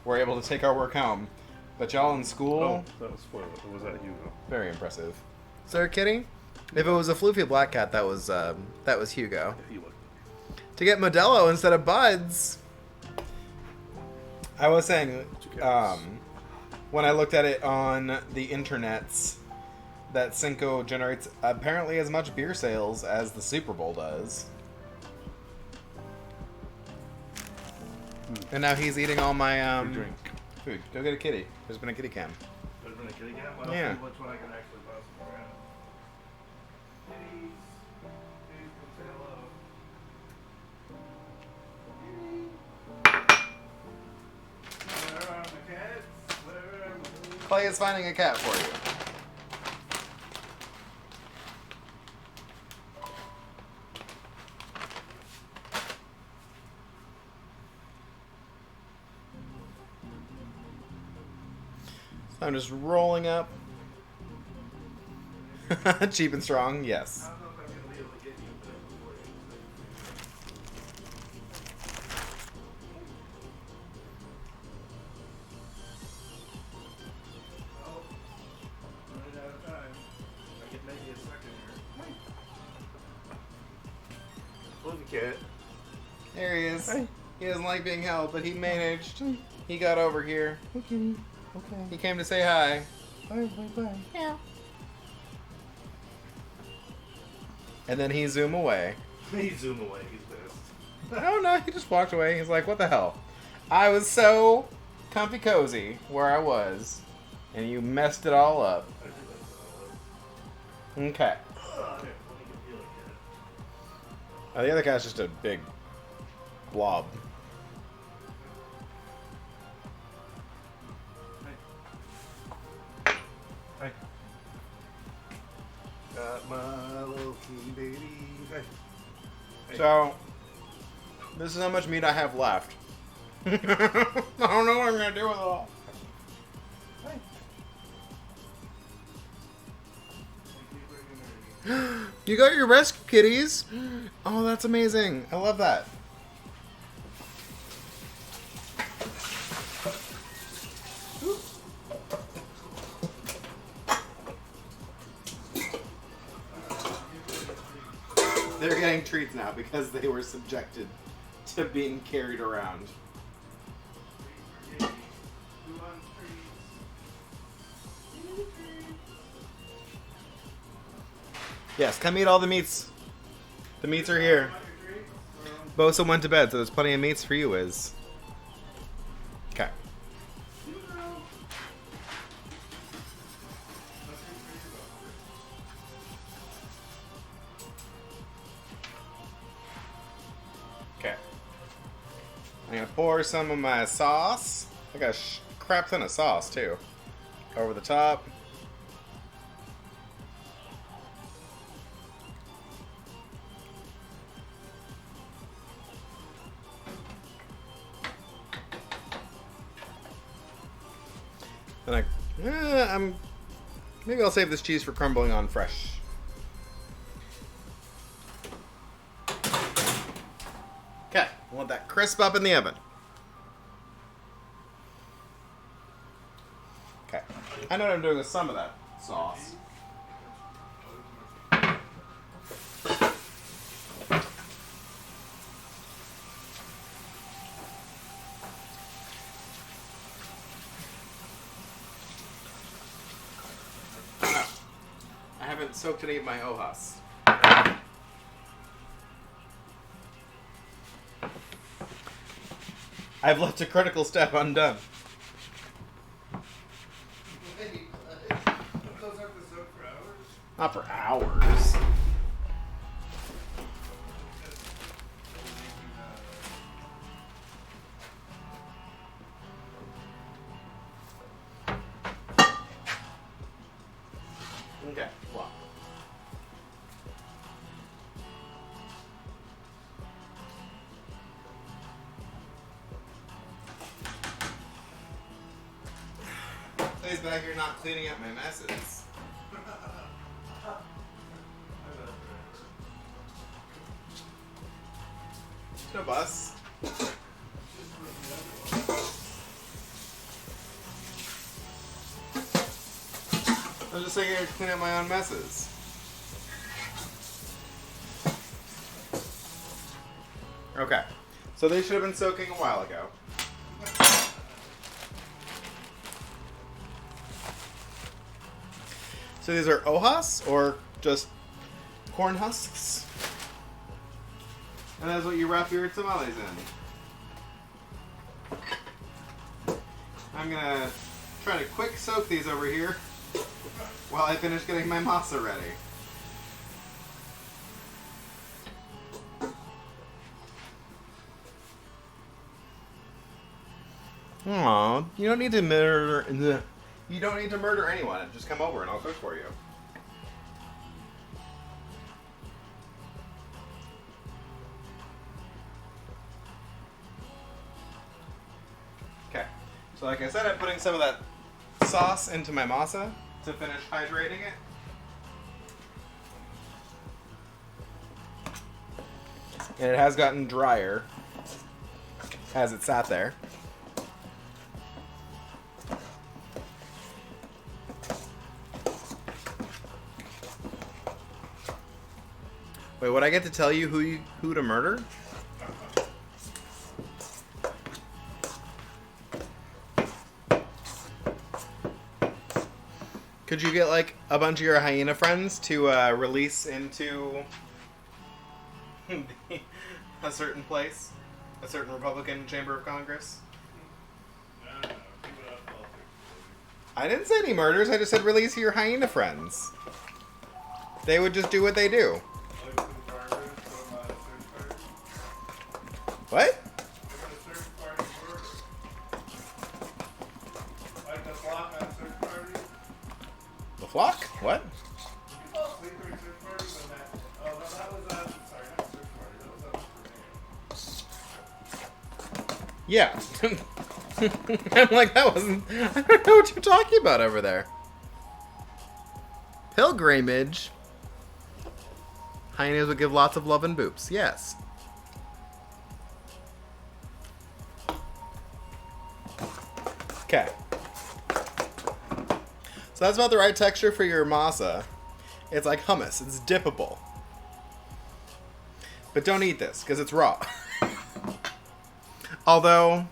we're able to take our work home. But y'all in school, Oh, that was spoiled. Or was that Hugo? very impressive. Sir Kitty, if it was a floofy black cat, that was Hugo. Yeah, he was. To get Modelo instead of Buds. I was saying, when I looked at it on the internets, that Cinco generates apparently as much beer sales as the Super Bowl does. And now he's eating all my Free drink. food. Go get a kitty. There's been a kitty cam. There's been a kitty cat? Well, Yeah. I'll see which one I can actually possibly grab. Kitties. Kitties, come say hello. Kitty. Where are my cats? Where are my... Clay is finding a cat for you. So I'm just rolling up. Cheap and strong, yes. I don't know if I'm going to be able to get you before you. Oh, running out of time. I get maybe a second here. Fluffy cat. There he is. Hi. He doesn't like being held, but he managed. He got over here. Okay. Okay. He came to say hi. Bye, bye, bye. Yeah. And then he zoom away. He zoom away. He's pissed. Oh no, he just walked away. He's like, what the hell? I was so comfy cozy where I was, and you messed it all up. I think that's all. Okay. Oh, here, let me get the other cat. The other cat's just a big blob. Hi. Got my little kitty baby. Hi. Hey. So, this is how much meat I have left. I don't know what I'm gonna do with it all. Hi. Thank you for your energy. You got your rescue kitties? Oh, that's amazing. I love that. They're getting treats now because they were subjected to being carried around. Who wants treats? Yes, come eat all the meats. The meats are here. Bosa went to bed, so there's plenty of meats for you, Wiz. Okay. Okay. I'm gonna pour some of my sauce. I got a crap ton of sauce, too. Over the top. Then maybe I'll save this cheese for crumbling on fresh. Okay, I want that crisp up in the oven. Okay, I know what I'm doing with some of that sauce. I haven't soaked any of my hojas. I've left a critical step undone. Those have to soak for hours? Not for hours. back here not cleaning up my messes. No bus. I'm just sitting here to clean up my own messes. Okay, so they should have been soaking a while ago. So these are hojas or just corn husks? And that's what you wrap your tamales in. I'm gonna try to quick soak these over here while I finish getting my masa ready. Aw, you don't need to murder. You don't need to murder anyone. Just come over and I'll cook for you. Okay, so like I said, I'm putting some of that sauce into my masa to finish hydrating it. And it has gotten drier as it sat there. Wait, would I get to tell you who to murder? Could you get like a bunch of your hyena friends to release into a certain place, a certain Republican Chamber of Congress? I didn't say any murders. I just said release your hyena friends. They would just do what they do. What? The flock? What? Yeah. I'm like, that wasn't... I don't know what you're talking about over there. Pilgrimage? Hyenas would give lots of love and boops. Yes. Okay. So that's about the right texture for your masa. It's like hummus. It's dippable. But don't eat this, because it's raw. Although...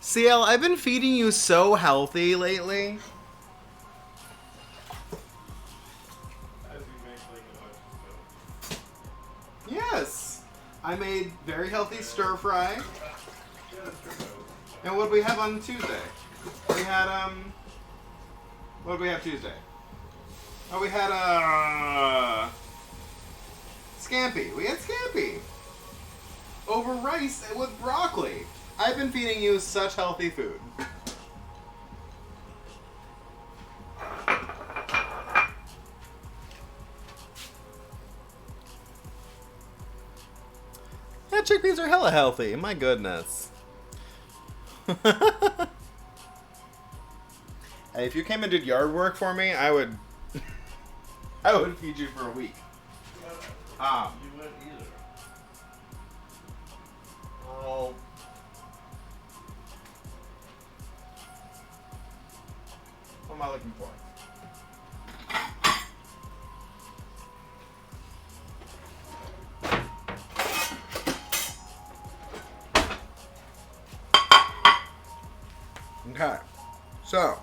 CL, I've been feeding you so healthy lately. Yes. I made very healthy stir fry. And what did we have on Tuesday? We had, what did we have Tuesday? Oh, we had, scampi. We had scampi. Over rice with broccoli. I've been feeding you such healthy food. Yeah, chickpeas are hella healthy. My goodness. Hey, if you came and did yard work for me, I would feed you for a week. You wouldn't either. Oh. What am I looking for? Okay, so.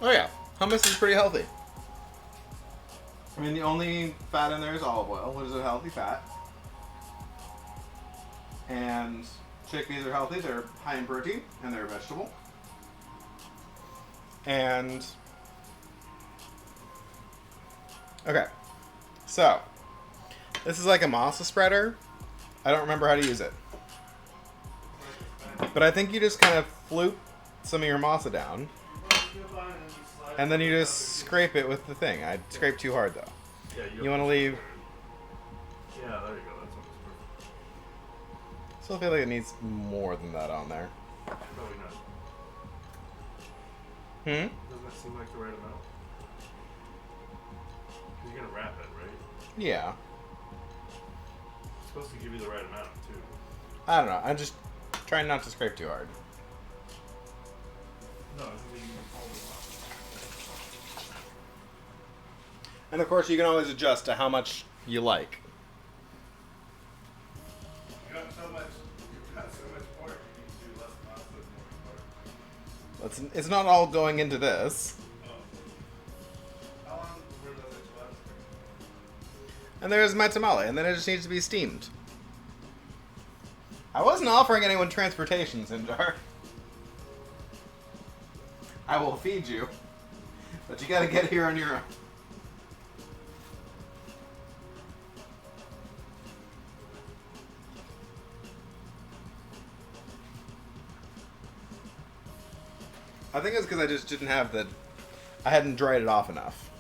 Oh yeah, hummus is pretty healthy. I mean, the only fat in there is olive oil, which is a healthy fat. And chickpeas are healthy. They're high in protein, and they're a vegetable. And... okay, so. This is like a masa spreader. I don't remember how to use it. But I think you just kind of floop some of your masa down. And then you just scrape it with the thing. I scrape too hard, though. Yeah, You want to leave... Yeah, there you go. That's what it's Still feel like it needs more than that on there. Probably not. Hmm? Doesn't that seem like the right amount? Because you're gonna wrap it, right? Yeah. It's supposed to give you the right amount too. I don't know. I'm just trying not to scrape too hard. No, I think you can hold it off. And of course, you can always adjust to how much you like. You got so much pork, you can do less pasta and more pork. It's not all going into this. Oh. How long were those enchiladas for? And there's my tamale, and then it just needs to be steamed. I wasn't offering anyone transportation, Sinjar. I will feed you, but you gotta get here on your own. I think it's because I just didn't have I hadn't dried it off enough.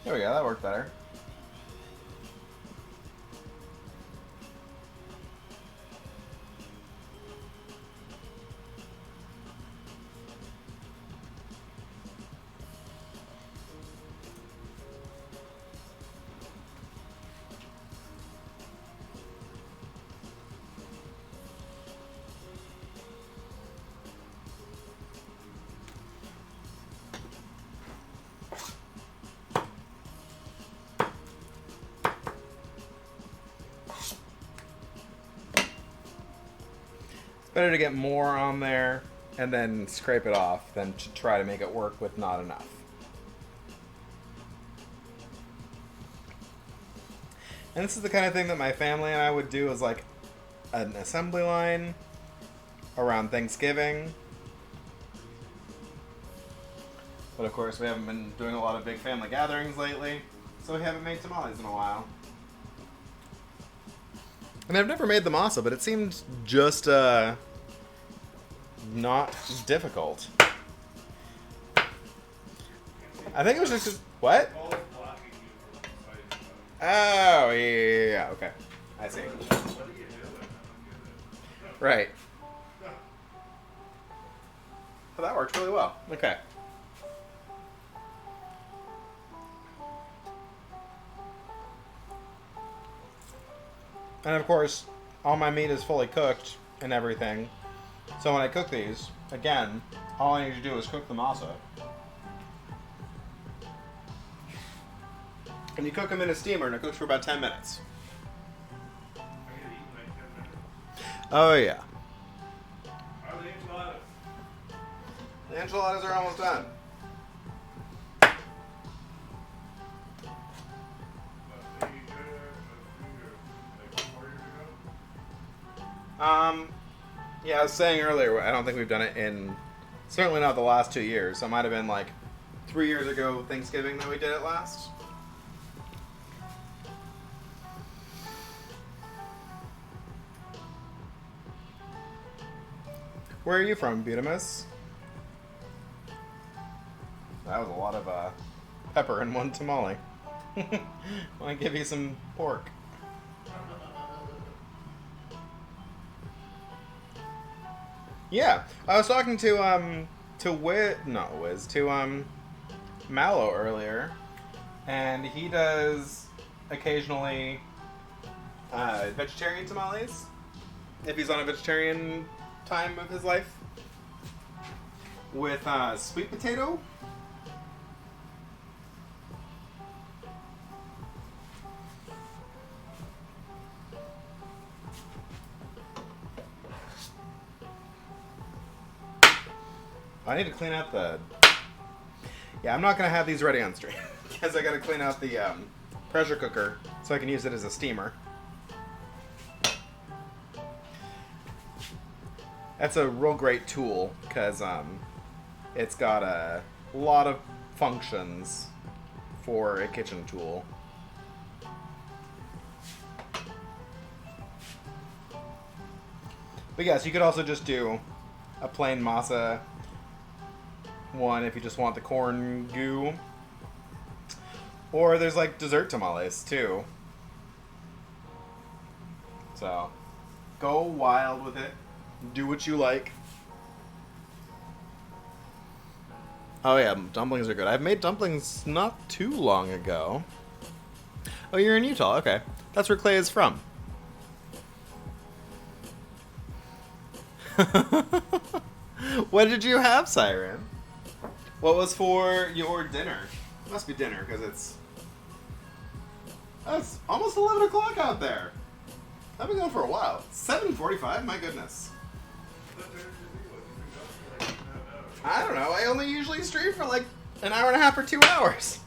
There we go, that worked better. Better to get more on there and then scrape it off than to try to make it work with not enough. And this is the kind of thing that my family and I would do as like an assembly line around Thanksgiving. But of course we haven't been doing a lot of big family gatherings lately, so we haven't made tamales in a while. And I've never made the masa, but it seemed just not difficult. I think it was just what? Oh yeah, okay, I see. Right. Well, that worked really well. Okay. And of course, all my meat is fully cooked and everything. So when I cook these, again, all I need to do is cook the masa. And you cook them in a steamer and it cooks for about 10 minutes. Oh yeah. How are the enchiladas? The enchiladas are almost done. Yeah, I was saying earlier, I don't think we've done it in, certainly not the last 2 years. So it might have been like 3 years ago Thanksgiving that we did it last. Where are you from, Butamus? That was a lot of pepper in one tamale. Want to give you some pork. Yeah, I was talking to Mallow earlier, and he does occasionally vegetarian tamales if he's on a vegetarian time of his life with sweet potato. I need to clean out the... Yeah, I'm not going to have these ready on stream because I got to clean out the pressure cooker so I can use it as a steamer. That's a real great tool because it's got a lot of functions for a kitchen tool. But yes, you could also just do a plain masa one if you just want the corn goo. Or there's like dessert tamales too. So go wild with it. Do what you like. Oh yeah, dumplings are good. I've made dumplings not too long ago. Oh, you're in Utah. Okay. That's where Clay is from. What did you have, Siren? What was for your dinner? Must be dinner, because it's almost 11 o'clock out there. I've been going for a while. 7:45? My goodness. I don't know. I only usually stream for like an hour and a half or 2 hours.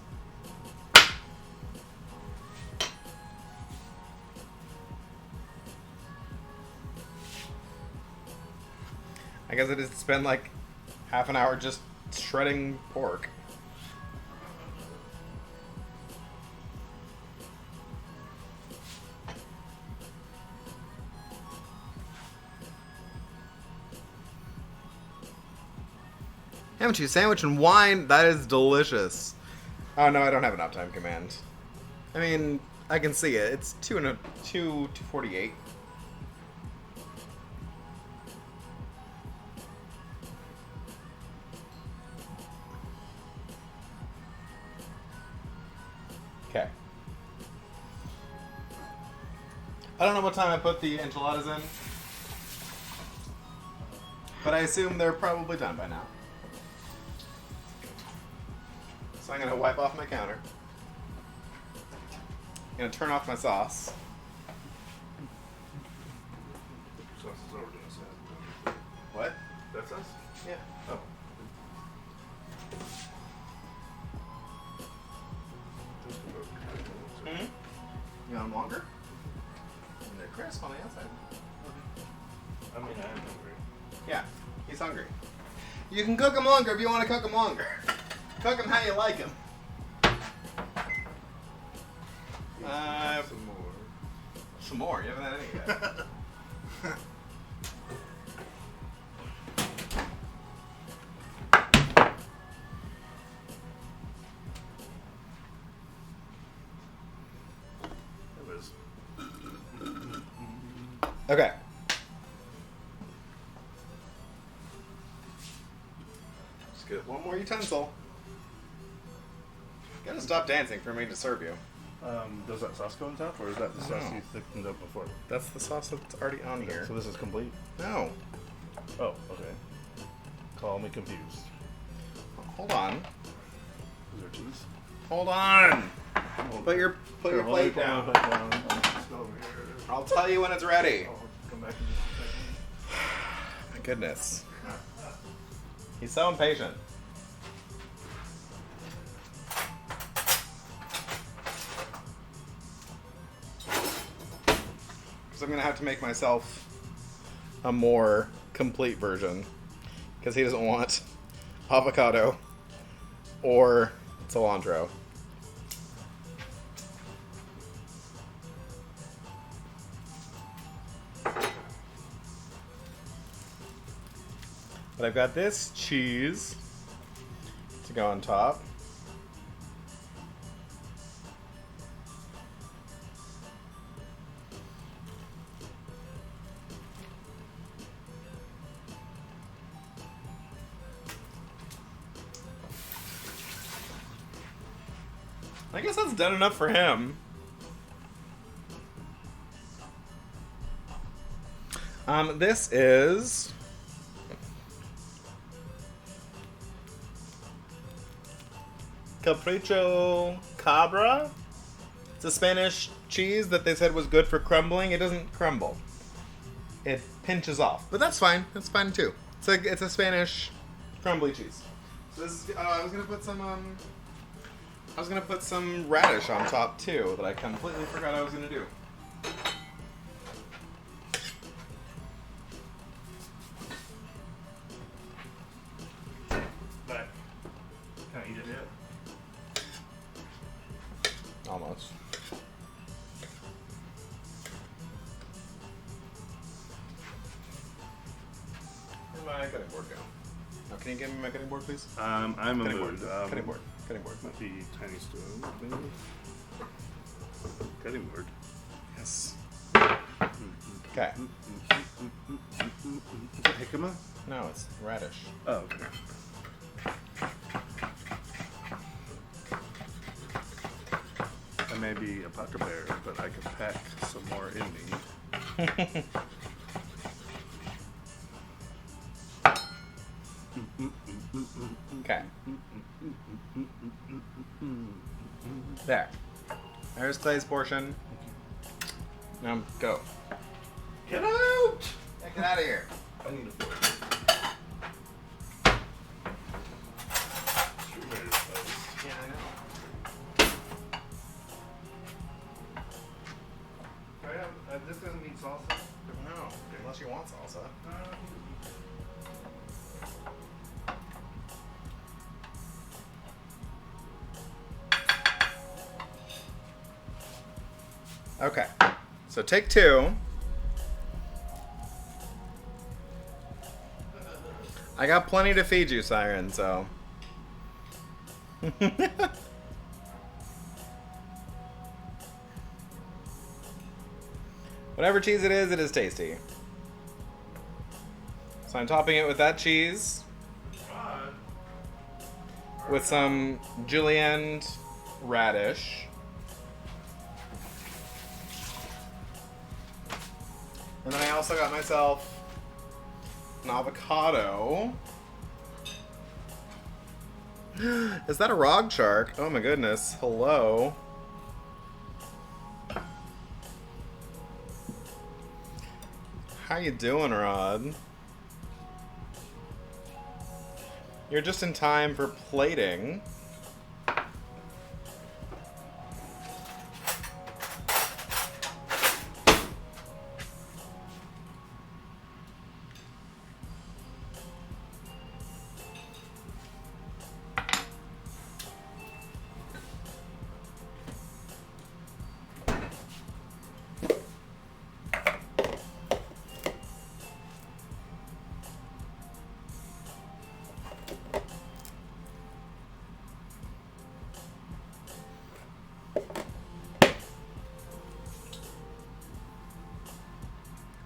I guess I just spend like half an hour just shredding pork. Ham and cheese sandwich and wine, that is delicious. Oh no, I don't have an uptime command. I mean, I can see it. It's 2:48. Okay. I don't know what time I put the enchiladas in, but I assume they're probably done by now. So I'm gonna wipe off my counter. I'm gonna turn off my sauce. Sauce is over to us. What? That's us? Yeah. Oh. Mm-hmm. You want them longer? And they're crisp on the outside. I mean, I am hungry. Yeah, he's hungry. You can cook them longer if you want to cook them longer. Cook them how you like them. Some more. Some more. You haven't had any yet. It was. Okay. Let's get one more utensil. Gotta stop dancing for me to serve you. Does that sauce go on top, or is that the sauce you thickened up before? That's the sauce that's already on here. So this is complete? No. Oh, okay. Call me confused. Hold on. Is there cheese? Hold on. Put your Here, hold plate me, down. put my plate down. It's over here. I'll tell you when it's ready. I'll come back in just a second. My goodness. He's so impatient. Because I'm going to have to make myself a more complete version. Because he doesn't want avocado or cilantro. But I've got this cheese to go on top. I guess that's done enough for him. This is Capricho Cabra. It's a Spanish cheese that they said was good for crumbling. It doesn't crumble. It pinches off. But that's fine. That's fine too. It's a Spanish crumbly cheese. So this is, I was gonna put some radish on top too that I completely forgot I was gonna do. But can I eat it yet? Almost. Where's my cutting board go? Oh, can you give me my cutting board, please? I'm a Cutting mood. board. Cutting board. Cutting board. With the tiny stone. Cutting board. Yes. Okay. Is it jicama? No, it's radish. Oh, okay. I may be a pucker bear, but I can pack some more in me. Okay. There. There's Clay's portion. Now go. Get out! Yeah, get out of here. I need a fork. Yeah, I know. This doesn't need salsa? No, unless you want salsa. Okay, so take two. I got plenty to feed you, Siren, so. Whatever cheese it is tasty. So I'm topping it with that cheese. With some julienne radish. And then I also got myself an avocado. Is that a rog shark? Oh my goodness. Hello. How you doing, Rod? You're just in time for plating.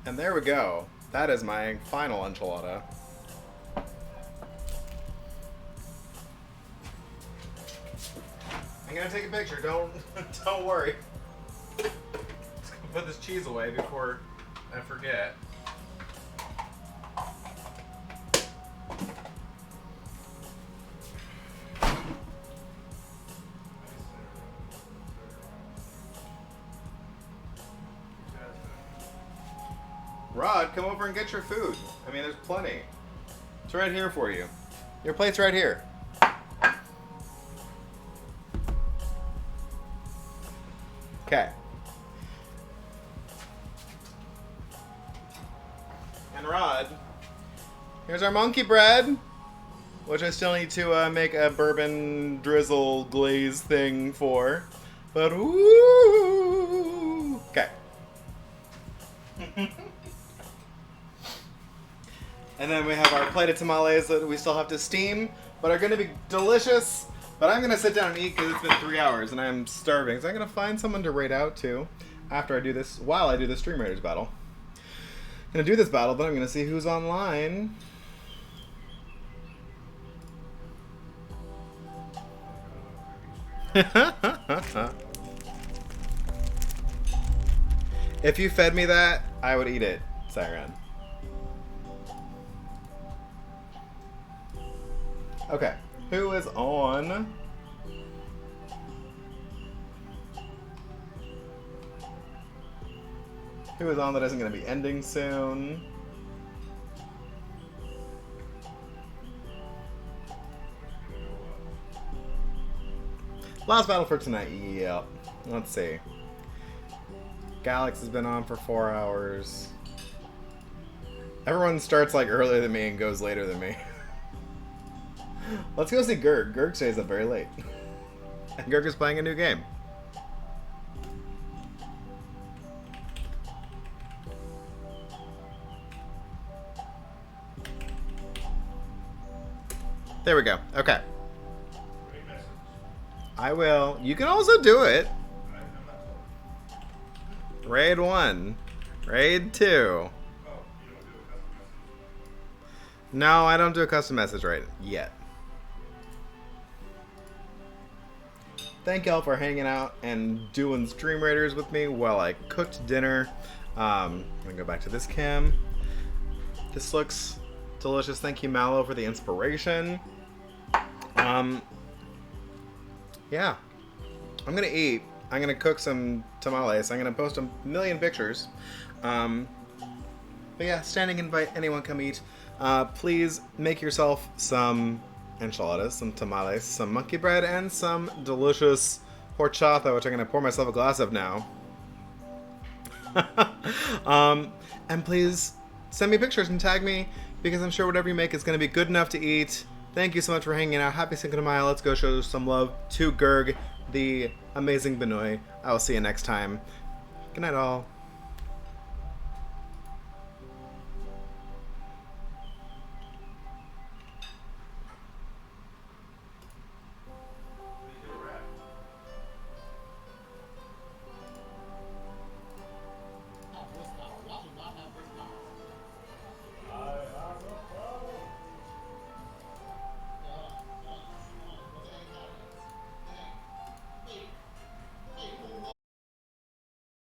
And there we go. That is my final enchilada. I'm gonna take a picture. Don't worry. Just gonna put this cheese away before I forget. Rod, come over and get your food. I mean, there's plenty. It's right here for you. Your plate's right here. Okay. And Rod, here's our monkey bread, which I still need to make a bourbon drizzle glaze thing for. But ooh, okay. And then we have our plate of tamales that we still have to steam, but are going to be delicious. But I'm going to sit down and eat because it's been 3 hours and I'm starving. So I'm going to find someone to raid out to after I do this, while I do the Stream Raiders battle. I'm going to do this battle, but I'm going to see who's online. If you fed me that, I would eat it, Siren. Okay, who is on? Who is on that isn't going to be ending soon? Last battle for tonight, yep. Let's see. Galax has been on for 4 hours. Everyone starts like earlier than me and goes later than me. Let's go see Gurg. Gurg stays up very late. And Gurg is playing a new game. There we go. Okay. Great message. I will. You can also do it. I'm not told. Raid 1. Raid 2. Oh, you don't do a custom message? No, I don't do a custom message right yet. Thank y'all for hanging out and doing Stream Raiders with me while I cooked dinner. I'm gonna go back to this cam. This looks delicious. Thank you, Mallow, for the inspiration. Yeah. I'm gonna eat. I'm gonna cook some tamales. I'm gonna post a million pictures. But yeah, standing invite, anyone come eat. Please make yourself some enchiladas, some tamales, some monkey bread, and some delicious horchata, which I'm gonna pour myself a glass of now. And please send me pictures and tag me, because I'm sure whatever you make is gonna be good enough to eat. Thank you so much for hanging out. Happy Cinco de Mayo. Let's go show some love to Gerg, the amazing Benoit. I will see you next time. Good night, all.